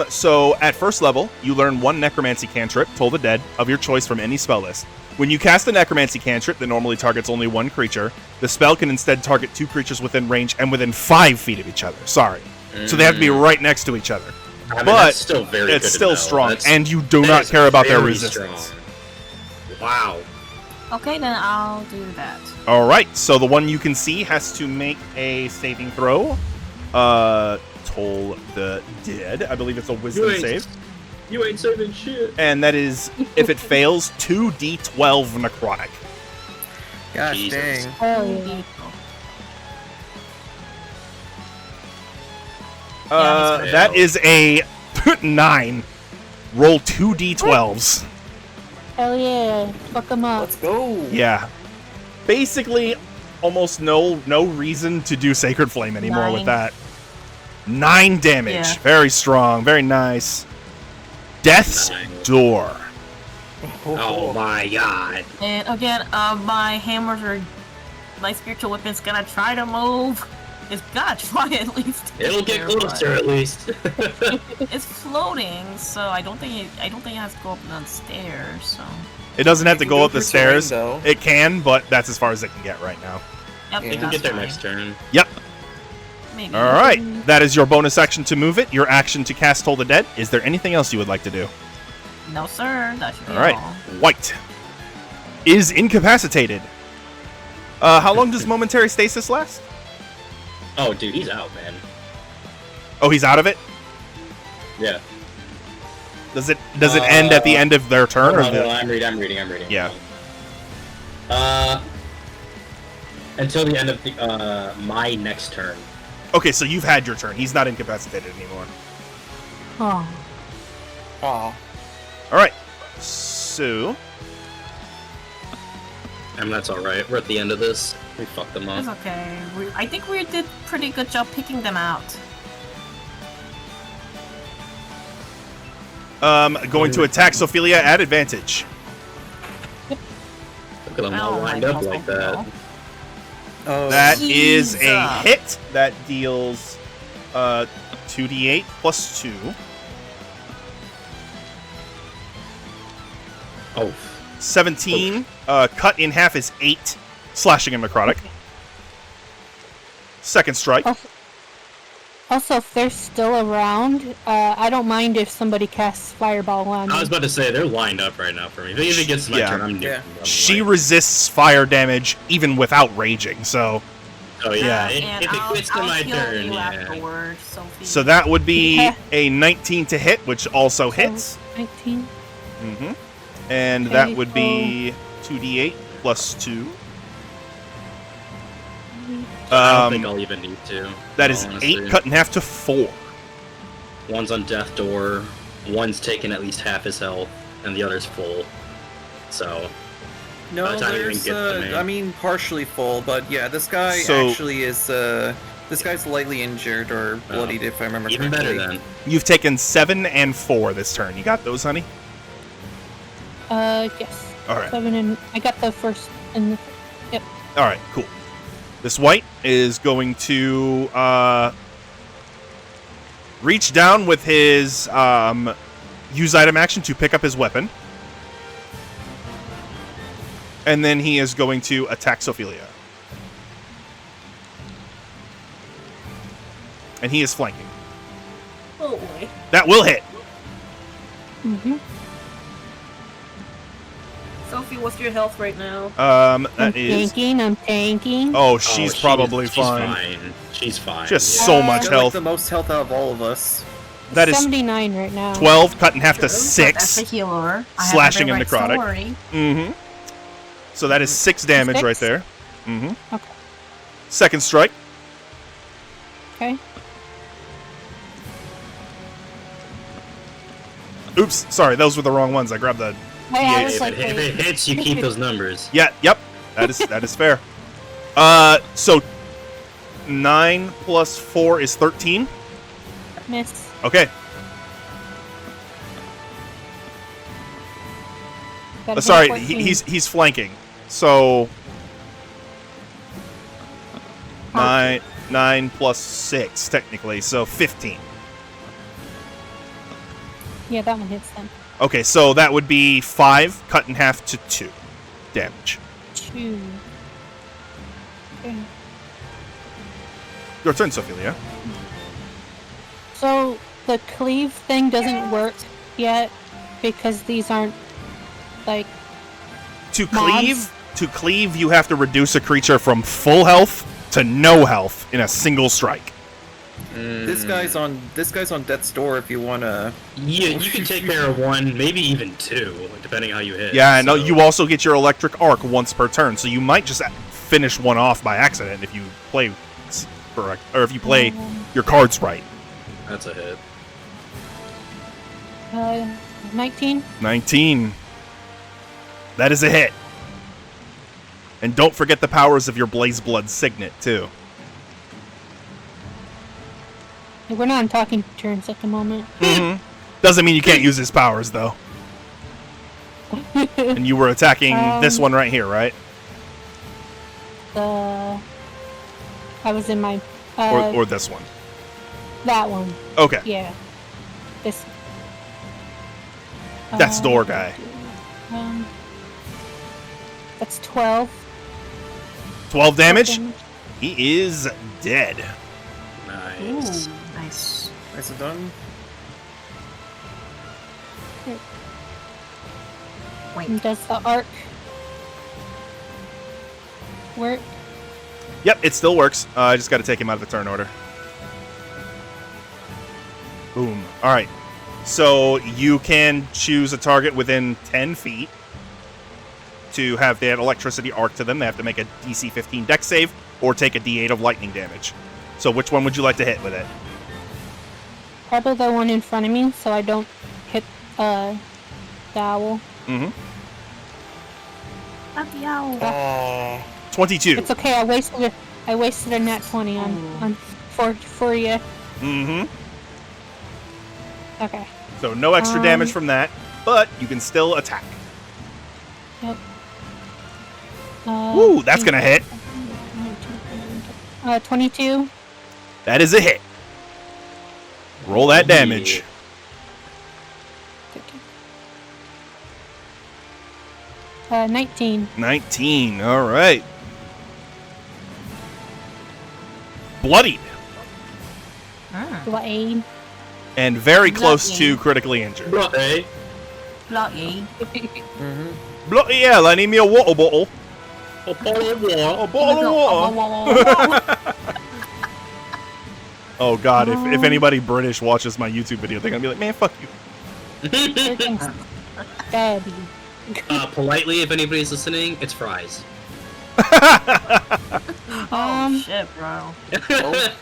So at first level, you learn 1 necromancy cantrip, Toll the Dead, of your choice from any spell list. When you cast a necromancy cantrip that normally targets only 1 creature, the spell can instead target 2 creatures within range and within 5 feet of each other. Sorry. So they have to be right next to each other. I mean, But that's still very good it's to still know. strong, That's- and you do that not is care about their very resistance. strong. Wow. Okay, then I'll do that. All right, so the one you can see has to make a saving throw. Toll the Dead. I believe it's a wisdom save. You ain't saving shit. And that is, if it fails, 2d12 necrotic. Gosh Jesus. dang. Oh, yeah. That is a 9. Roll 2d12s. Hell yeah. Fuck them up. Let's go. Yeah. Basically, almost no reason to do Sacred Flame anymore with 9. that. 9 damage. Yeah. Very strong. Very nice. Death's 9. Door. Oh my god. And again, my hammers are... My spiritual weapon's gonna try to move. It's gotta try at least. It'll get there, closer but at least. It's floating, so I don't think it has to go up the stairs. So. It doesn't have to can go go up the through terrain, stairs. though. It can, but that's as far as it can get right now. Yep, Yeah. They can that's get there fine. next turn. Yep. Maybe. All right. That is your bonus action to move it. Your action to cast Toll the Dead. Is there anything else you would like to do? No, sir. That should be All right. all. White is incapacitated. How long does momentary stasis last? Oh, dude, he's out, man. Oh, he's out of it. Yeah. Does it end at the end of their turn? Hold Or on, the... hold on, I'm reading. Yeah. Until the end of the my next turn. Okay, so you've had your turn. He's not incapacitated anymore. Oh. Aw. All right. So And that's alright. We're at the end of this. We fucked them It's up. okay. I think we did pretty good job picking them out. going to attack Sophelia at advantage. Look at them all Oh, lined my up like that. God. Oh, That is a Jesus. hit. That deals 2d8 plus 2. Oh, 17. Cut in half is 8. Slashing and necrotic. Second strike. Also, if they're still around, I don't mind if somebody casts Fireball on I me. was about to say they're lined up right now for me. If it gets to my Yeah. turn, I'm Yeah. nuking. She I'm resists fire damage even without raging, so Oh yeah. And If it I'll gets to my heal turn, you yeah. afterwards, Sophie. so that would be Yeah. a 19 to hit, which also hits. 19. Mm-hmm. And Okay, that would be 2d8 plus 2. I don't think I'll even need to. That is honestly. 8 cut in half to 4. One's on death door, one's taken at least half his health, and the other's full. So By no, the time you even there's, get to me. I mean, partially full, but yeah, this guy So- actually is, this guy's lightly injured or bloodied, if I remember even correctly. better then. You've taken 7 and 4 this turn. You got those, honey? Yes. All right. 7 and I got the first and the. Yep. All right, cool. This white is going to reach down with his use item action to pick up his weapon. And then he is going to attack Sophelia. And he is flanking. Oh boy. That will hit. Mm-hmm. Sophie, what's your health right now? That is. I'm tanking. Oh, Oh, she's probably she's fine. She's fine. Just yeah. so Yeah. much He's got, like, health. the most health out of all of us. That is 79 right now. 12 cut in half to That's a 6. healer. I have Slashing every and right necrotic. story. Mm-hmm. So that is 6 damage 6? right there. Mm-hmm. Okay. Second strike. Okay. Oops, sorry, those were the wrong ones. I grabbed the. I D8. was If like, it wait. hits, you keep those numbers. Yeah, yep. That is fair. So 9 plus 4 is 13. Miss. Okay. Got a Sorry, 14. he's flanking. So 9 plus 6 technically, so 15. Yeah, that one hits them. Okay, so that would be 5 cut in half to 2 damage. 2. Okay. Your turn, Sophelia. So the cleave thing doesn't work yet because these aren't like To Mobs? cleave, you have to reduce a creature from full health to no health in a single strike. This guy's on death's door if you wanna. Yeah, you can take care of one, maybe even 2, depending how you hit. Yeah, I know so- you also get your electric arc once per turn, so you might just finish one off by accident if you play correct, or if you play your cards right. That's a hit. 19. 19. That is a hit. And don't forget the powers of your Blaze Blood Signet, too. We're not on talking turns at the moment. Doesn't mean you can't use his powers, though. And you were attacking this one right here, right? I was in my Or this one? That one. Okay. Yeah. This. That's door guy. That's 12. 12 damage? He is dead. Nice. Nice. Nicely done. Wait. And does the arc work? Yep, it still works. I just got to take him out of the turn order. Boom. All right. So you can choose a target within 10 feet to have that electricity arc to them. They have to make a DC 15 dex save or take a D8 of lightning damage. So which one would you like to hit with it? Probably the one in front of me, so I don't hit the owl. Mm-hmm. Not the owl. 22. It's okay. I wasted a nat 20 on for you. Mm-hmm. Okay. So no extra damage from that, but you can still attack. Yep. Ooh, that's gonna hit. 22. That is a hit. Roll that damage. 19. 19. All right. Bloodied Blade. and very close to critically injured. Bloody. Bloody. Bloody hell, I need me a water bottle. A bottle of water. A bottle of water. Oh god, if anybody British watches my YouTube video, they're gonna be like, man, fuck you. Daddy. Politely, if anybody's listening, it's fries. Oh shit, bro.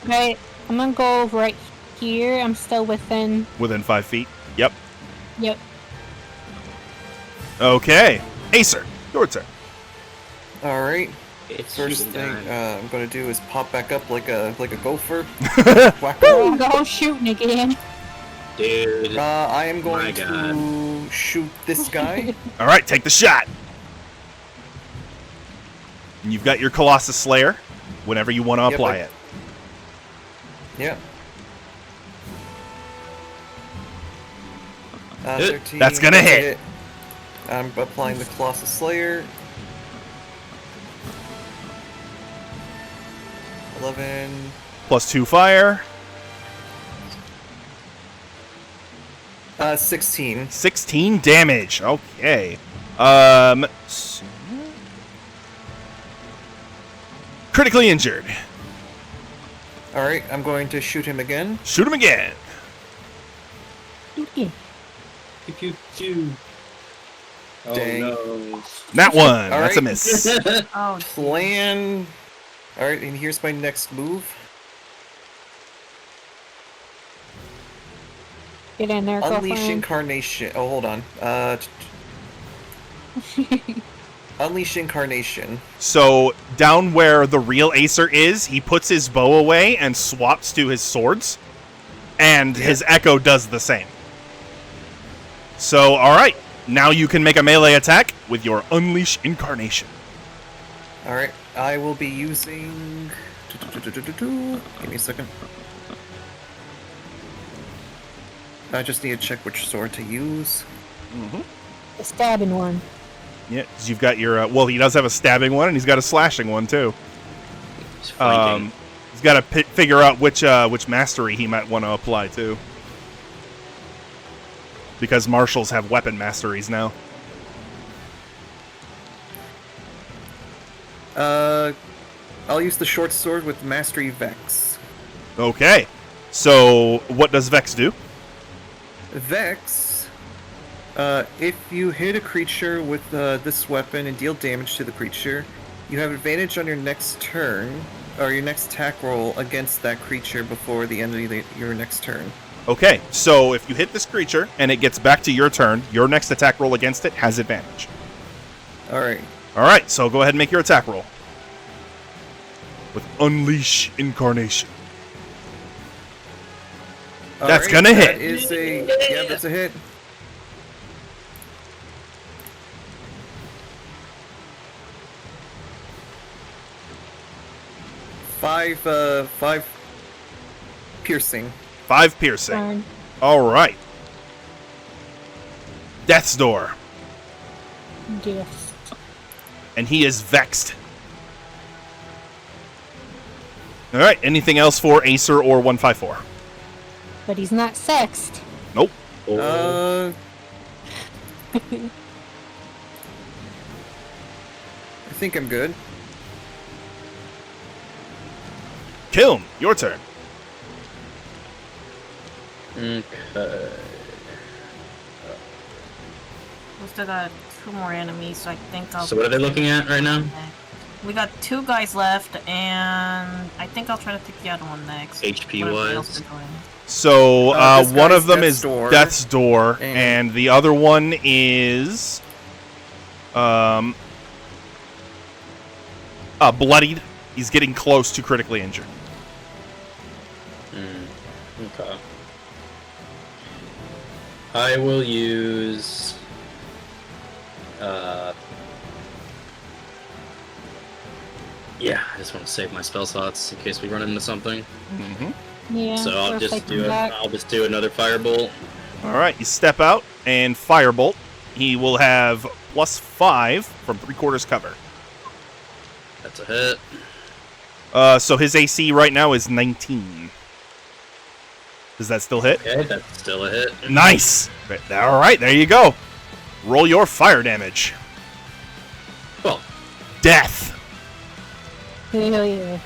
Right. I'm gonna go right here. I'm still within. Within 5 feet. Yep. Yep. Okay. Acer, your turn. All right. It's First shooting thing time. I'm gonna do is pop back up like a gopher. Whack Oh, go shooting again. Dude. I am My going God. to shoot this guy. All right, take the shot. And you've got your Colossus Slayer whenever you want to apply it. Yep. 13. That's gonna hit. I'm applying the Colossus Slayer. 11. Plus 2 fire. 16. 16 damage. Okay. Critically injured. All right, I'm going to shoot him again. Shoot him again. Pew, pew, pew. Oh Dang. no. That one. All That's a right. miss. Oh, Plan. All right, and here's my next move. Get in there, Unleash girlfriend. Incarnation. Oh, hold on. Unleash Incarnation. So down where the real Acer is, he puts his bow away and swaps to his swords, and his Echo does the same. So, all right, now you can make a melee attack with your Unleash Incarnation. All right, I will be using. Give me a second. I just need to check which sword to use. The stabbing one. Yeah, 'cause you've got your well, he does have a stabbing one, and he's got a slashing one too. It's flanking. He's got to figure out which mastery he might want to apply to, because marshals have weapon masteries now. I'll use the short sword with Mastery Vex. Okay, so what does Vex do? Vex, if you hit a creature with this weapon and deal damage to the creature, you have advantage on your next turn, or your next attack roll against that creature before the end of your next turn. Okay, so if you hit this creature and it gets back to your turn, your next attack roll against it has advantage. Alright. Alright, so go ahead and make your attack roll. With Unleash Incarnation. That's gonna hit. That is a... Yeah, that's a hit. piercing. 5 piercing. Darn. All right. Death's Door. Yes. And he is vexed. All right. Anything else for Acer or 154? But he's not sexed. Nope. I think I'm good. Kiln, your turn. Okay. We still got 2 more enemies, so I think I'll. So what are they looking at right now? We got 2 guys left, and I think I'll try to take the other one next. HP whatever wise? else they're doing. So This one guy's of them Death's is Door. Death's Door, And- and the other one is bloodied. He's getting close to critically injured. Okay. I will use. Yeah, I just want to save my spell slots in case we run into something. Mm-hmm. Yeah. So I'll or if I just come do it. back. I'll just do another firebolt. All right, you step out and firebolt. He will have +5 from 3/4 cover. That's a hit. So his AC right now is 19. Does that still hit? Okay, that's still a hit. Nice. All right, there you go. Roll your fire damage. Well, Death. Hell yeah.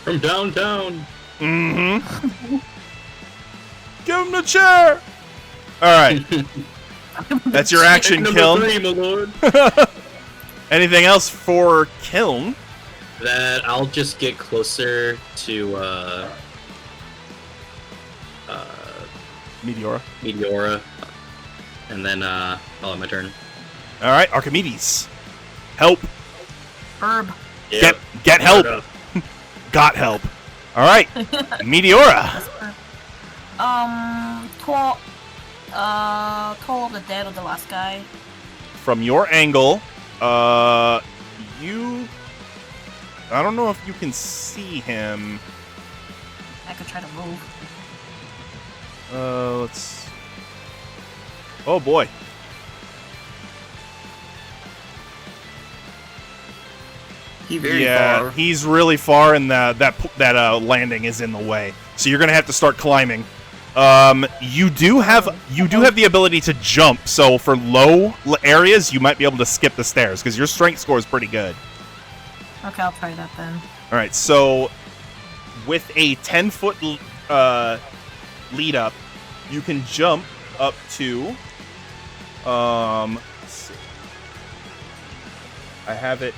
from downtown. Mm-hmm. Give him the chair. All right. That's your action, Number Kiln. 3, my lord. Anything else for Kiln? That I'll just get closer to Meteora. Meteora, and then I'll have my turn. All right, Archimedes. Help. Herb. Get help. Got help. All right. Meteora. Toll the dead of the last guy. From your angle, you... I don't know if you can see him. I could try to move. Let's... Oh, boy. He's very far. He's really far, and that landing is in the way. So you're gonna have to start climbing. You do have the ability to jump. So for low areas, you might be able to skip the stairs because your strength score is pretty good. Okay, I'll try that then. All right. So with a 10-foot lead up, you can jump up to. Let's see. I have it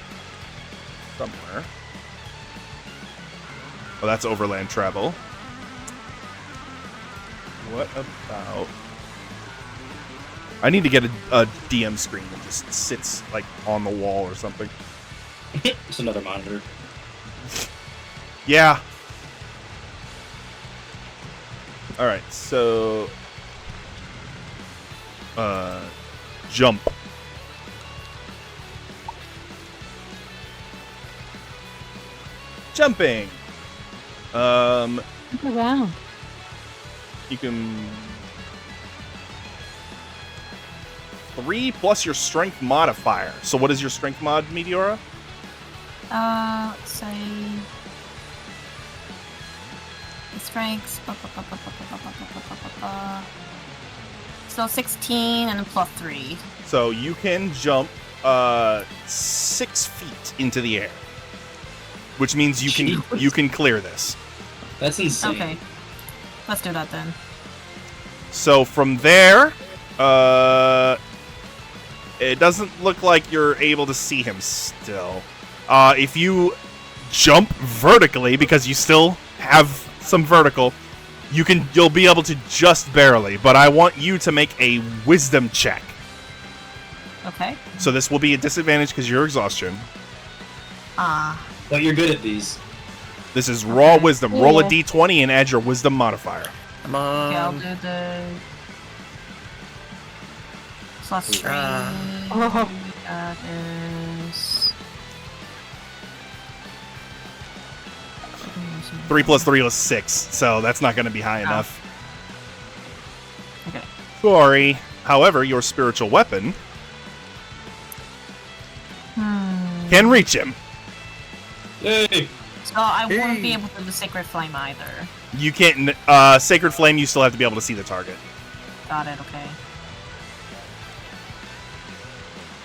somewhere. Oh, that's overland travel. What about... I need to get a DM screen that just sits, like, on the wall or something. It's another monitor. Yeah. Alright, so... Jump. Jumping. Oh, wow. You can 3 plus your strength modifier. So what is your strength mod, Meteora? Let's say strengths. So 16 and then plus 3. So you can jump 6 feet into the air, which means you can clear this. That's insane. Okay, let's do that then. So from there, it doesn't look like you're able to see him still. If you jump vertically, because you still have some vertical, you'll be able to just barely. But I want you to make a wisdom check. Okay. So this will be a disadvantage because you're exhaustion. But you're good at these. This is raw wisdom. Roll a Yeah. d20 and add your wisdom modifier. Come Okay, I'll on. do the plus 3. Oh. That is 3 plus 3 was 6, so that's not going to be high enough. Okay. Sorry. However, your spiritual weapon can reach him. Yay! So I won't Hey. be able to do Sacred Flame either. You can't. Sacred Flame, you still have to be able to see the target. Got it, okay.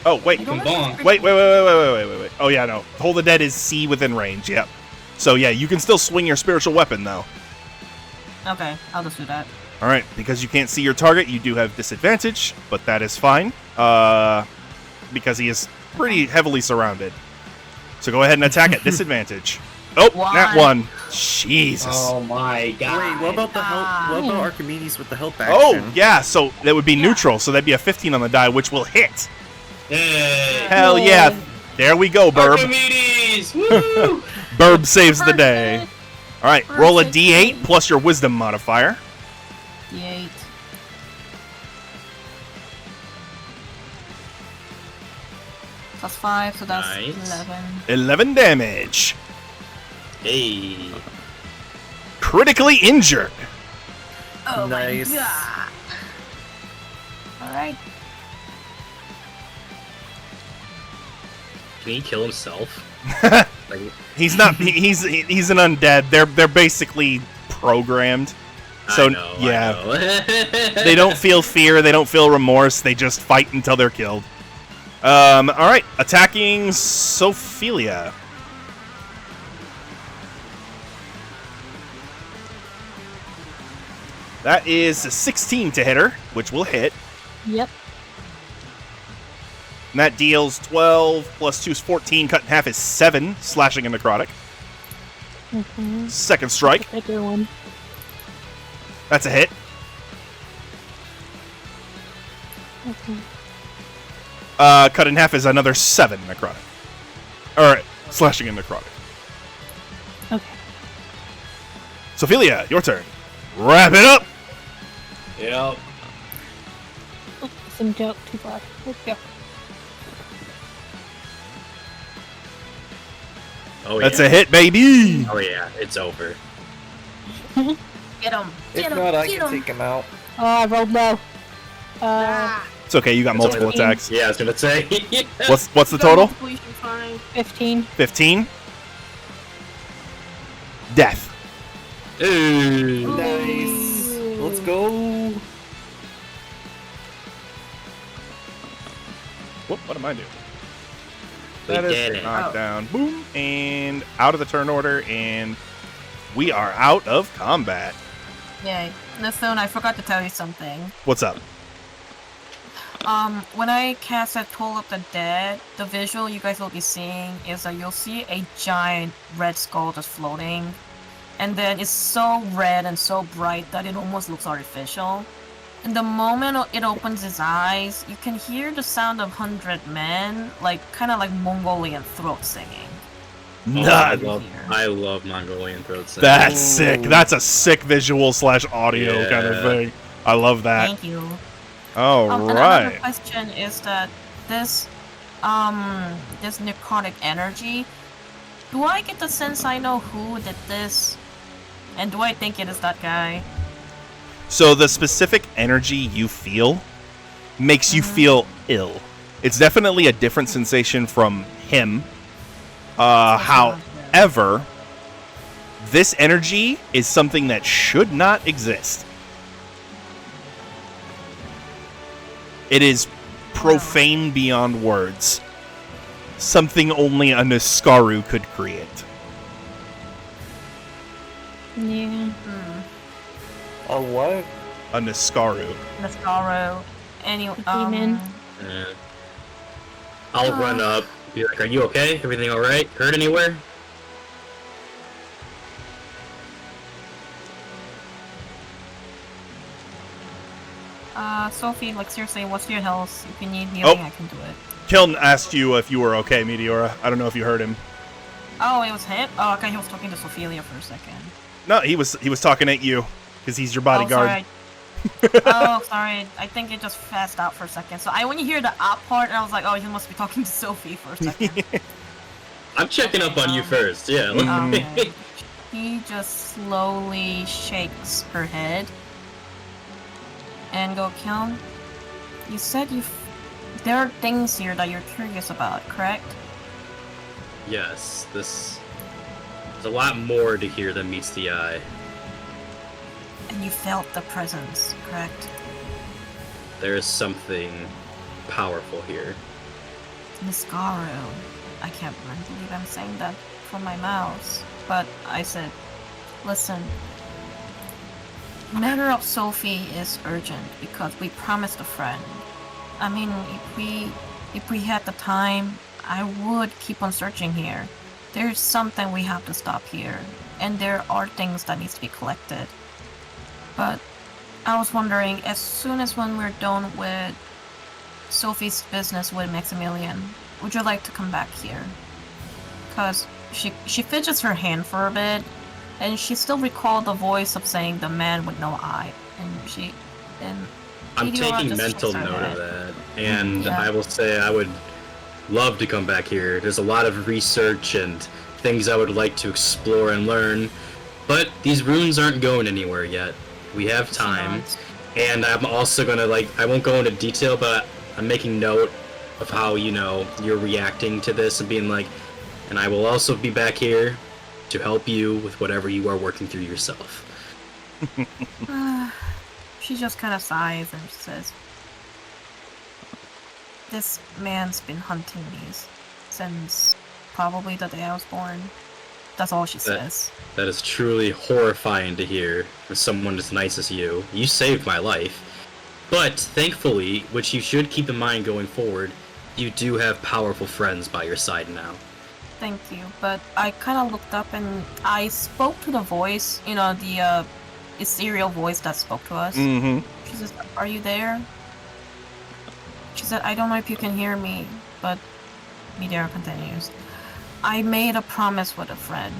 Oh, wait. You don't Bonk. have Wait. Oh, yeah, no. Hold the Dead is C within range, yep. So, yeah, you can still swing your spiritual weapon, though. Okay, I'll just do that. Alright, because you can't see your target, you do have disadvantage, but that is fine. Because he is pretty heavily surrounded. So go ahead and attack at disadvantage. Oh, not one. Jesus. Oh my god. Wait, what about the health? What about Archimedes with the health action? Oh, yeah, so that would be neutral, so that'd be a 15 on the die, which will hit. Yay! Hell yeah. There we go, Burb. Archimedes! Woo! Burb saves the day. Alright, roll a Perfect. d8 plus your wisdom modifier. D8. Plus 5, so that's Nice. 11. 11 damage. Hey. Critically injured. Oh Nice. my god. Alright. Can he kill himself? Like, He's not. He's an undead. They're basically programmed. So I know, yeah, I know. they don't feel fear. They don't feel remorse. They just fight until they're killed. All right, attacking Sophelia. That is a 16 to hit her, which will hit. Yep. And that deals 12 plus 2 is 14. Cut in half is 7, slashing and necrotic. Mm-hmm. Second strike. Bigger one. That's a hit. Okay. Cut in half is another 7 necrotic. Alright, slashing and necrotic. Okay. Sophelia, your turn. Wrap it up! Yep. Oh, some joke too far. Let's go. Oh, That's yeah. a hit, baby! Oh yeah, it's over. Get him! If Get him! not, I get can him! take him out. Oh, I rolled low. It's okay, you got It's multiple only- attacks. Yeah, I was gonna say. What's the total? 15. 15. Death. Ooh. Nice. Let's go. Whoop, what am I doing? We That did is it. knockdown. Boom. And out of the turn order, and we are out of combat. Yay. Listen, I forgot to tell you something. What's up? When I cast that Toll of the Dead, the visual you guys will be seeing is that you'll see a giant red skull just floating. And then it's so red and so bright that it almost looks artificial. And the moment it opens its eyes, you can hear the sound of 100 men, kind of like Mongolian throat singing. I Nah, love Mongolian throat singing. that's sick. That's a sick visual / audio kind of Yeah. thing. I love that. Thank you. All And another right. question is that this necrotic energy, do I get the sense I know who did this? And do I think it is that guy? So the specific energy you feel makes you feel ill. It's definitely a different sensation from him. However, this energy is something that should not exist. It is profane beyond words. Something only a Niskaru could create. Yeah. A what? A Niskaru. Mascaro. Anyway, Demon. Yeah. I'll run up. Be like, "Are you okay? Everything all right? Hurt anywhere?" Sophie, seriously, what's your health? If you need healing, I can do it. Kiln asked you if you were okay, Meteora. I don't know if you heard him. Oh, it was him? Oh, okay, he was talking to Sophelia for a second. No, he was talking at you because he's your bodyguard. Oh, sorry. I think it just passed out for a second. So I only hear the up part, and I was like, oh, he must be talking to Sophie for a second. I'm checking up on you first. Yeah. Okay. He just slowly shakes her head and go, Count, you said there are things here that you're curious about, correct? Yes, there's a lot more to hear than meets the eye. And you felt the presence, correct? There is something powerful here. Niscaro. I can't believe I'm saying that from my mouth. But I said, listen, matter of Sophie is urgent because we promised a friend. I mean, if we had the time, I would keep on searching here. There's something we have to stop here, and there are things that needs to be collected. But I was wondering, as soon as when we're done with Sophie's business with Maximilian, would you like to come back here? Because she fidgets her hand for a bit, and she still recalled the voice of saying the man with no eye, and I'm Meteora taking just mental shakes her note head. of that, and Yeah. I will say I would love to come back here. There's a lot of research and things I would like to explore and learn, but these runes aren't going anywhere yet. We have time, and I'm also gonna, I won't go into detail, but I'm making note of how, you're reacting to this and being like, and I will also be back here to help you with whatever you are working through yourself. She just kind of sighs and says, this man's been hunting me since probably the day I was born. That's all she says. That is truly horrifying to hear from someone as nice as you. You saved my life. But, thankfully, which you should keep in mind going forward, you do have powerful friends by your side now. Thank you, but I kind of looked up and I spoke to the voice, the ethereal voice that spoke to us. Mm-hmm. She says, are you there? She said, I don't know if you can hear me, but Meteora continues. I made a promise with a friend,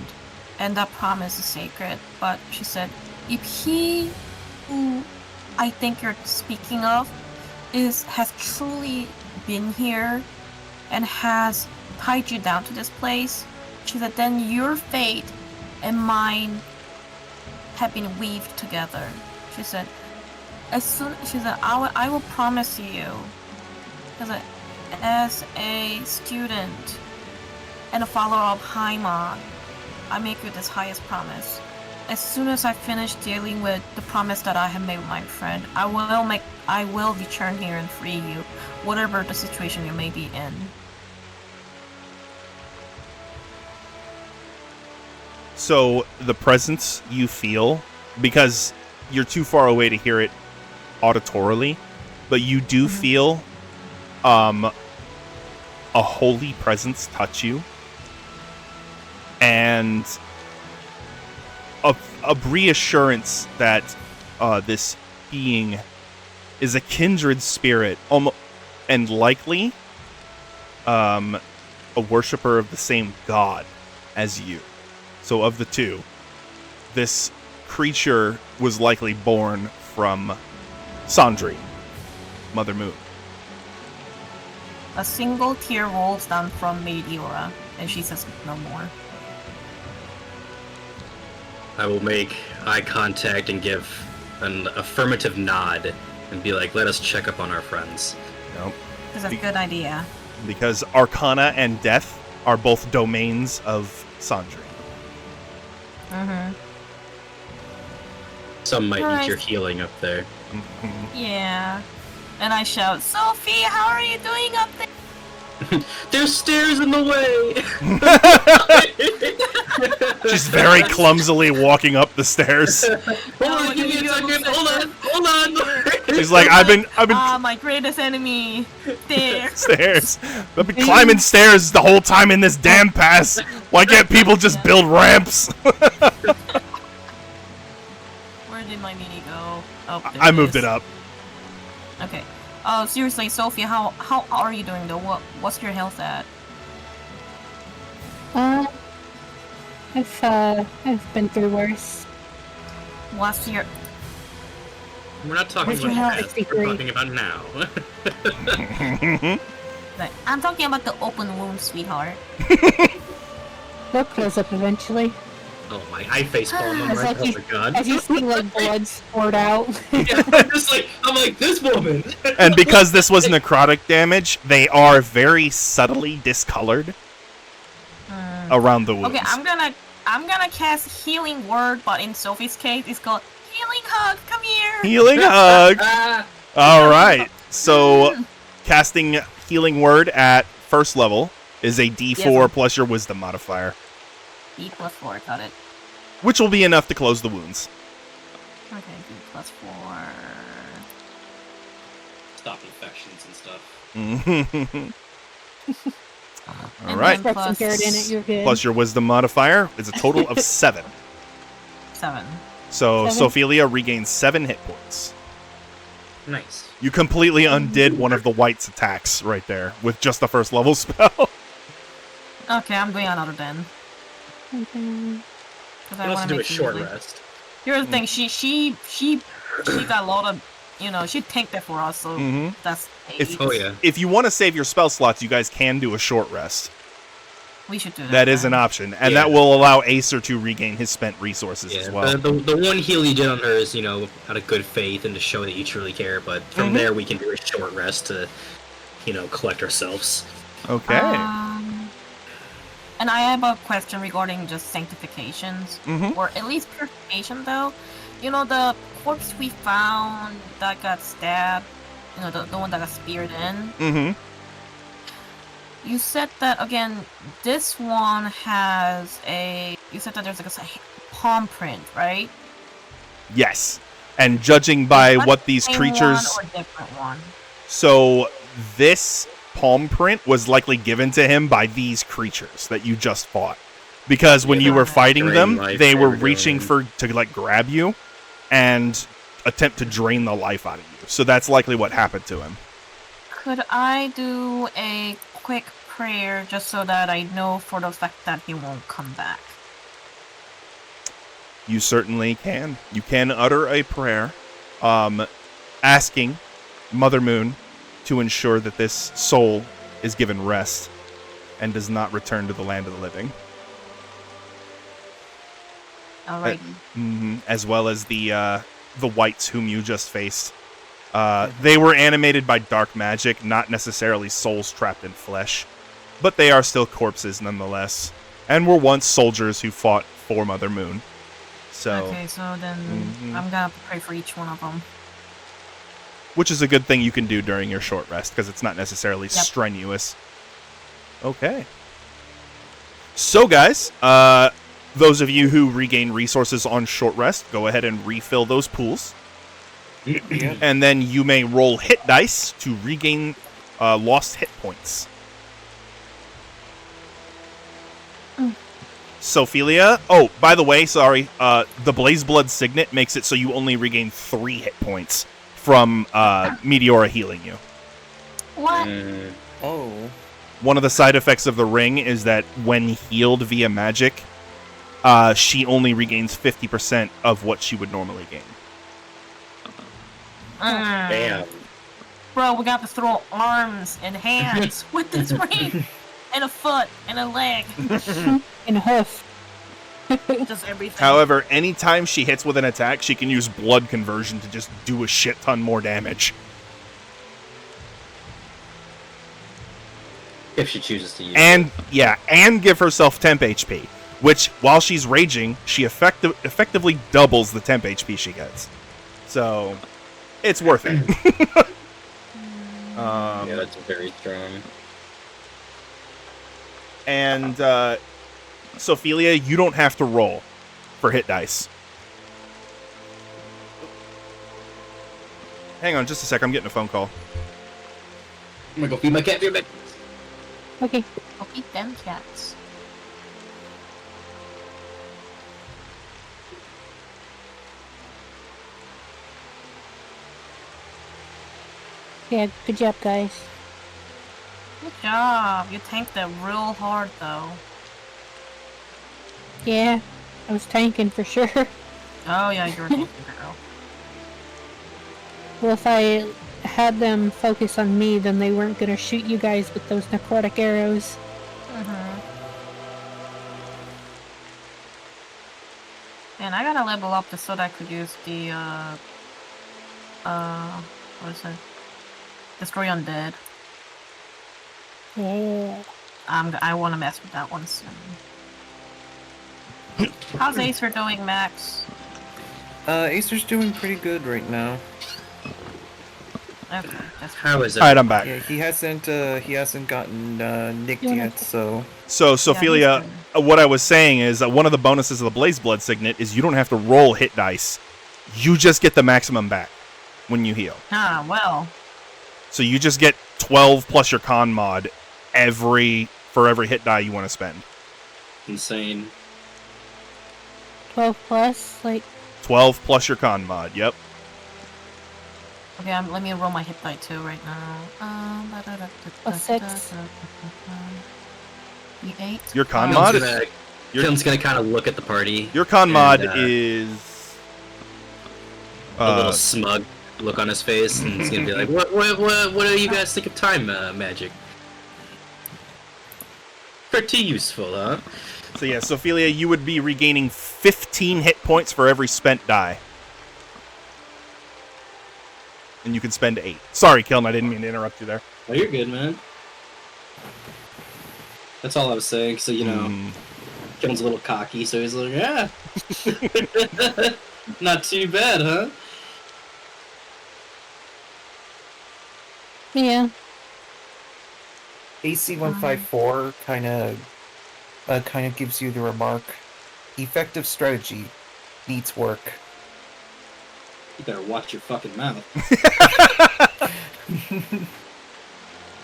and that promise is sacred, but she said, if he who I think you're speaking of has truly been here and has tied you down to this place, she said, then your fate and mine have been weaved together. She said, I will promise you, as a student and a follower of Haimon, I make you this highest promise. As soon as I finish dealing with the promise that I have made with my friend, I will return here and free you, whatever the situation you may be in. So the presence you feel, because you're too far away to hear it auditorily, but you do feel a holy presence touch you, and a reassurance that this being is a kindred spirit, and likely a worshiper of the same god as you. So of the two, this creature was likely born from Sandri, Mother Moon. A single tear rolls down from Meteora, and she says no more. I will make eye contact and give an affirmative nod and be like, let us check up on our friends. Nope. It's a good idea. Because Arcana and Death are both domains of Sandri. Mm-hmm. Some might Alright. need your healing up there. Yeah. And I shout, Sophie, how are you doing up there? There's stairs in the way! She's very clumsily walking up the stairs. Hold on, give me a second. Hold on. She's like, I've been My greatest enemy. There. stairs. I've been climbing stairs the whole time in this damn pass. Why can't people just build ramps? Where did my mini go? Oh, there I it moved is. it up. Okay. Oh, seriously, Sophie, how are you doing though? What's your health at? I've been through worse. What's your... We're not talking Where's your about health? past, we're talking about now. Like, I'm talking about the open wound, sweetheart. They'll close up eventually. Oh my! I facepalm him. It's Right? like Oh you- my god! As you see like blood sport out. Yeah, I'm like this woman. And because this was necrotic damage, they are very subtly discolored around the wounds. Okay, I'm gonna cast Healing Word, but in Sophie's case, it's called Healing Hug. Come here. Healing hug. All right. So, casting Healing Word at first level is a D4 Yes. plus your Wisdom modifier, D+4, got it. which will be enough to close the wounds. Okay, D+4. Stop infections and stuff. All And right. then Put some dirt in it, you're good. Plus your Wisdom modifier is a total of 7. 7. So, 7? Sophia regains 7 hit points. Nice. You completely undid one of the White's attacks right there with just the first level spell. Okay, I'm doing another then. Okay. 'Cause You I can wanna also do a make it short easy. rest. Here's the thing, she got a lot of, she tanked it for us, so Mm-hmm. that's If- 8. Oh yeah. If you want to save your spell slots, you guys can do a short rest. We should do that. That is then. an option, and Yeah. that will allow Acer to regain his spent resources Yeah. as well. The one heal you did on her is out of good faith and to show that you truly care. But from Mhm. there we can do a short rest to collect ourselves. Okay. And I have a question regarding just sanctifications, Mm-hmm. or at least purification though. The corpse we found that got stabbed, the one that got speared in. Mm-hmm. You said that, again, this one has you said that there's like a palm print, right? Yes. And judging by Is that what the these same creatures... one or different one? So, this palm print was likely given to him by these creatures that you just fought. Because when Yeah, you were got it. fighting Drain them, life, they were everything. reaching to grab you and attempt to drain the life out of you. So that's likely what happened to him. Could I do a quick prayer just so that I know for the fact that he won't come back? You certainly can. You can utter a prayer asking Mother Moon to ensure that this soul is given rest and does not return to the land of the living. Alrighty. As well as the Whites whom you just faced. They were animated by dark magic, not necessarily souls trapped in flesh, but they are still corpses nonetheless, and were once soldiers who fought for Mother Moon. So, Okay, so then Mhm. I'm gonna pray for each one of them. which is a good thing you can do during your short rest, because it's not necessarily Yep. strenuous. Okay. So, guys, those of you who regain resources on short rest, go ahead and refill those pools. And then you may roll hit dice to regain lost hit points. Sophelia. Oh, by the way, sorry. The Blaze Blood Signet makes it so you only regain 3 hit points from Meteora healing you. What? Oh. One of the side effects of the ring is that when healed via magic, she only regains 50% of what she would normally gain. Damn. Bro, we got to throw arms and hands with this ring, and a foot and a leg, In a hoof. just everything. However, anytime she hits with an attack, she can use blood conversion to just do a shit ton more damage. If she chooses to use And, and give herself temp HP, which, while she's raging, she effectively doubles the temp HP she gets. So, it's worth it. yeah, that's very strong. And, Sophelia, you don't have to roll for hit dice. Hang on just a sec, I'm getting a phone call. I'm gonna go feed my cat. Feed my... Okay. I'll eat them cats. Yeah, good job, guys. Good job. You tanked it real hard, though. Yeah, I was tanking for sure. Oh yeah, you're a tanking girl. Well, if I had them focus on me, then they weren't gonna shoot you guys with those necrotic arrows. And I gotta level up just so that I could use the what is it? Destroy Undead. Yeah. I want to mess with that one soon. How's Acer doing, Max? Acer's doing pretty good right now. Okay, that's How is it? All right, I'm back. Yeah, he hasn't gotten nicked Yeah. yet, so So, he's Sophelia, good. what I was saying is one of the bonuses of the Blaze Blood Signet is you don't have to roll hit dice. You just get the maximum back when you heal. Ah, well. So you just get 12 plus your con mod for every hit die you want to spend. Insane. 12 plus, like 12 plus your con mod, yep. Okay, let me roll my hit die too right now. A 6. E8. Your con Oh, mod? Killen's gonna kind of look at the party. Your con mod and, is... a little smug look on his face, and he's gonna be like, what do you guys think of time magic? Pretty useful, huh? So yeah, Sophelia, you would be regaining 15 hit points for every spent die. And you can spend 8. Sorry, Killen, I didn't mean to interrupt you there. Oh, you're good, man. That's all I was saying. So, you know, Killen's a little cocky, so he's like, yeah. Not too bad, huh? yeah. AC-154 kind of gives you the remark: effective strategy needs work. You better watch your fucking mouth.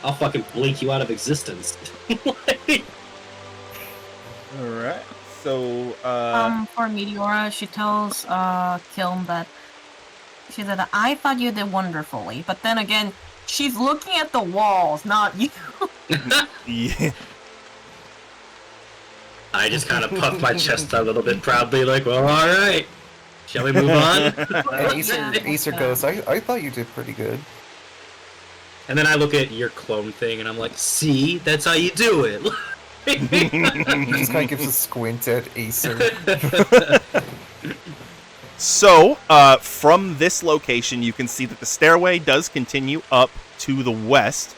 I'll fucking blink you out of existence. Alright, so, For Meteora, she tells Kiln that she said, I thought you did wonderfully, but then again, she's looking at the walls, not you. yeah. I just kind of puff my chest out a little bit proudly, like, well, alright. Shall we move on? And Acer goes, I thought you did pretty good. And then I look at your clone thing, and I'm like, see? That's how you do it. He just kind of gives a squint at Acer. So, from this location, you can see that the stairway does continue up to the west.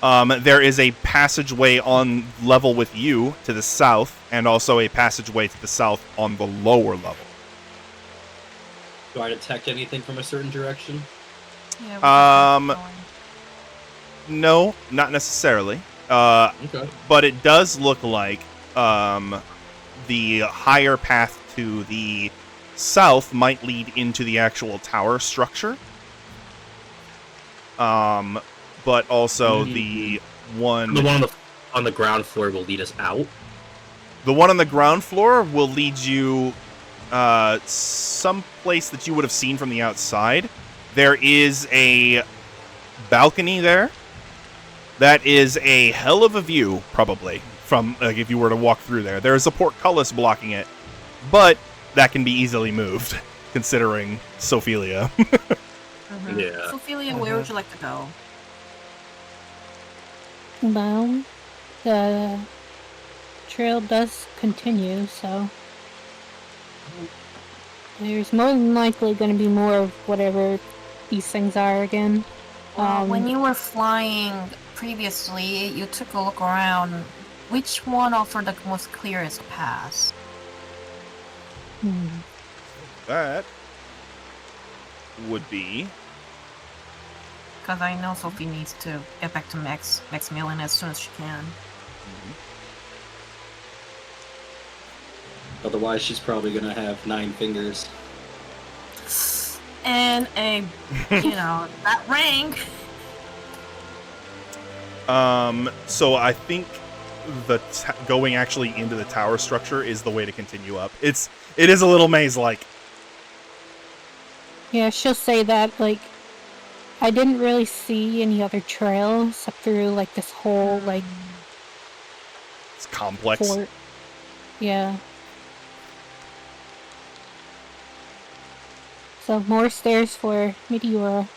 There is a passageway on level with you to the south, and also a passageway to the south on the lower level. Do I detect anything from a certain direction? Yeah, No, not necessarily. Okay. But it does look like the higher path to the south might lead into the actual tower structure. But also the one on the ground floor will lead us out. The one on the ground floor will lead you someplace that you would have seen from the outside. There is a balcony there. That is a hell of a view, probably, from if you were to walk through there. There's a portcullis blocking it, but that can be easily moved, considering Sophelia. Yeah. Sophelia, where would you like to go? Well, the trail does continue, so there's more than likely going to be more of whatever these things are again. When you were flying previously, you took a look around. Which one offered the most clearest pass? That would be... Because I know Sophie needs to get back to Maximilian as soon as she can. Otherwise, she's probably gonna have 9 fingers. And a, that ring. So I think going actually into the tower structure is the way to continue up. It is a little maze-like. Yeah, she'll say that, like, I didn't really see any other trails up through, like, this whole, like... It's complex. Fort. Yeah. So, more stairs for Meteora.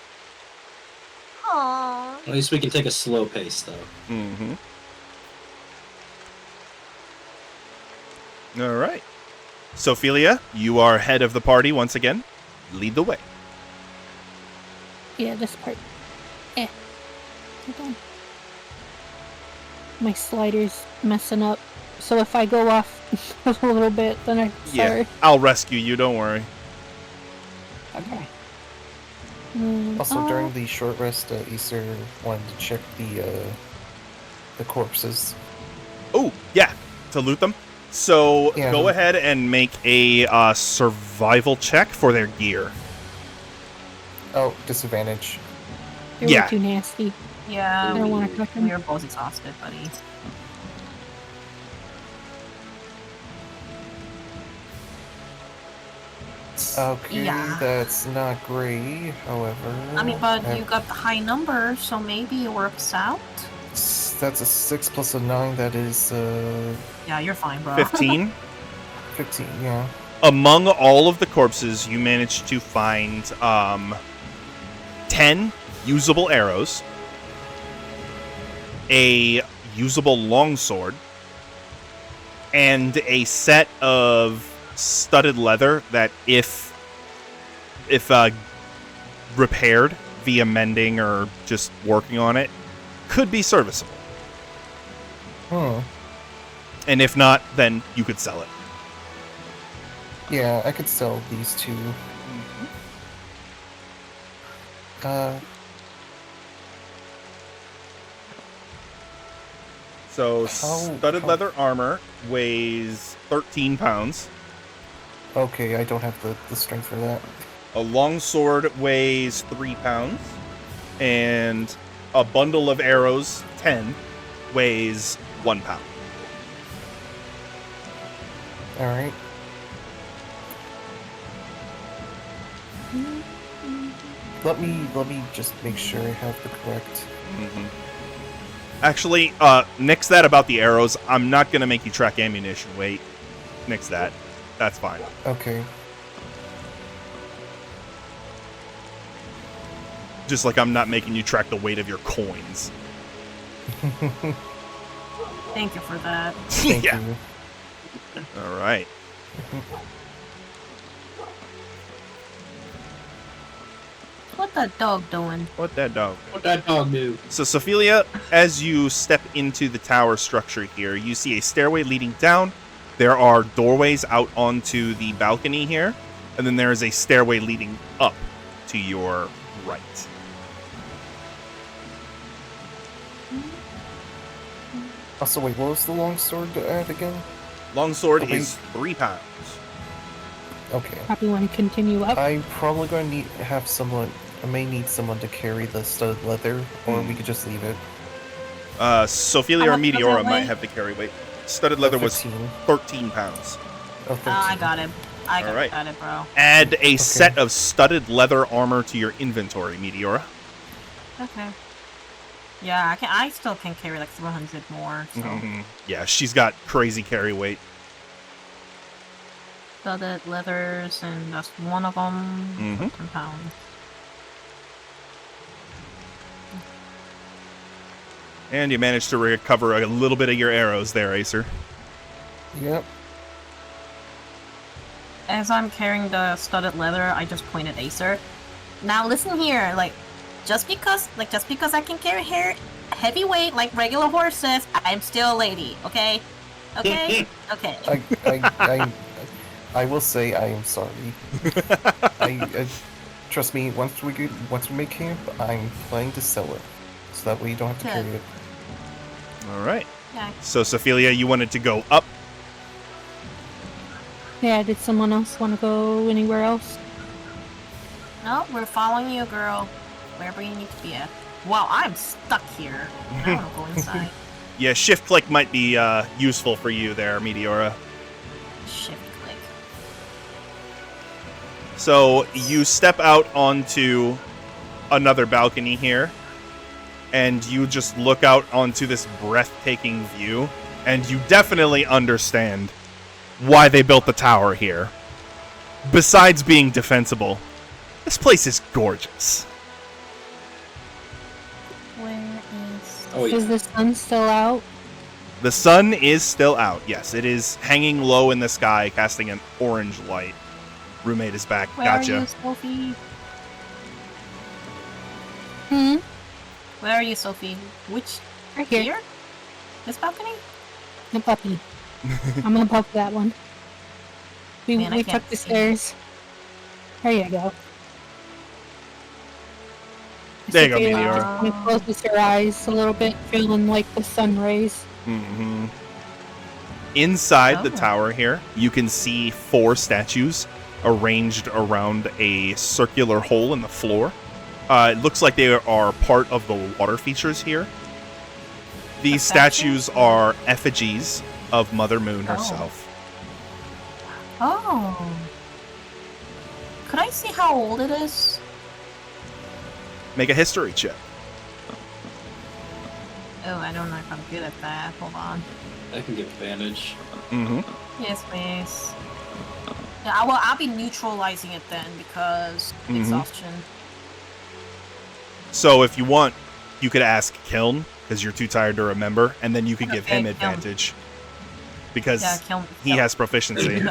Aww. At least we can take a slow pace, though. Alright. Sophelia, you are head of the party once again. Lead the way. Yeah, this part. Hold on. My slider's messing up. So if I go off a little bit, then I'm sorry. Yeah, I'll rescue you, don't worry. Okay. Also, during the short rest, Acer wanted to check the corpses. Oh, yeah, to loot them. So Yeah. go ahead and make a survival check for their gear. Oh, disadvantage. They're Yeah. way too nasty. Yeah, I don't want to touch them. we're both exhausted, buddy. Okay, Yeah. that's not great. However, I mean, but you got the high number, so maybe it works out. that's a 6 plus a 9. That is Yeah, you're fine, bro. 15. 15. Yeah. Among all of the corpses, you managed to find 10 usable arrows, a usable longsword, and a set of studded leather that, if repaired via mending or just working on it, could be serviceable. Hmm. And if not, then you could sell it. Yeah, I could sell these two. So How- studded how- leather armor weighs 13 pounds. Okay, I don't have the strength for that. A longsword weighs 3 pounds. And a bundle of arrows, 10, weighs 1 pound. All right. Let me just make sure I have the correct. Actually, nix that about the arrows. I'm not going to make you track ammunition weight. Nix that. That's fine. Okay. Just like I'm not making you track the weight of your coins. Thank you for that. Thank Yeah. you. All right. What that dog doing? What that dog? What that dog do? So, Sophelia, as you step into the tower structure here, you see a stairway leading down. There are doorways out onto the balcony here, and then there is a stairway leading up to your right. Also, wait, what was the longsword at again? Longsword Okay. is 3 pounds. Okay. Probably want to continue up. I'm probably going to have someone. I may need someone to carry the studded leather, or we could just leave it. Sophelia How or much does Meteora it might weigh? have to carry weight. Studded leather was 15. 13 pounds. Oh, 13. I got it. I All right. got it, bro. Add a set of studded leather armor to your inventory, Meteora. Okay. Yeah, I still can carry like 300 more. So Yeah, she's got crazy carry weight. studded leathers, and that's one of them. Mhm. 10 pounds. And you managed to recover a little bit of your arrows there, Acer. Yep. As I'm carrying the studded leather, I just point at Acer. Now listen here, like, just because I can carry heavy weight like regular horses, I'm still a lady, okay? Okay? Okay. I will say I am sorry. I trust me. Once we make camp, I'm planning to sell it, so that way you don't have to Good. carry it. All right. Yeah. So, Sophelia, you wanted to go up. Yeah, did someone else want to go anywhere else? No, we're following you, girl. Wherever you need to be at. Wow, I'm stuck here. I want to go inside. Yeah, shift click might be useful for you there, Meteora. Shift click. So you step out onto another balcony here, and you just look out onto this breathtaking view, and you definitely understand why they built the tower here. Besides being defensible, this place is gorgeous. Where is... Oh, Is yeah. the sun still out? The sun is still out. Yes, it is hanging low in the sky, casting an orange light. Roommate is back. Where Gotcha. are you, Sophie? Hmm. Where are you, Sophie? Which? Right here. Here? This balcony? The puppy. I'm above that one. We Man, I can't took the see. stairs. There you go. There you go, Sophia Meteor. just kind of closes her eyes a little bit, feeling like the sun rays. Mm-hmm. Inside the Oh. tower here, you can see 4 statues arranged around a circular hole in the floor. It looks like they are part of the water features here. These A statue? statues are effigies of Mother Moon Oh. herself. Oh. Could I see how old it is? Make a history check. Oh, I don't know if I'm good at that. Hold on. I can give advantage. Mm-hmm. Yes, please. Yeah, I'll be neutralizing it then because Mhm. exhaustion. So if you want, you could ask Kiln, because you're too tired to remember, and then you could give Okay, him Kiln. advantage. Because Yeah, he has proficiency.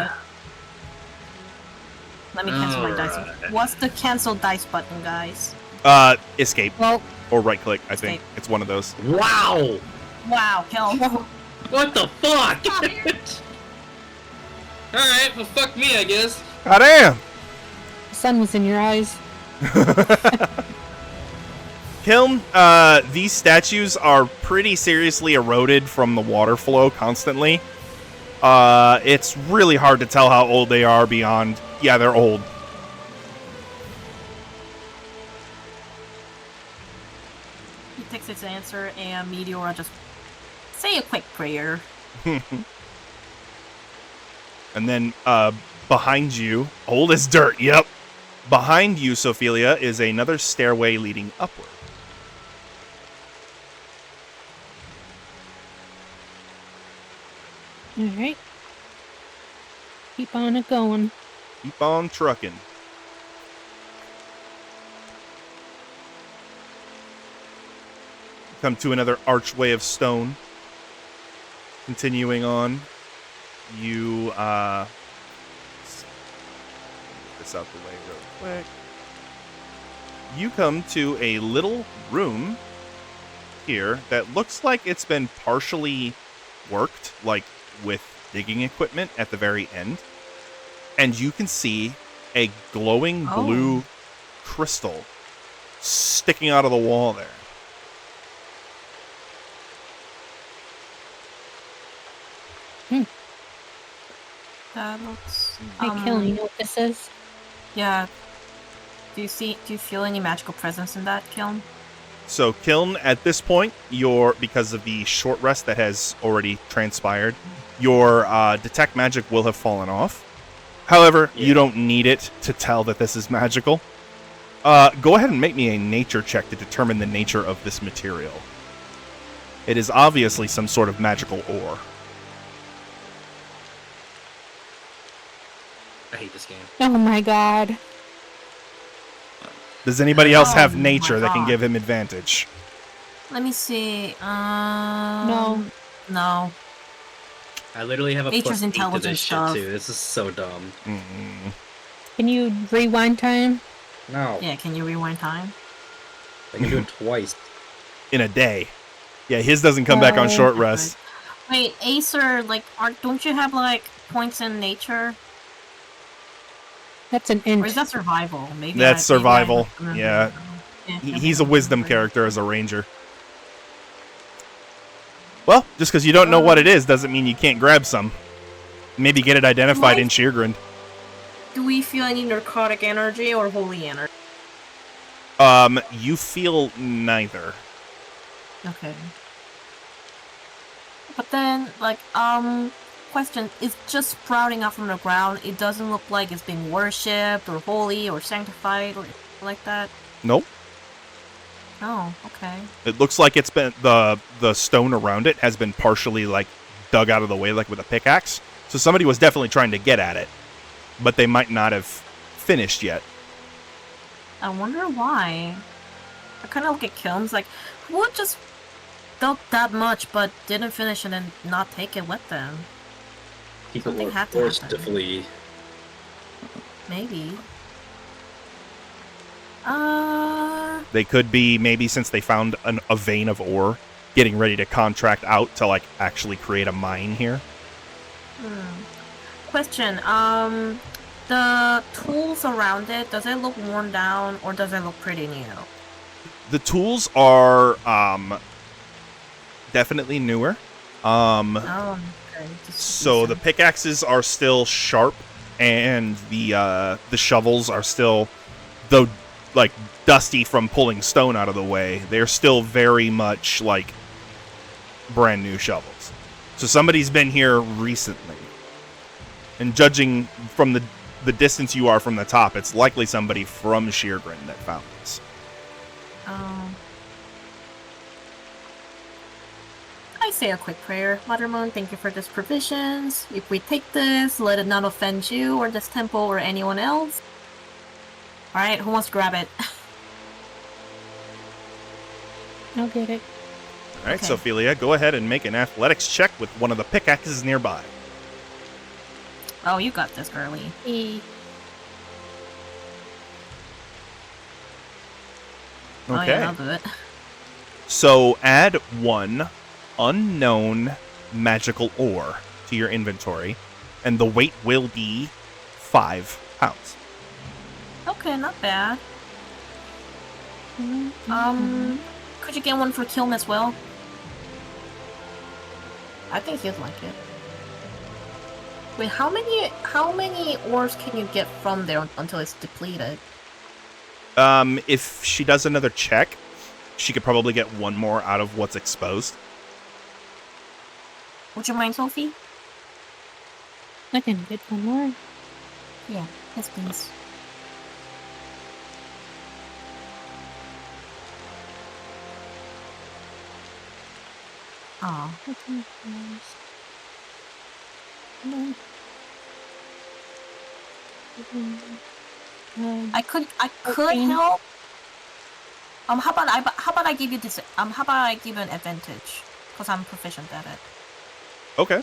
Let me cancel my dice. Alright. What's the cancel dice button, guys? Escape. Well, Or right click, I think. Escape. It's one of those. Wow! Wow, kill. What the fuck? Alright, well fuck me, I guess. God damn! the sun was in your eyes. Kiln, these statues are pretty seriously eroded from the water flow constantly. It's really hard to tell how old they are beyond... Yeah, they're old. He takes its answer, and Meteor just say a quick prayer. And then, behind you... Old as dirt, yep. Behind you, Sophelia, is another stairway leading upward. Alright. Keep on it going. Keep on trucking. Come to another archway of stone. Continuing on, you get this out the way real quick. You come to a little room here that looks like it's been partially worked, like with digging equipment at the very end. And you can see a glowing Oh. blue crystal sticking out of the wall there. That looks. Hey, Killing, you know what this is? Yeah. Do you feel any magical presence in that, Kiln? So, Kiln, at this point, because of the short rest that has already transpired, your detect magic will have fallen off. However, you don't need it to tell that this is magical. Go ahead and make me a nature check to determine the nature of this material. It is obviously some sort of magical ore. I hate this game. Oh my god. Does anybody else Oh have my nature that can God. give him advantage? Let me see. No. No. I literally have a Nature's plus 8 to intelligence this shit stuff. too. This is so dumb. Mm. Can you rewind time? No. Yeah, can you rewind time? I can do it twice. In a day. Yeah, his doesn't come back on Oh. short rest. Wait, Acer, like, don't you have, like, points in nature? That's an Or int. is that survival? Maybe That's survival, maybe yeah. He's a wisdom character as a ranger. Well, just because you don't know what it is doesn't mean you can't grab some. Maybe get it identified in Scheergrund. Do we feel any narcotic energy or holy energy? You feel neither. Okay. But then, like, question, it's just sprouting up from the ground. It doesn't look like it's being worshipped or holy or sanctified or like that. Nope. Oh, okay. It looks like it's been the stone around it has been partially like dug out of the way, like with a pickaxe. So somebody was definitely trying to get at it, but they might not have finished yet. I wonder why. I kind of look at Kilns like, who would just built that much, but didn't finish it and not take it with them. People Something were had to forced to happen. flee. Maybe. They could be, maybe since they found a vein of ore, getting ready to contract out to, like, actually create a mine here. Question, the tools around it, does it look worn down or does it look pretty new? The tools are definitely newer. Oh, okay. So the pickaxes are still sharp, and the shovels are still, though, like, dusty from pulling stone out of the way. They're still very much like brand new shovels. So somebody's been here recently, and judging from the distance you are from the top, it's likely somebody from Scheergrund that found this. I say a quick prayer. Mother Moon, thank you for these provisions. If we take this, let it not offend you or this temple or anyone else. Alright, who wants to grab it? I'll get it. All right, Okay. Sophelia, go ahead and make an athletics check with one of the pickaxes nearby. Oh, you got this, girly. Oh Okay. yeah, I'll do it. So add 1 unknown magical ore to your inventory, and the weight will be 5 pounds. Okay, not bad. Could you get one for Kiln as well? I think he'd like it. Wait, how many ores can you get from there until it's depleted? If she does another check, she could probably get 1 more out of what's exposed. Would you mind, Sophie? I can get one more. Yeah, yes please. Aw. I could Okay. help. How about I give you this? How about I give you an advantage? Cause I'm proficient at it. Okay.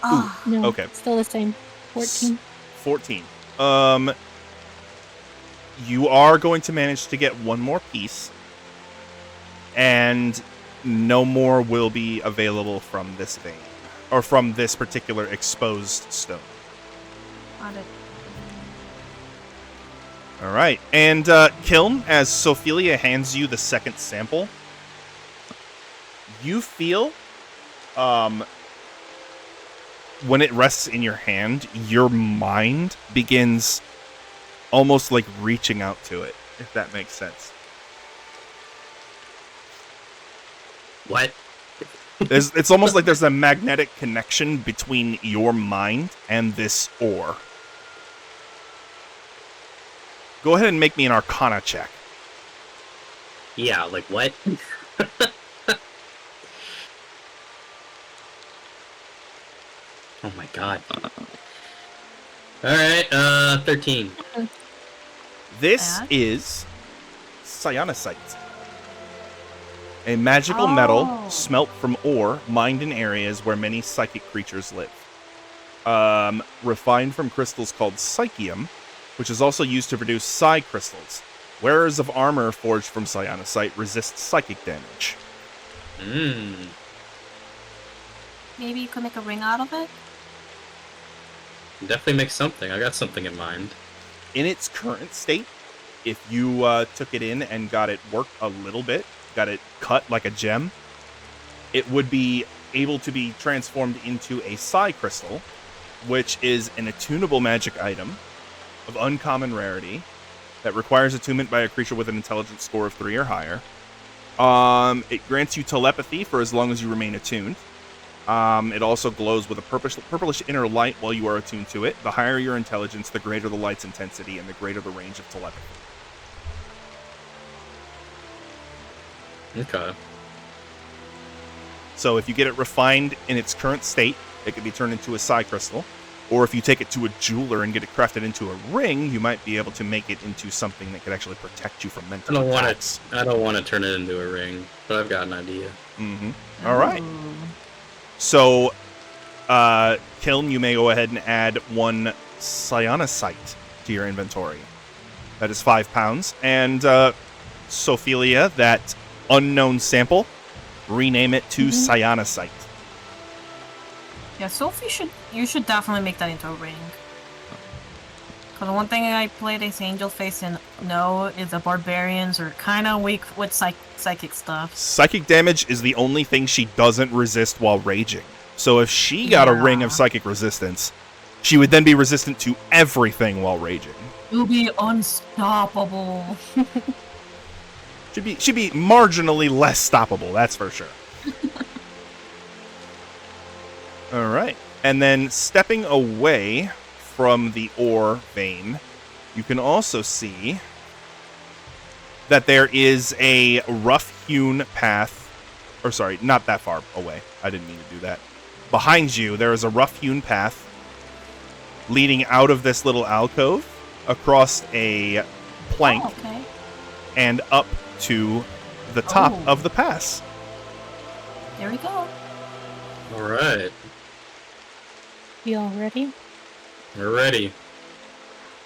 Ah, No, Okay. still the same. 14. 14. You are going to manage to get 1 more piece, and no more will be available from this vein, or from this particular exposed stone. got it. All right, and Kiln, as Sophelia hands you the second sample, you feel, when it rests in your hand, your mind begins almost like reaching out to it, if that makes sense. What? It's almost like there's a magnetic connection between your mind and this ore. Go ahead and make me an Arcana check. Yeah, like what? Oh my god. Alright, 13. This Bad. is cyanosite, a magical metal Oh. smelt from ore mined in areas where many psychic creatures live. Refined from crystals called psychium, which is also used to produce psi crystals. Wearers of armor forged from cyanosite resist psychic damage. Mmm. Maybe you could make a ring out of it. Definitely make something. I got something in mind. In its current state, if you took it in and got it worked a little bit, got it cut like a gem, it would be able to be transformed into a psi crystal, which is an attunable magic item of uncommon rarity that requires attunement by a creature with an intelligence score of 3 or higher. It grants you telepathy for as long as you remain attuned. It also glows with a purplish inner light while you are attuned to it. The higher your intelligence, the greater the light's intensity, and the greater the range of telepathy. Okay. So if you get it refined in its current state, it can be turned into a psi crystal. Or if you take it to a jeweler and get it crafted into a ring, you might be able to make it into something that could actually protect you from mental attacks. I don't want to turn it into a ring, but I've got an idea. Mm-hmm. All right. So, Kiln, you may go ahead and add 1 cyanosite to your inventory. That is 5 pounds. And Sophelia, that unknown sample, rename it to cyanosite. Yeah, Sophie you should definitely make that into a ring. Because the one thing I played as Angel Face and know is the barbarians are kind of weak with psychic stuff. Psychic damage is the only thing she doesn't resist while raging. So if she got a ring of psychic resistance, she would then be resistant to everything while raging. You'll be unstoppable. She'd be marginally less stoppable, that's for sure. All right. And then stepping away from the ore vein, you can also see that there is a rough-hewn path. Or sorry, not that far away. I didn't mean to do that. Behind you, there is a rough-hewn path leading out of this little alcove across a plank and up to the top of the pass. There we go. All right. You all ready? We're ready.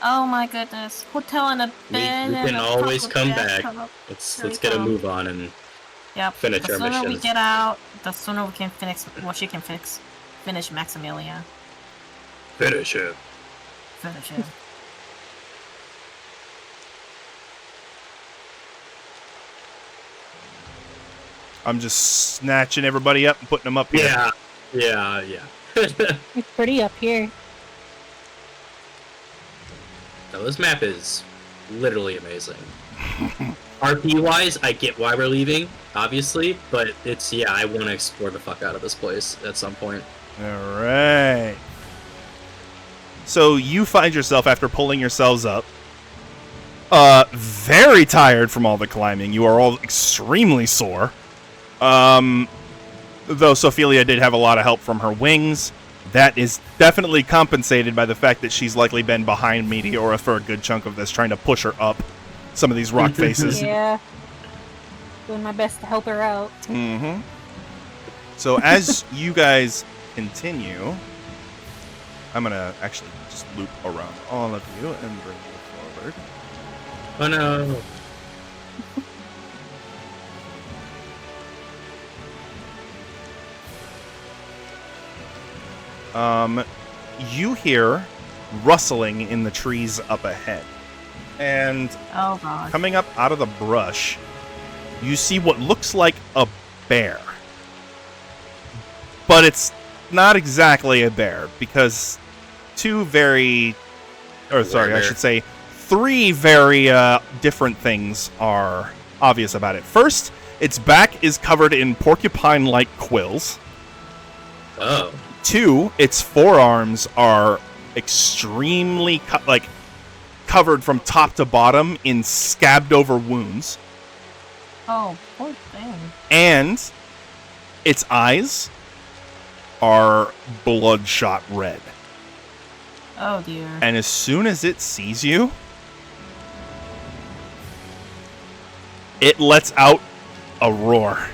Oh my goodness. Hotel and a We bed. can always come back. Let's get a move on and finish our The sooner we missions. get out, the sooner we can finish what she can finish Maximilian. Finish it. Finish it. I'm just snatching everybody up and putting them up here. Yeah. It's pretty up here. So this map is literally amazing. RP-wise, I get why we're leaving, obviously, but it's, I want to explore the fuck out of this place at some point. All right. So you find yourself, after pulling yourselves up, very tired from all the climbing. You are all extremely sore. Though Sophelia did have a lot of help from her wings. That is definitely compensated by the fact that she's likely been behind Meteora for a good chunk of this, trying to push her up some of these rock faces. Yeah. Doing my best to help her out. Mm-hmm. So as you guys continue, I'm going to actually just loop around all of you and bring you forward. Oh no. You hear rustling in the trees up ahead. And Oh god. coming up out of the brush, you see what looks like a bear. But it's not exactly a bear, because three very different things are obvious about it. First, its back is covered in porcupine-like quills. Oh. 2, its forearms are extremely covered from top to bottom in scabbed over wounds. Oh, poor thing. And its eyes are bloodshot red. Oh dear. And as soon as it sees you, it lets out a roar.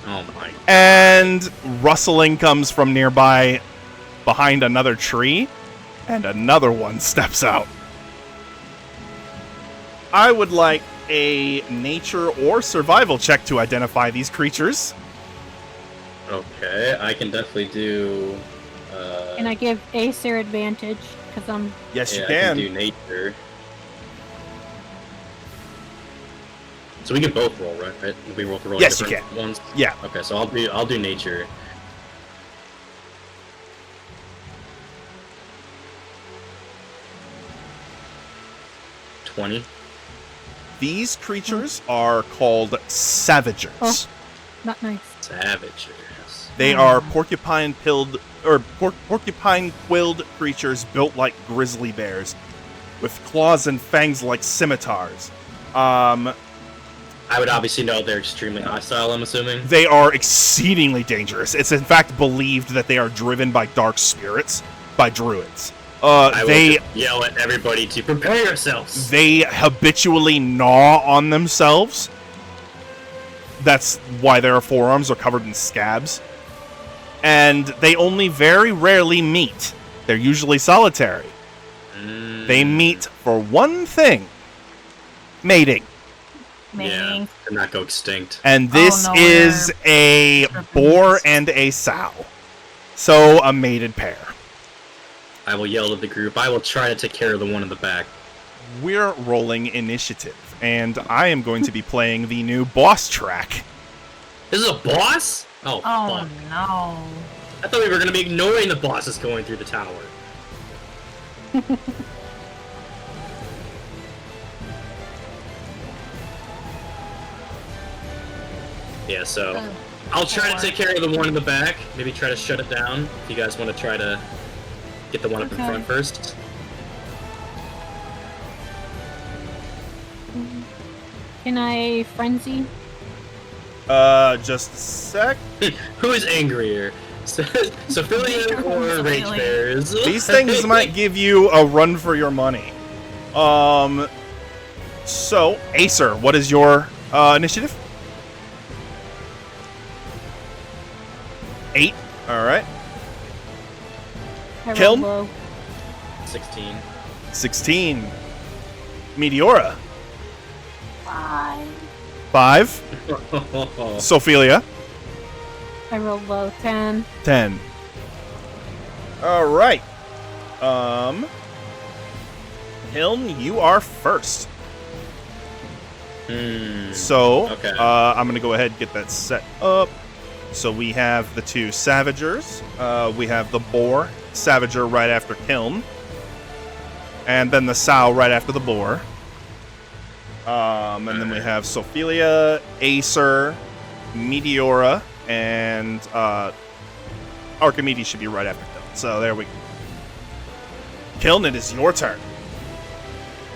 Oh my. And rustling comes from nearby behind another tree, and another one steps out. I would like a nature or survival check to identify these creatures. Okay, I can definitely do. And I give Acer advantage because I'm. Yes, you I can. do nature. So we can both roll, right? We roll Yes, you different can. ones. Yeah. Okay, so I'll do nature. $20. These creatures are called Savagers. Oh. Not nice. Savagers. They are porcupine-quilled creatures built like grizzly bears, with claws and fangs like scimitars. I would obviously know they're extremely hostile, I'm assuming. They are exceedingly dangerous. It's in fact believed that they are driven by dark spirits, by druids. I will They just yell at everybody to prepare yourselves. they habitually gnaw on themselves. That's why their forearms are covered in scabs. And they only very rarely meet. They're usually solitary. They meet for one thing: mating. Maybe. Yeah, to not go extinct. And this no, is a boar and a sow. So, a mated pair. I will yell at the group. I will try to take care of the one in the back. We're rolling initiative, and I am going to be playing the new boss track. This is a boss? Oh, Oh fuck. no. I thought we were going to be ignoring the bosses going through the tower. Yeah, so I'll try to take care of the one in the back. Maybe try to shut it down. If you guys want to try to get the one up in Okay. front first. Can I frenzy? Just a sec. Who is angrier? Sophia or Rage Sophia. Bears? These things might give you a run for your money. So, Acer, what is your initiative? 8. All right. I roll Kiln? low. 16. 16. Meteora. 5. 5. Sophelia. I roll low. 10. 10. All right. Hiln, you are first. So, Okay. I'm going to go ahead and get that set up. So we have the two Savagers. We have the Boar Savager right after Kiln. And then the Sow right after the Boar. And then we have Sophelia, Acer, Meteora, and Archimedes should be right after Kiln. So there we go. Kiln, it is your turn.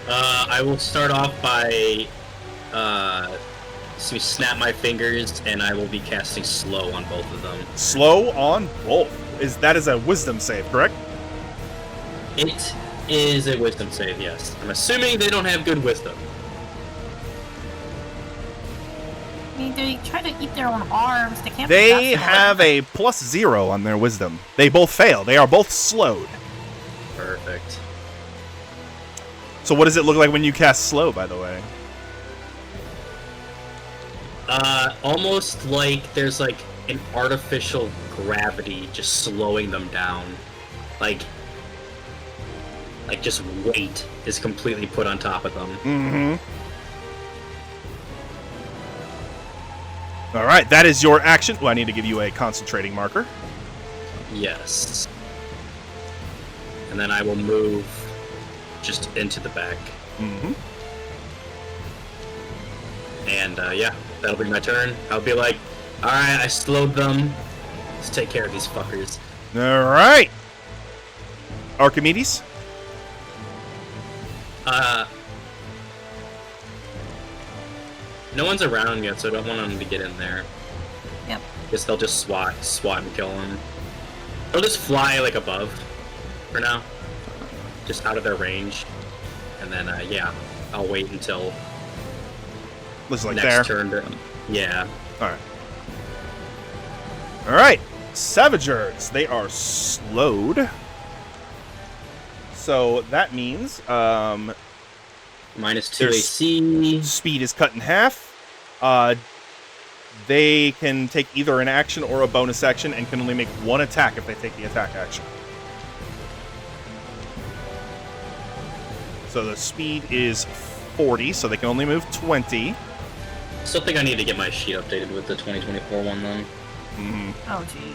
I will start off by snap my fingers, and I will be casting slow on both of them. Slow on both. That is a wisdom save, correct? It is a wisdom save, yes. I'm assuming they don't have good wisdom. I mean, they try to eat their own arms. They can't. be They that have smart. a +0 on their wisdom. They both fail. They are both slowed. Perfect. So what does it look like when you cast slow, by the way? Almost like there's like an artificial gravity just slowing them down. Like just weight is completely put on top of them. Mm-hmm. All right, that is your action. Well, I need to give you a concentrating marker. Yes. And then I will move just into the back. Mm-hmm. And yeah, that'll be my turn. I'll be like, alright, I slowed them. Let's take care of these fuckers. All right. Archimedes? No one's around yet, so I don't want them to get in there. Yep. Guess they'll just swat and kill them. They'll just fly like above for now. Just out of their range. And then yeah, I'll wait until Looks like next there. turn to, yeah. All right. All right. Savagers. They are slowed. So that means -2 There's- AC. speed is cut in half. They can take either an action or a bonus action and can only make one attack if they take the attack action. So the speed is 40, so they can only move 20. Still think I need to get my sheet updated with the 2024 one then. Oh gee.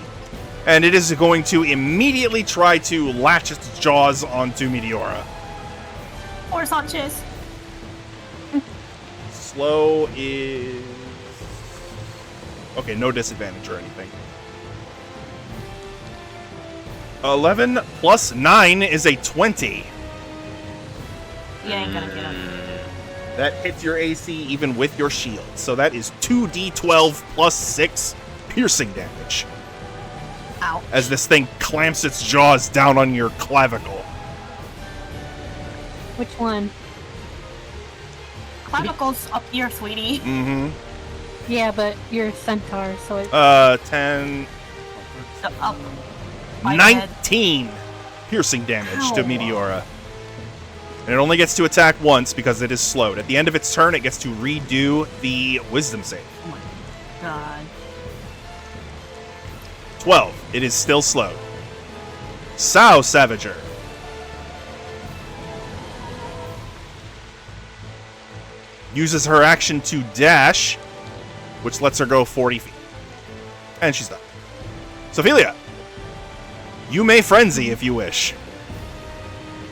And it is going to immediately try to latch its jaws onto Meteora. Or Sanchez. Slow is... Okay, no disadvantage or anything. 11 plus 9 is a 20. You ain't gonna get him. That hits your AC even with your shield. So that is 2d12 plus 6 piercing damage. Ow. Ow. as this thing clamps its jaws down on your clavicle. Which one? Clavicle's up here, sweetie. Mm-hmm. Yeah, but you're a centaur, so it. 10... So up. My head. 19 piercing damage to Ow. Meteora. And it only gets to attack once because it is slowed. At the end of its turn, it gets to redo the wisdom save. Oh my god. 12. It is still slowed. Sow Savager. Uses her action to dash, which lets her go 40 feet. And she's done. Sophelia, you may frenzy if you wish.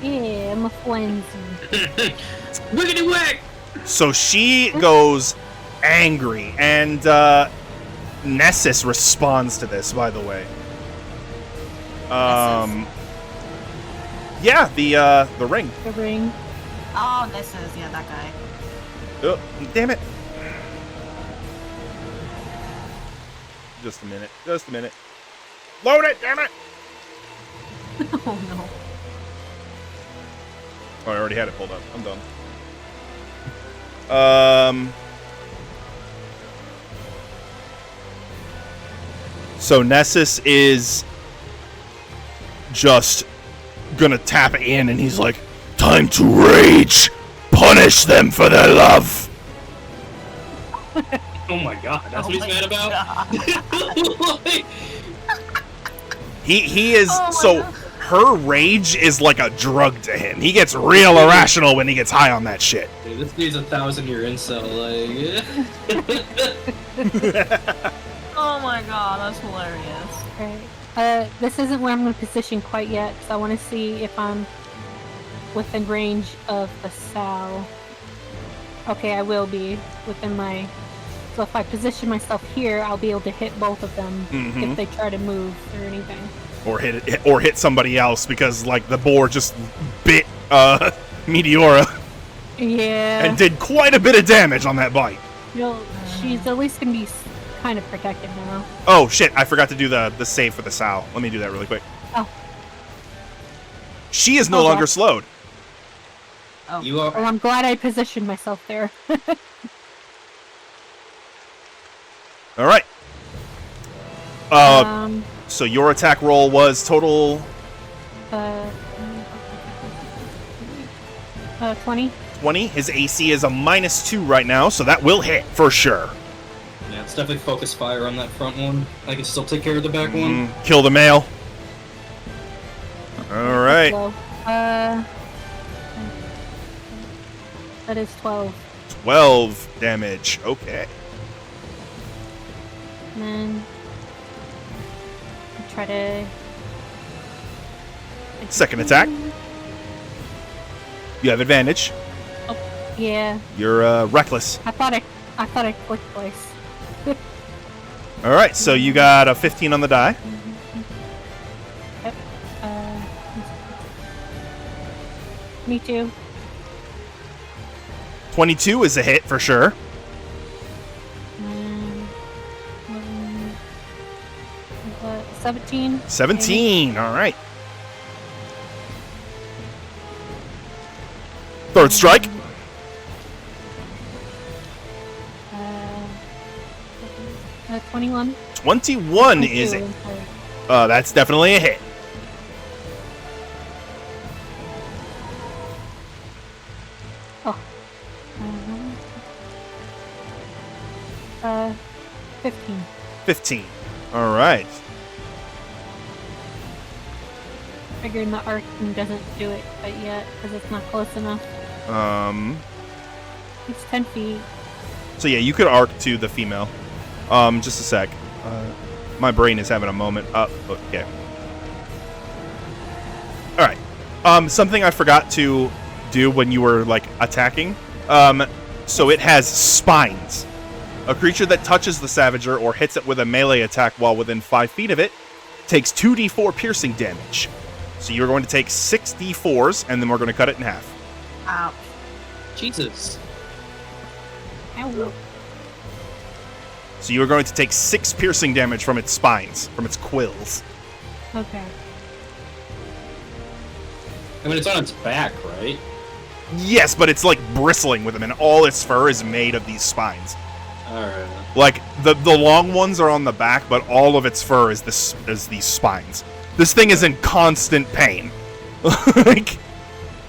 Yeah, I'm a frenzy. Wiggity whack! So she goes angry, and Nessus responds to this, by the way. Yeah, the ring. The ring. Oh, this is, yeah, that guy. Oh, damn it. Just a minute. Just a minute. Load it, damn it! Oh no. Oh, I already had it pulled up. I'm done. So Nessus is just gonna tap in, and he's like, "Time to rage! Punish them for their love!" Oh my god, that's what he's my mad about? God. He is Oh my so God. her rage is like a drug to him. He gets real irrational when he gets high on that shit. Dude, this dude's 1,000-year incel, like... Oh my god, that's hilarious. Right. This isn't where I'm going to position quite yet, because I want to see if I'm within range of the sow. Okay, I will be within my... So if I position myself here, I'll be able to hit both of them if they try to move or anything. Or hit somebody else because like the boar just bit Meteora Yeah. and did quite a bit of damage on that bite. She's at least going to be kind of protected now. Oh shit, I forgot to do the save for the sow. Let me do that really quick. Oh. She is no Oh, longer God. slowed. Oh. You are... Well, I'm glad I positioned myself there. All right. So your attack roll was total 20. 20. His AC is a -2 right now, so that will hit for sure. Yeah, it's definitely focus fire on that front one. I can still take care of the back one. Kill the male. All right. Well, that is 12. 12 damage. Okay. And then try to. Second attack. You have advantage. Yeah, You're reckless. I thought I clicked twice. All right, so you got a 15 on the die. Yep. Me too. 22 is a hit for sure. 17. 17. All right. Third strike. 21. 21 is 22, it. I'm sorry. That's definitely a hit. Oh. 15. 15. All right. Figuring the arc doesn't do it quite yet because it's not close enough. It's 10 feet. So yeah, you could arc to the female. Just a sec. My brain is having a moment. Okay. All right. Something I forgot to do when you were like attacking. So it has spines. A creature that touches the Savager or hits it with a melee attack while within 5 feet of it takes 2d4 piercing damage. So you're going to take 6 d4s, and then we're going to cut it in half. Ouch. Jesus. Ow. So you are going to take 6 piercing damage from its spines, from its quills. Okay. I mean, it's on its back, right? Yes, but it's like bristling with them, and all its fur is made of these spines. Alright. Like the long ones are on the back, but all of its fur is these spines. This thing is in constant pain. Like,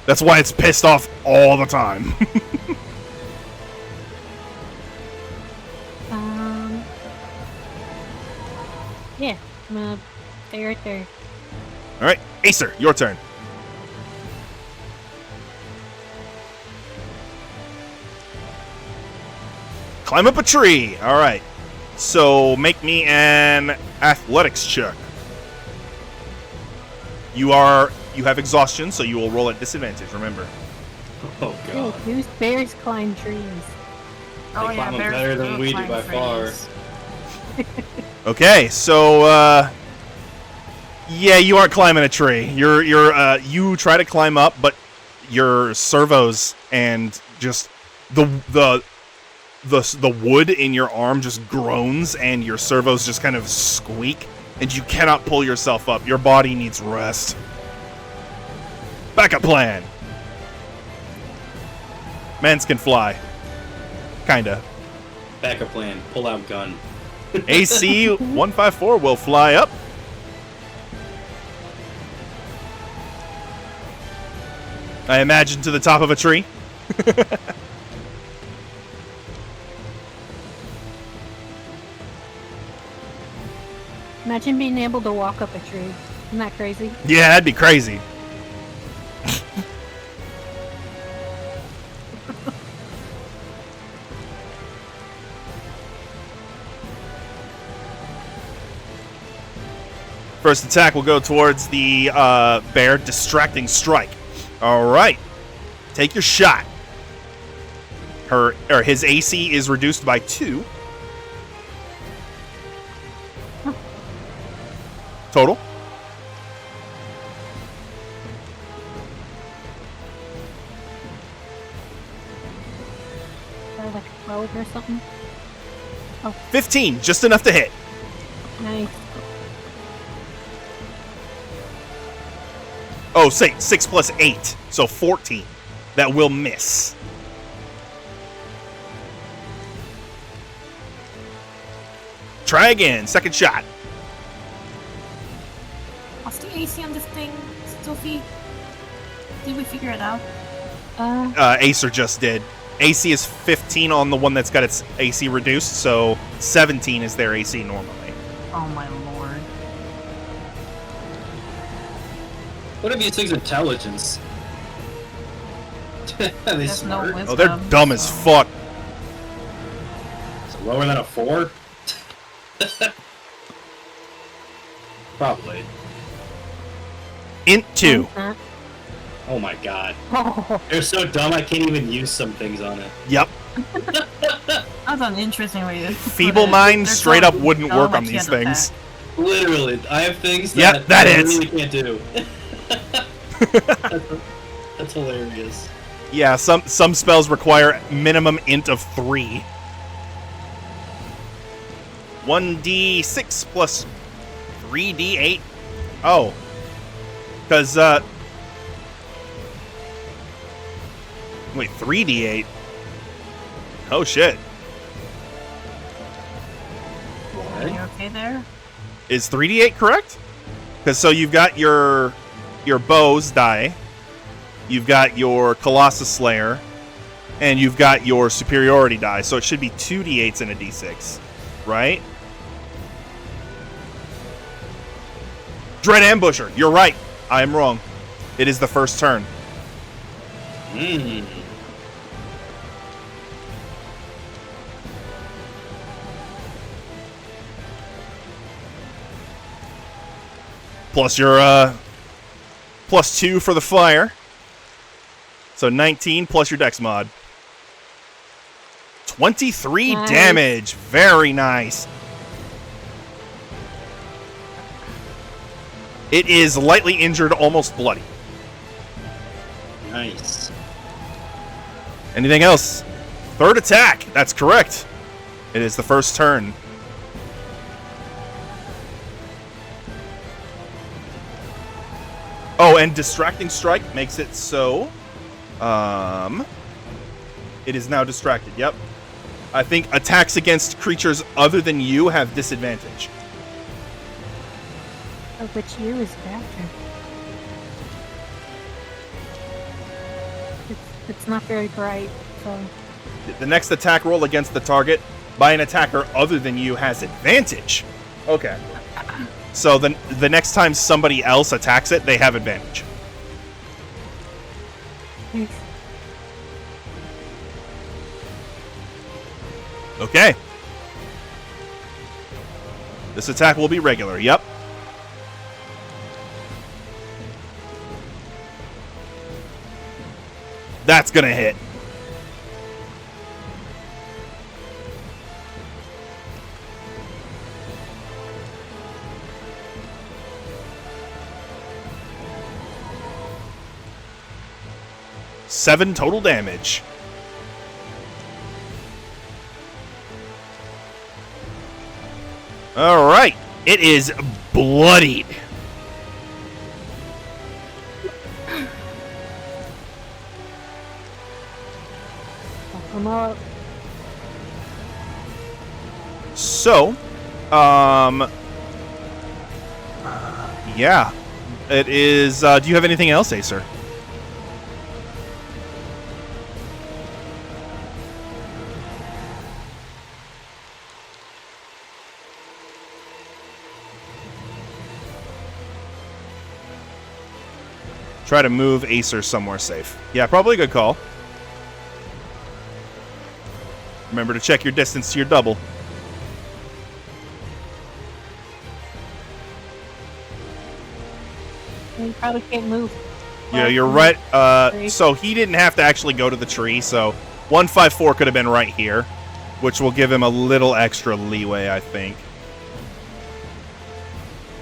that's why it's pissed off all the time. Yeah, I'm gonna stay right there. All right, Acer, your turn. Climb up a tree. All right. So make me an athletics check. You have exhaustion, so you will roll at disadvantage. Remember. Oh Oh, god. use bears climb trees. Oh They yeah, climb them bears better than do we do climb by far. trees. Okay, so yeah, you aren't climbing a tree. You try to climb up, but your servos and just the wood in your arm just groans, and your servos just kind of squeak, and you cannot pull yourself up. Your body needs rest. Backup plan. Mans can fly. Kinda. Backup plan. Pull out gun. AC 154 will fly up. I imagine to the top of a tree. Imagine being able to walk up a tree. Isn't that crazy? Yeah, that'd be crazy. First attack will go towards the bear, distracting strike. All right, take your shot. His AC is reduced by 2. Total. Like 12 or something. 15, just enough to hit. Nice. Oh, say 6 plus 8, so 14. That will miss. Try again, second shot. What's the AC on this thing, Sophie? Did we figure it out? Acer just did. AC is 15 on the one that's got its AC reduced, so 17 is their AC normally. Oh my lord. What are these things' intelligence? Are they There's no smart? wisdom. Oh, they're dumb as so- fuck. So lower than a 4? Probably. Int 2. Oh my god. Oh, They're so dumb I can't even use some things on it. Yep. That's an interesting way to put Feeble it. mind They're straight so up wouldn't dumb, work I on these can't things. attack. Literally, I have things Yep, that I is. really can't do. That's hilarious. Yeah, some spells require minimum int of 3. 1d6 plus 3d8. Oh. Because, wait, 3d8? Oh, shit. Are you okay there? Is 3d8 correct? Because so you've got your bows die, you've got your Colossus Slayer, and you've got your superiority die. So it should be 2d8s and a d6, right? Dread Ambusher, you're right. I am wrong. It is the first turn. Mmm. Plus your plus 2 for the fire. So 19 plus your dex mod. 23 Nice. damage. Very nice. It is lightly injured, almost bloody. Nice. Anything else? Third attack. That's correct. It is the first turn. Oh, and Distracting Strike makes it so... it is now distracted, yep. I think attacks against creatures other than you have disadvantage. Which you is after. It's not very bright, so... The next attack roll against the target by an attacker other than you has advantage. Okay. So the next time somebody else attacks it, they have advantage. Nice. Okay. This attack will be regular, yep. That's gonna hit. Seven total damage. All right. It is bloodied. Come up. So, yeah. It is, do you have anything else, Acer? Try to move Acer somewhere safe. Yeah, probably a good call. Remember to check your distance to your double. You probably can't move. Yeah, you're right. So he didn't have to actually go to the tree, so 154 could have been right here, which will give him a little extra leeway, I think.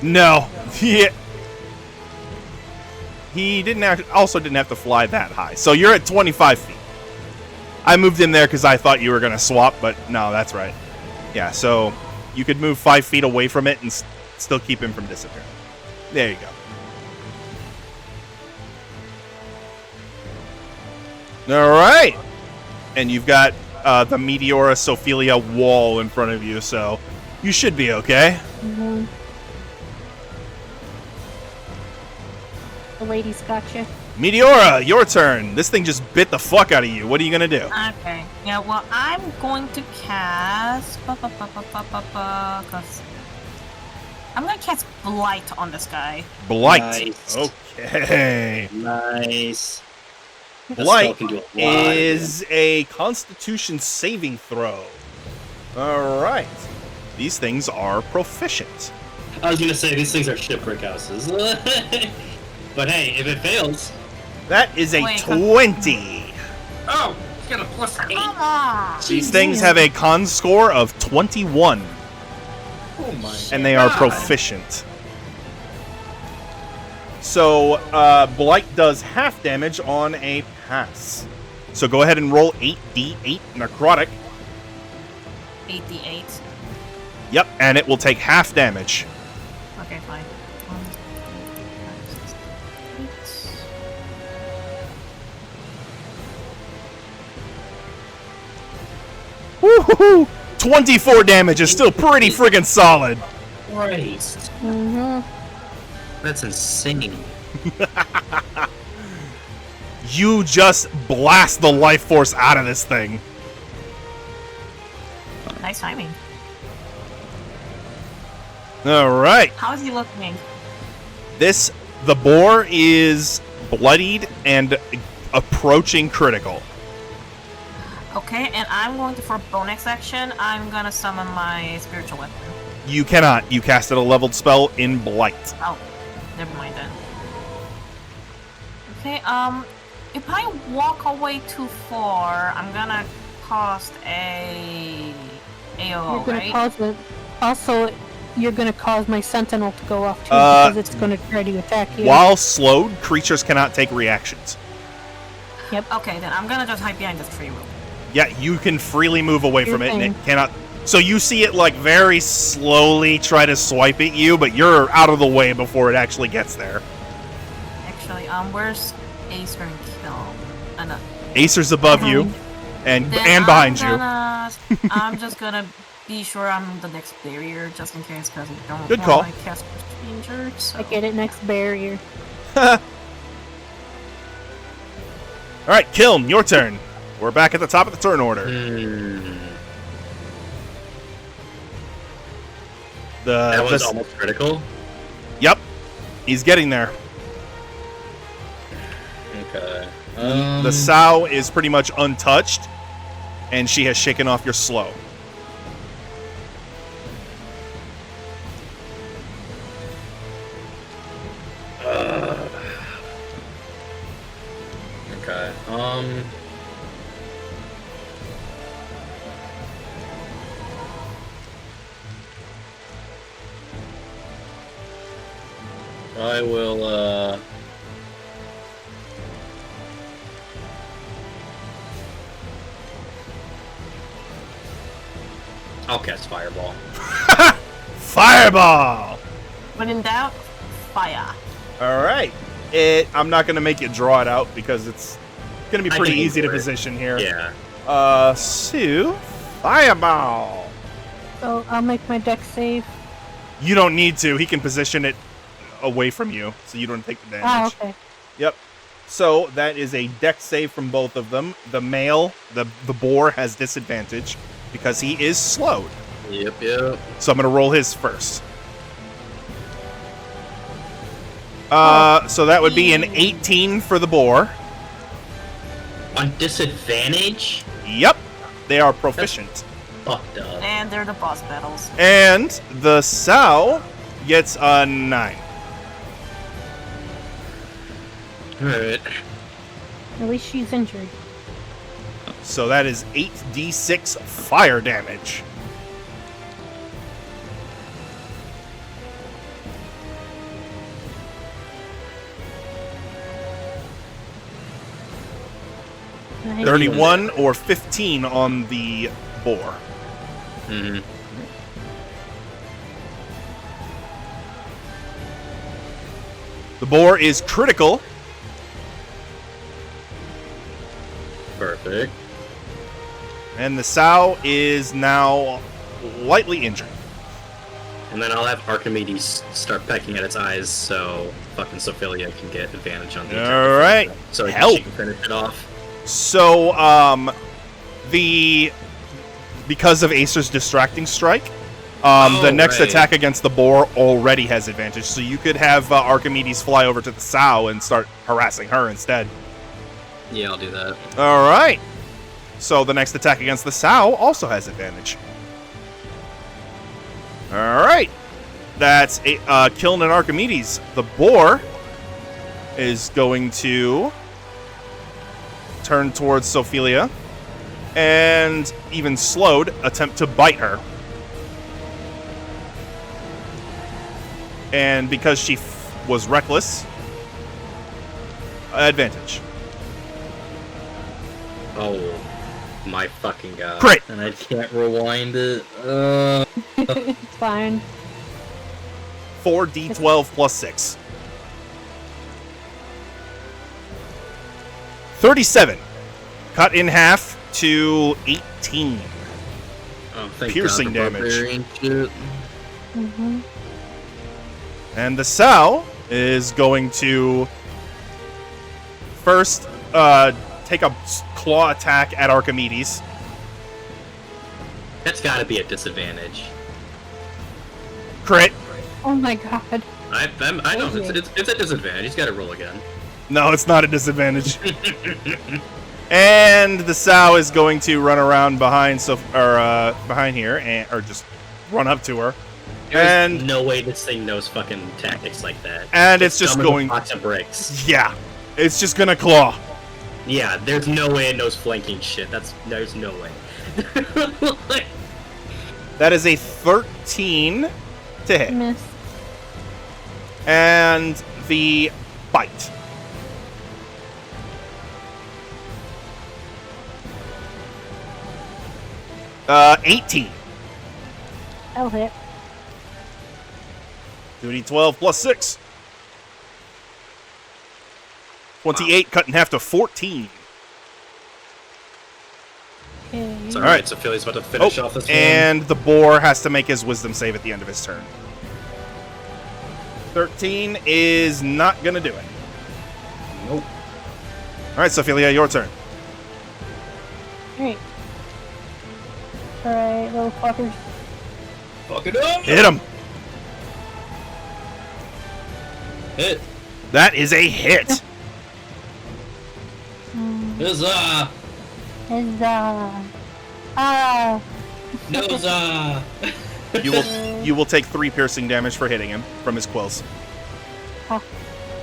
No. Yeah. He also didn't have to fly that high. So you're at 25 feet. I moved him there because I thought you were going to swap, but no, that's right. Yeah, so you could move 5 feet away from it and still keep him from disappearing. There you go. All right. And you've got the Meteora Sophelia wall in front of you, so you should be okay. Mm-hmm. The lady's got you. Meteora, your turn. This thing just bit the fuck out of you. What are you going to do? Okay. Yeah, well, I'm going to cast... Cause I'm going to cast Blight on this guy. Blight. Nice. Okay. Nice. That Blight spell can do a lot. is a Constitution saving throw. All right. These things are proficient. I was gonna say these things are shipwreck houses, but hey, if it fails, That is a Wait, 20. oh, it's got a +8. Come on! These things have a con score of 21, Oh my! and they are God. proficient. So, Blight does half damage on a pass. So go ahead and roll 8d8 necrotic. 8d8. Yep, and it will take half damage. Okay, fine. 1, 2, 3, 4, 5, 6, 8. Woohoo! 24 damage is still pretty friggin' solid. Christ. Mm-hmm. That's insane. You just blast the life force out of this thing. Nice timing. All right. How is he looking? The boar is bloodied and approaching critical. Okay, and I'm going to, for bonus action, I'm gonna summon my spiritual weapon. You cannot. You casted a leveled spell in Blight. Oh, never mind then. Okay, if I walk away too far, I'm gonna cost a AOO, You're gonna right? cause it. Also, you're gonna cause my sentinel to go off too because it's gonna try to attack you. While slowed, creatures cannot take reactions. Okay, then I'm gonna just hide behind this tree real quick. Yeah, you can freely move away from it, and it thing. cannot. So you see it like very slowly try to swipe at you, but you're out of the way before it actually gets there. actually. Where's Acer and Kill? Acer's above you, and behind you. I'm just gonna be sure I'm the next barrier, just in case, because I don't Good want call. my cast injured. So. I get it, next barrier. All right, Kiln, your turn. We're back at the top of the turn order. That one's almost critical. Yep, he's getting there. Okay. The sow is pretty much untouched, and she has shaken off your slow. Okay. I will, I'll cast Fireball. Fireball! When in doubt, fire. All right. I'm not going to make you draw it out because it's going to be pretty easy to position here. Yeah. Sue, Fireball. So I'll make my deck save. You don't need to. He can position it away from you, so you don't take the damage. Oh, okay. Yep. So that is a deck save from both of them. The male, the boar, has disadvantage because he is slowed. Yep. So I'm going to roll his first. So that would be an 18 for the boar. On disadvantage? Yep. They are proficient. Fucked up. And they're the boss battles. And the sow gets a 9. Alright. At least she's injured. So that is 8d6 fire damage. Nice. 31 or 15 on the boar. Mm-hmm. The boar is critical. Perfect. And the sow is now lightly injured. And then I'll have Archimedes start pecking at its eyes so fucking Sophilia can get advantage on the attack. All right. So Help. she can finish it off. So, because of Acer's distracting strike, the next attack against the boar already has advantage. So you could have Archimedes fly over to the sow and start harassing her instead. Yeah, I'll do that. All right. So the next attack against the sow also has advantage. All right. That's Kiln and Archimedes. The boar is going to turn towards Sophilia and, even slowed, attempt to bite her. And because she was reckless, advantage. Oh, my fucking god. Crit. And I can't rewind it. It's fine. 4d12 plus 6. 37. Cut in half to 18. Oh, thank Piercing God, the damage. barbarian shit. Mm-hmm. And the sow is going to first take a claw attack at Archimedes. That's gotta be a disadvantage. Crit. Oh my god. I know, it's a disadvantage. He's gotta roll again. No, it's not a disadvantage. And the sow is going to run around behind behind here, or just run up to her. There's no way this thing knows fucking tactics like that. And it's just dumb as a going. box of bricks. Yeah, it's just gonna claw. Yeah, there's no way it knows flanking shit. There's no way. That is a 13 to hit. Miss. And the bite. Uh, 18. I'll hit. 2d12 plus 6. 28 cut in half to 14. Okay. It's All alright, right. so Philly's about to finish off this one. And the boar has to make his wisdom save at the end of his turn. 13 is not going to do it. Nope. All right, Sophelia, your turn. Alright. Alright, little fuckers. Fuck it up! Hit him. Hit. That is a hit. Huzzah! Noza! You will take 3 piercing damage for hitting him from his quills.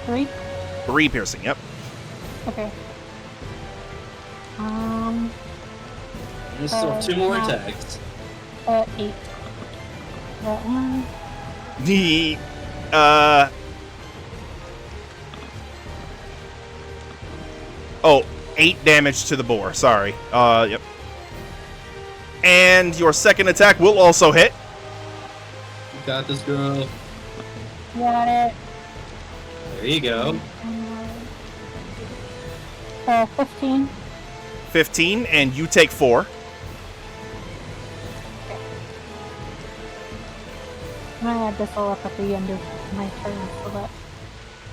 3? 3 piercing, yep. Okay. There's still 2 more attacks. 8. That one. The, Oh, 8 damage to the boar. Sorry. Yep. And your second attack will also hit. You got this, girl. Got it. There you go. 15. 15, and you take 4. I'm gonna add this all up at the end of my turn so that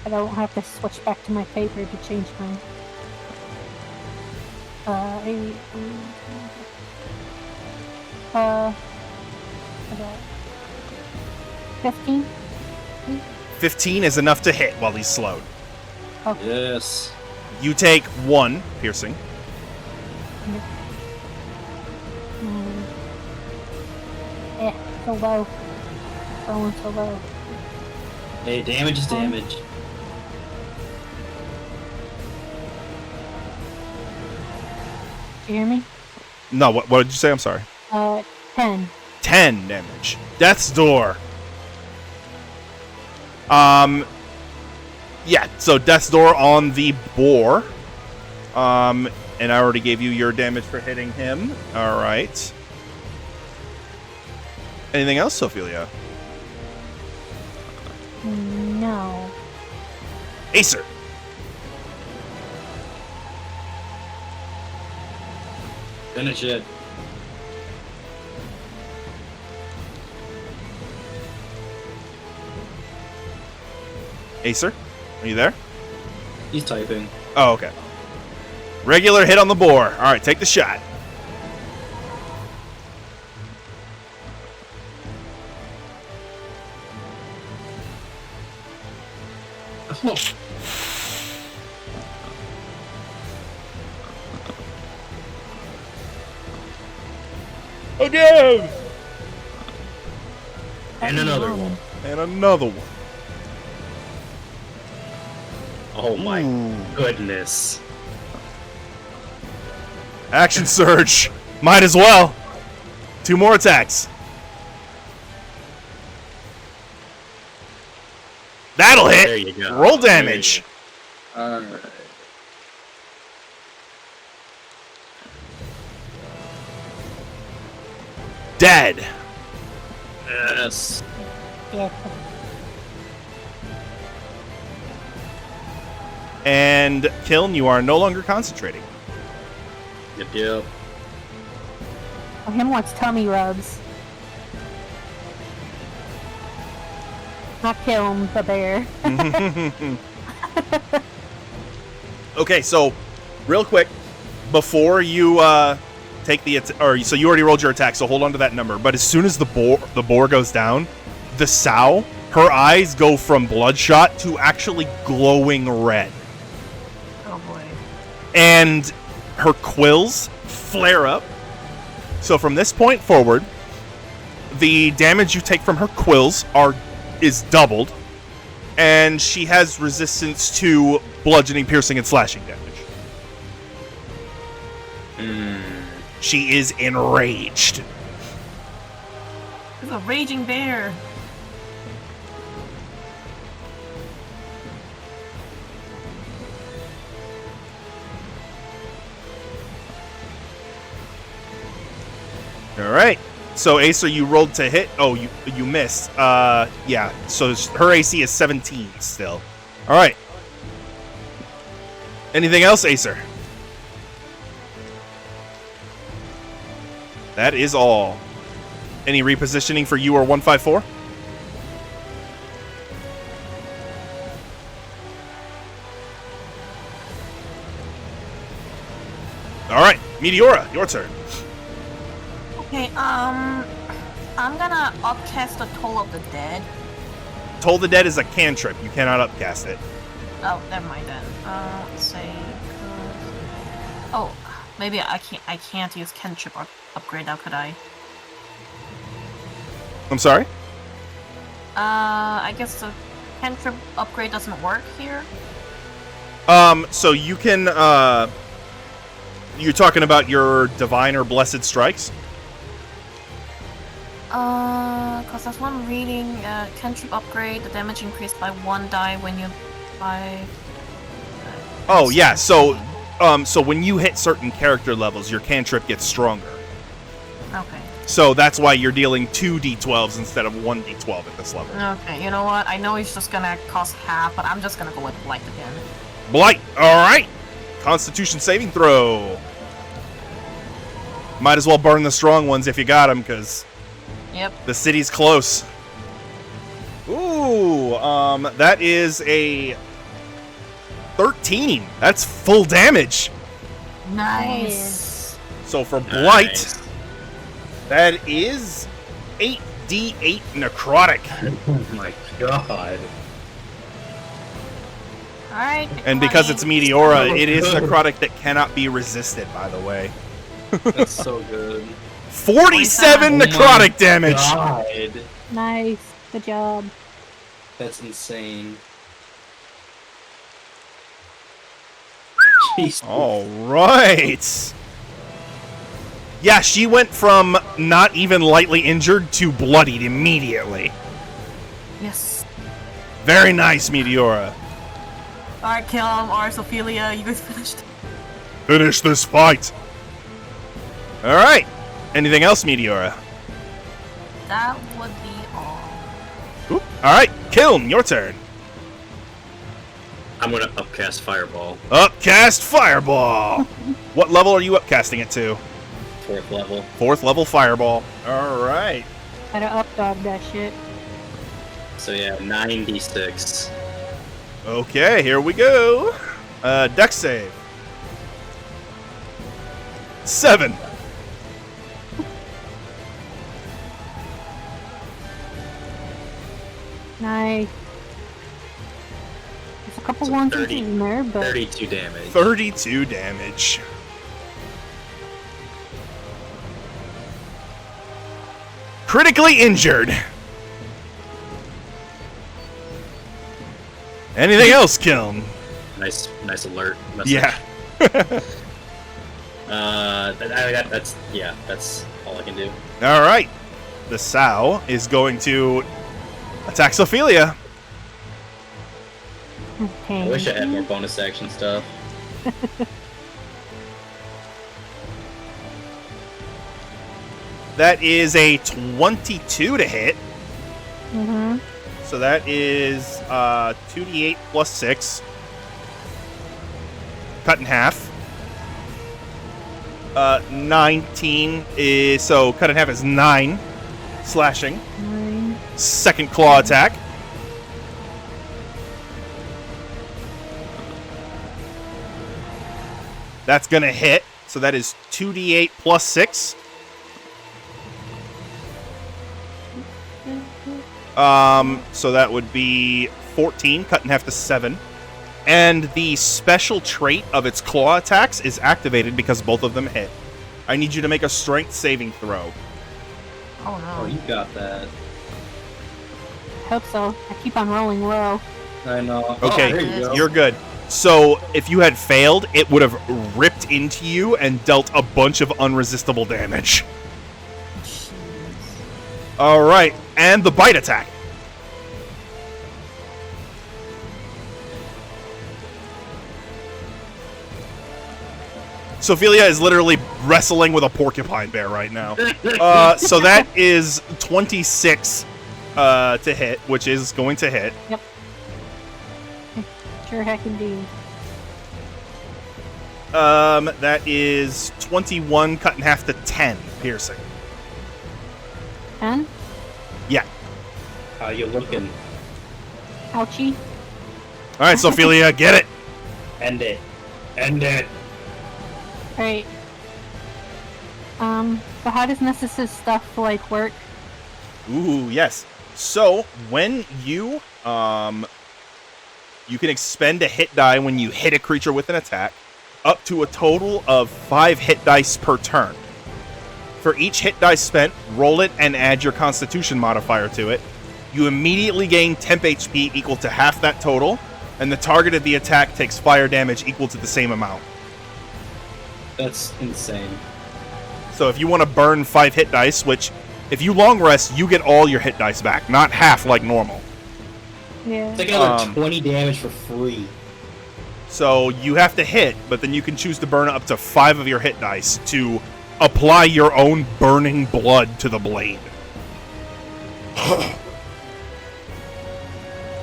I don't have to switch back to my paper to change mine. 8. About 15. 15 is enough to hit while he's slowed. Yes. You take 1 piercing. So low. Going so low. Hey, damage is damage. You hear me? No, what did you say? I'm sorry. 10. 10 damage. Death's Door. Yeah, so Death's Door on the boar. And I already gave you your damage for hitting him. All right. Anything else, Sophelia? No. Acer. Finish it. Acer, are you there? He's typing. Oh, okay. Regular hit on the boar. All right, take the shot. Oh. Again! And another one. And another one. Oh my Ooh. goodness. Action Surge. Might as well. 2 more attacks. That'll hit. There you go. Roll damage. Alright. Dead. Yes. Yeah. And Kiln, you are no longer concentrating. Yep, yep. Oh, him wants tummy rubs. Not kill him, the bear. Okay, so real quick, before you take the so you already rolled your attack, so hold on to that number. But as soon as the boar goes down, the sow, her eyes go from bloodshot to actually glowing red, Oh boy. and her quills flare up. So from this point forward, the damage you take from her quills is doubled, and she has resistance to bludgeoning, piercing, and slashing damage. She is enraged. There's a raging bear. All right. So Acer, you rolled to hit. Oh, you missed. Yeah. So her AC is 17 still. All right. Anything else, Acer? That is all. Any repositioning for you or 154? All right, Meteora, your turn. Okay, I'm gonna upcast the Toll of the Dead. Toll the Dead is a cantrip. You cannot upcast it. Oh, never mind then. Let's say. Oh, maybe I can't use cantrip upgrade now, could I? I'm sorry? I guess the cantrip upgrade doesn't work here. So you can, you're talking about your Divine or Blessed Strikes? Cause that's one reading, cantrip upgrade, the damage increased by 1 die when you buy... Oh, yeah, so when you hit certain character levels, your cantrip gets stronger. Okay. So that's why you're dealing 2 d12s instead of 1 d12 at this level. Okay, you know what? I know it's just gonna cost half, but I'm just gonna go with Blight again. Blight, alright! Constitution saving throw. Might as well burn the strong ones if you got them, because Yep. the city's close. Ooh, that is a 13. That's full damage. Nice. So for Blight, Nice. that is 8d8 necrotic. Oh my god. Alright. And because it's Meteora, it is necrotic that cannot be resisted, by the way. That's so good. 47 Oh necrotic damage! God. Nice. Good job. That's insane. Jeez. Alright. Yeah, she went from not even lightly injured to bloodied immediately. Yes. Very nice, Meteora. Alright, Kilum, Ars, Ophelia, you guys finished? Finish this fight. Alright. Anything else, Meteora? That would be all. Oop. Alright, Kiln, your turn. I'm gonna upcast Fireball. Upcast Fireball. What level are you upcasting it to? 4th level. 4th level Fireball. Alright. Gotta updog that shit. So yeah, 96. Okay, here we go. Dex save. 7. Nice. There's a couple So ones 30 in there, but 32 damage. 32 damage. Critically injured. Anything else, Kiln? Nice alert message. Yeah. That's all I can do. All right. The Sow is going to attack Sophelia. okay. I wish I had more bonus action stuff. That is a 22 to hit. Mm-hmm. So that is 2d8 plus 6. Cut in half. 19 is... So cut in half is 9 slashing. 9. Second claw attack. That's going to hit. So that is 2d8 plus 6. So that would be 14, cut in half to 7. And the special trait of its claw attacks is activated because both of them hit. I need you to make a strength saving throw. Oh no. Oh, you got that. Hope so. I keep on rolling low. I know. Okay, Oh, there you go. you're good. So if you had failed, it would have ripped into you and dealt a bunch of unresistible damage. Jeez. All right, and the bite attack. Sophelia is literally wrestling with a porcupine bear right now. So that is 26 to hit, which is going to hit. Sure heck indeed. That is 21 cut in half to 10 piercing. 10? Yeah. How you looking? Ouchie. All right, Sophelia, get it. End it. End it. Alright. So how does Nessus's stuff, like, work? Ooh, yes. So, when you can expend a hit die when you hit a creature with an attack, up to a total of 5 hit dice per turn. For each hit dice spent, roll it and add your Constitution modifier to it. You immediately gain temp HP equal to half that total, and the target of the attack takes fire damage equal to the same amount. That's insane. So if you want to burn 5 hit dice, which, if you long rest, you get all your hit dice back, not half like normal. Yeah. It's like another 20 damage for free. So you have to hit, but then you can choose to burn up to 5 of your hit dice to apply your own burning blood to the blade.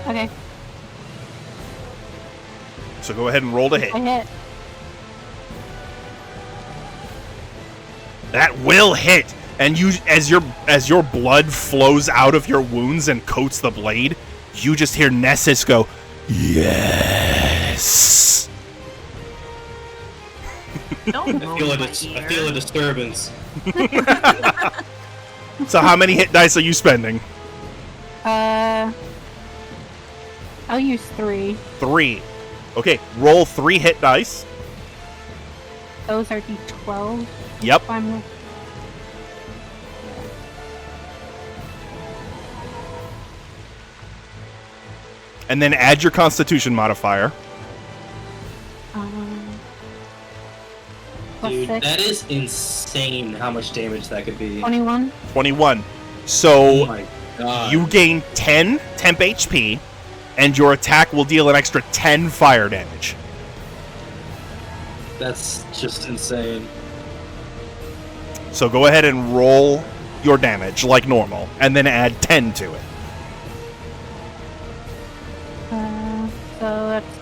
Okay. So go ahead and roll to hit. I hit. That will hit, and you, as your blood flows out of your wounds and coats the blade, you just hear Nessus go, "Yes." Don't I feel a disturbance. So how many hit dice are you spending? I'll use 3. 3. Okay, roll 3 hit dice. Those are D12. Yep. And then add your Constitution modifier. Plus Dude, 6. that is insane how much damage that could be. 21. 21. Oh So my god. you gain 10 temp HP, and your attack will deal an extra 10 fire damage. That's just insane. So go ahead and roll your damage like normal, and then add 10 to it. So that's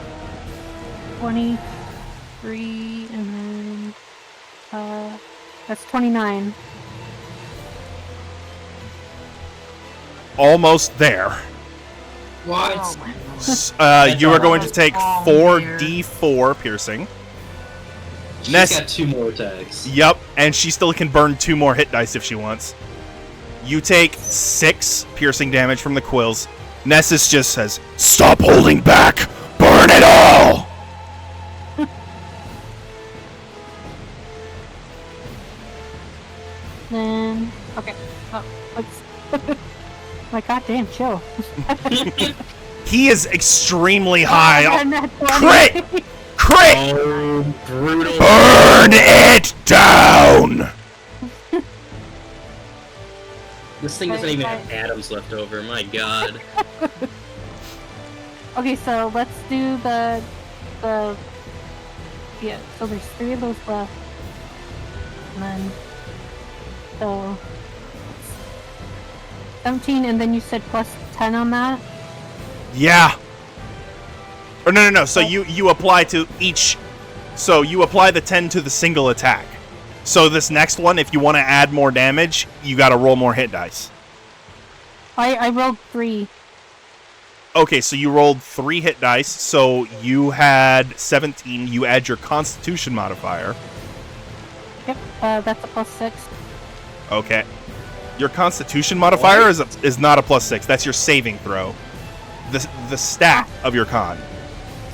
23, and then that's 29. Almost there. What? You are going to take Oh, 4d4 piercing. She's Ness- got 2 more attacks. Yep, and she still can burn 2 more hit dice if she wants. You take 6 piercing damage from the quills. Nessus just says, "Stop holding back! Burn it all!" Then, okay. Oh, let's. My goddamn chill. He is extremely high. And that's 20. Crit! Crit! Oh, brutal. Burn it down! This thing doesn't even have atoms left over. My god. Okay, so let's do the yeah. So there's 3 of those left, and then so 17, and then you said plus 10 on that. Yeah. Or no. So you apply to each. So you apply the 10 to the single attack. So this next one, if you want to add more damage, you got to roll more hit dice. I rolled 3. Okay, so you rolled 3 hit dice. So you had 17. You add your Constitution modifier. Yep. That's a plus 6. Okay. Your Constitution modifier is not a plus 6. That's your saving throw. The stat of your con.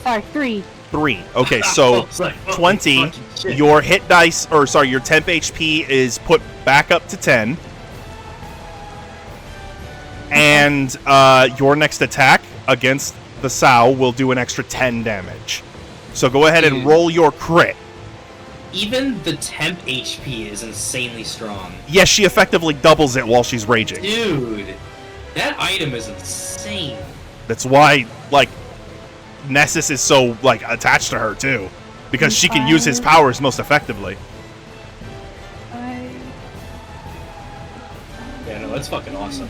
Sorry, 3. 3. Okay, so It's like, oh, 20. fucking shit. Your hit dice, or sorry, your temp HP is put back up to 10. And your next attack against the Sow will do an extra 10 damage. So go ahead and Dude. roll your crit. Even the temp HP is insanely strong. Yes, she effectively doubles it while she's raging. Dude, that item is insane. That's why, like, Nessus is so, like, attached to her, too. Because she can use his powers most effectively. Yeah, no, that's fucking awesome.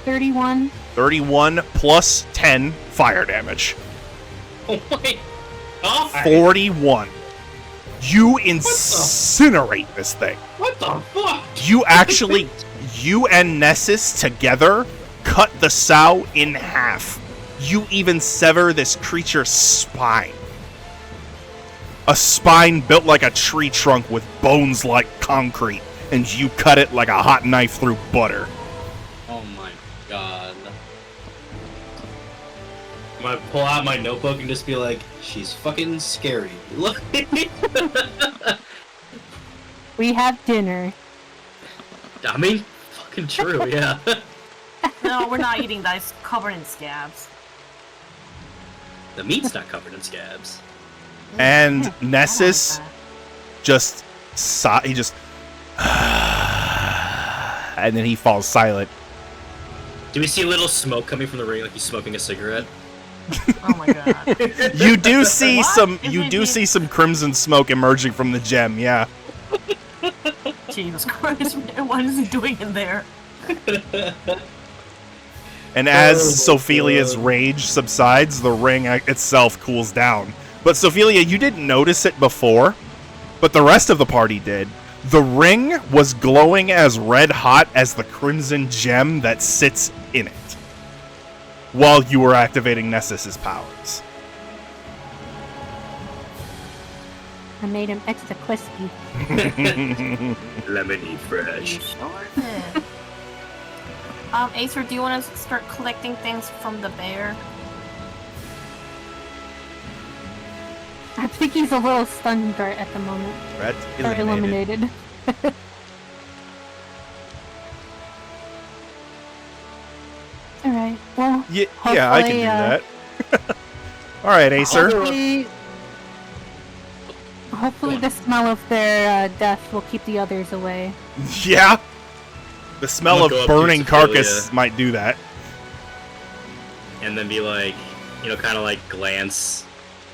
31. 31 plus 10 fire damage. Oh my. God. 41. You incinerate this thing. What the fuck? You and Nessus together cut the sow in half. You even sever this creature's spine. A spine built like a tree trunk with bones like concrete, and you cut it like a hot knife through butter. Oh my god. I'm gonna pull out my notebook and just be like, she's fucking scary. Look. We have dinner. I mean, fucking true, yeah. No, we're not eating that. It's covered in scabs. The meat's not covered in scabs. And Nessus I just he just and then he falls silent. Do we see a little smoke coming from the ring like he's smoking a cigarette? like that. Oh my god. You do see What? some some crimson smoke emerging from the gem, yeah. Jesus Christ, what is he doing in there? And as Sophilia's rage subsides, the ring itself cools down. But Sophilia, you didn't notice it before, but the rest of the party did. The ring was glowing as red hot as the crimson gem that sits in it, while you were activating Nessus's powers. I made him extra crispy. Lemony You fresh. sure did. Acer, do you want to start collecting things from the bear? I think he's a little stunned at the moment. Threat Or eliminated. Alright, well, Yeah, I can do that. Alright, Acer. hopefully the smell of their death will keep the others away. Yeah. The smell I'm of gonna go up to burning Sophia. carcass might do that. And then be like, kind of like glance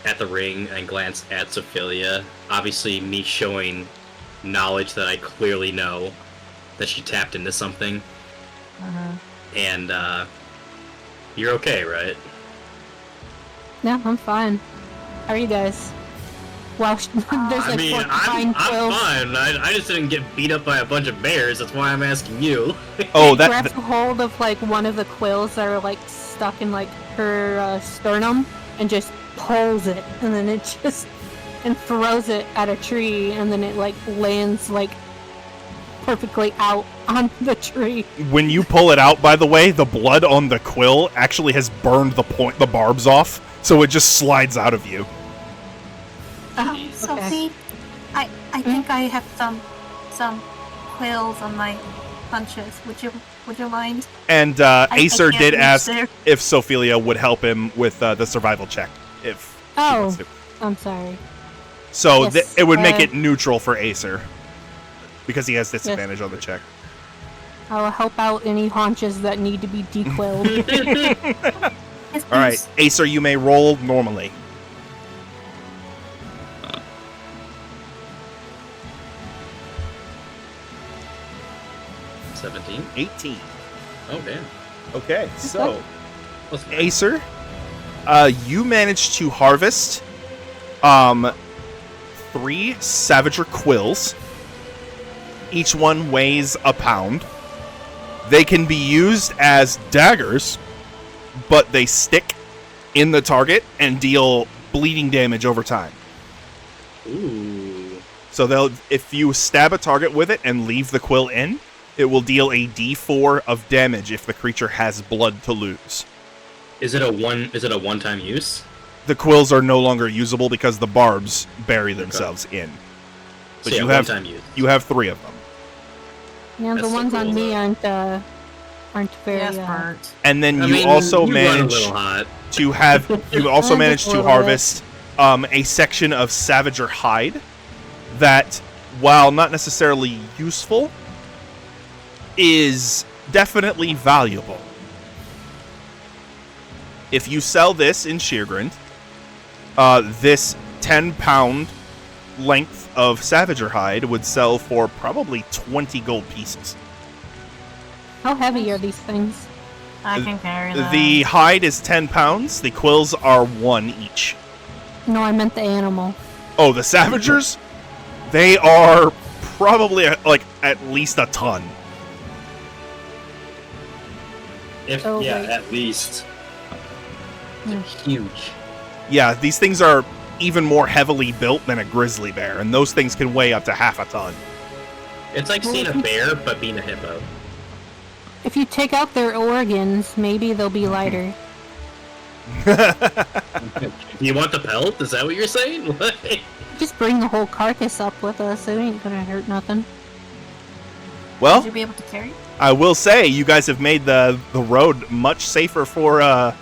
at the ring and glance at Sophilia. Obviously, me showing knowledge that I clearly know that she tapped into something. And, you're okay, right? Yeah, I'm fine. How are you guys? Wow, there's I like mean, porcupine I'm quills. fine. I just didn't get beat up by a bunch of bears. That's why I'm asking you. Oh, He grabs a hold of like one of the quills that are like stuck in like her sternum and just pulls it, and then it just and throws it at a tree, and then it like lands like perfectly out on the tree. When you pull it out, by the way, the blood on the quill actually has burned the barbs off, so it just slides out of you. Sophie, I think I have some quills on my punches. Would you mind? And I Acer can't did reach ask there. if Sophilia would help him with the survival check, if she wants to. I'm sorry. So Yes, it would make uh, it neutral for Acer, because he has disadvantage on the check. I'll help out any haunches that need to be dequilled. Yes, All right, please. Acer, you may roll normally. 17? 18. Oh, damn. Okay, so That's nice. Acer, you managed to harvest 3 Savager quills. Each one weighs a pound. They can be used as daggers, but they stick in the target and deal bleeding damage over time. Ooh. So if you stab a target with it and leave the quill in, it will deal a D4 of damage if the creature has blood to lose. Is it a one-time use? The quills are no longer usable because the barbs bury themselves in. But So, yeah, you have one-time use. 3 of them. Yeah, the That's ones so on cool, me though. aren't very. Yes, burnt. And then I you mean, also you run a manage little hot. to have managed to little bit. harvest a section of Savager hide that, while not necessarily useful, is definitely valuable. If you sell this in Scheergrund, this 10-pound length of Savager hide would sell for probably 20 gold pieces. How heavy are these things? I can carry that. The hide is 10 pounds. The quills are 1 each. No, I meant the animal. Oh, the Savagers? They are probably like at least a ton. If Oh, yeah, wait. at least. They're huge. Yeah, these things are even more heavily built than a grizzly bear, and those things can weigh up to half a ton. It's like seeing a bear, but being a hippo. If you take out their organs, maybe they'll be lighter. You want the pelt? Is that what you're saying? What? Just bring the whole carcass up with us. It ain't gonna hurt nothing. Would Well, you be able to carry? I will say you guys have made the road much safer for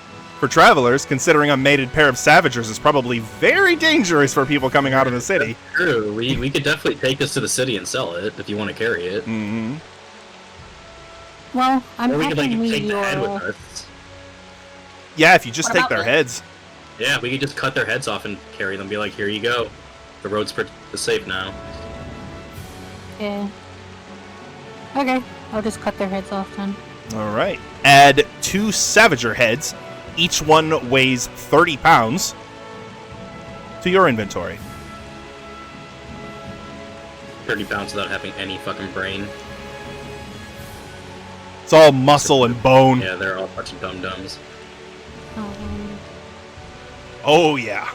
travelers, considering a mated pair of Savagers is probably very dangerous for people coming out of the city. True. We could definitely take this to the city and sell it if you want to carry it. Mm-hmm. Well, I'm Or we could like hoping take the head with your us. Yeah, if you just What take about their the- heads. Yeah, we could just cut their heads off and carry them. Be like, here you go. The road's safe now. yeah. Okay, I'll just cut their heads off then. All right. Add 2 Savager heads. Each one weighs 30 pounds to your inventory. 30 pounds without having any fucking brain. It's all muscle and bone. Yeah, they're all bunch of dum-dums. Oh, yeah.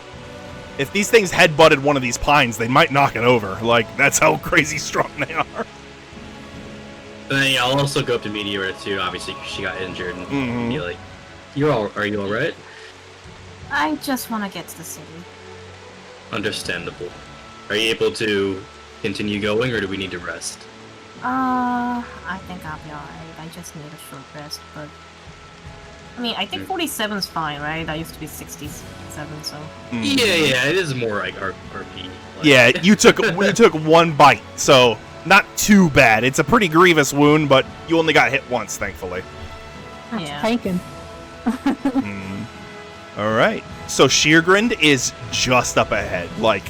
If these things headbutted one of these pines, they might knock it over. Like, that's how crazy strong they are. And then yeah, I'll also go up to Meteor too, obviously, 'cause she got injured, and Mhm. be like, are you alright? I just want to get to the city. Understandable. Are you able to continue going, or do we need to rest? I think I'll be alright. I just need a short rest, but... I mean, I think 47's fine, right? I used to be 67, so... Mm. Yeah, it is more like RP. Like, Yeah, you took one bite, so not too bad. It's a pretty grievous wound, but you only got hit once, thankfully. That's Yeah. tanking. Mm. All right. So Scheergrund is just up ahead, like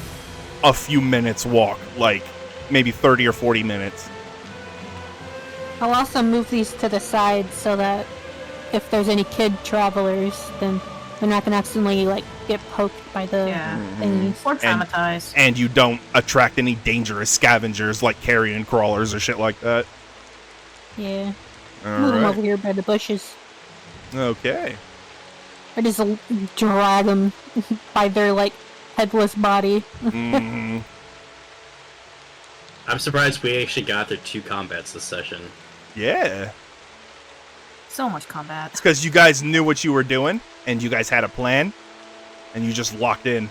a few minutes walk, like maybe 30 or 40 minutes. I'll also move these to the side so that if there's any kid travelers, then they're not gonna accidentally like get poked by the Yeah. thingies. Or traumatized. And you don't attract any dangerous scavengers like carrion crawlers or shit like that. Yeah. All Move them right. over here by the bushes. Okay. Or just drag them by their like headless body. Mhm. I'm surprised we actually got through 2 combats this session. Yeah. So much combat. It's because you guys knew what you were doing, and you guys had a plan, and you just locked in.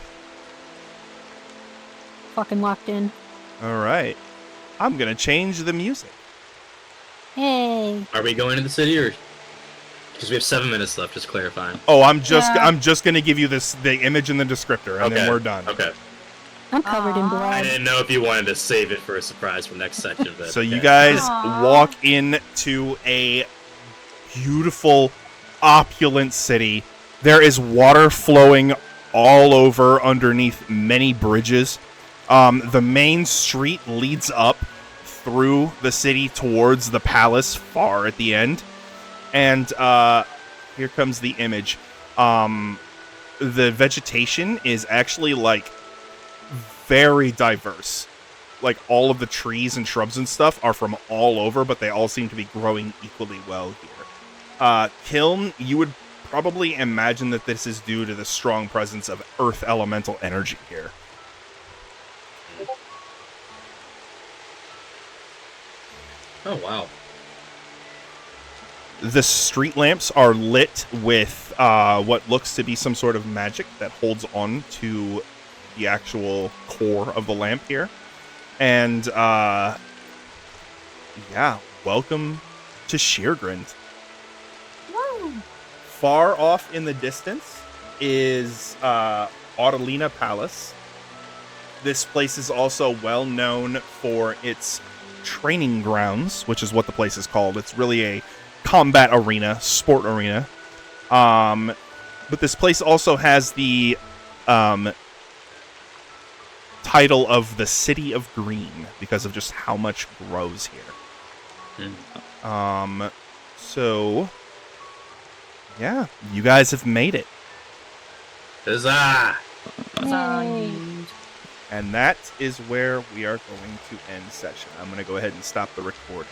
Fucking locked in. All right. I'm gonna change the music. Hey. Are we going to the city, or... Because we have 7 minutes left, just clarifying. Oh, I'm just Yeah. gonna give you the image and the descriptor, and then we're done. Okay. I'm covered in Aw. I blood. didn't know if you wanted to save it for a surprise for next section. But So you okay. guys Aw. walk into a beautiful, opulent city. There is water flowing all over underneath many bridges. The main street leads up through the city towards the palace far at the end. And here comes the image. The vegetation is actually like very diverse. Like all of the trees and shrubs and stuff are from all over, but they all seem to be growing equally well here. Kiln, you would probably imagine that this is due to the strong presence of earth elemental energy here. Oh, wow. The street lamps are lit with what looks to be some sort of magic that holds on to the actual core of the lamp here. And, yeah, welcome to Scheergrund. Woo! Far off in the distance is Audelina Palace. This place is also well known for its training grounds, which is what the place is called. It's really a combat arena, sport arena. But this place also has the title of the City of Green because of just how much grows here. So yeah, you guys have made it. Huzzah! Yay. And that is where we are going to end session. I'm going to go ahead and stop the recording.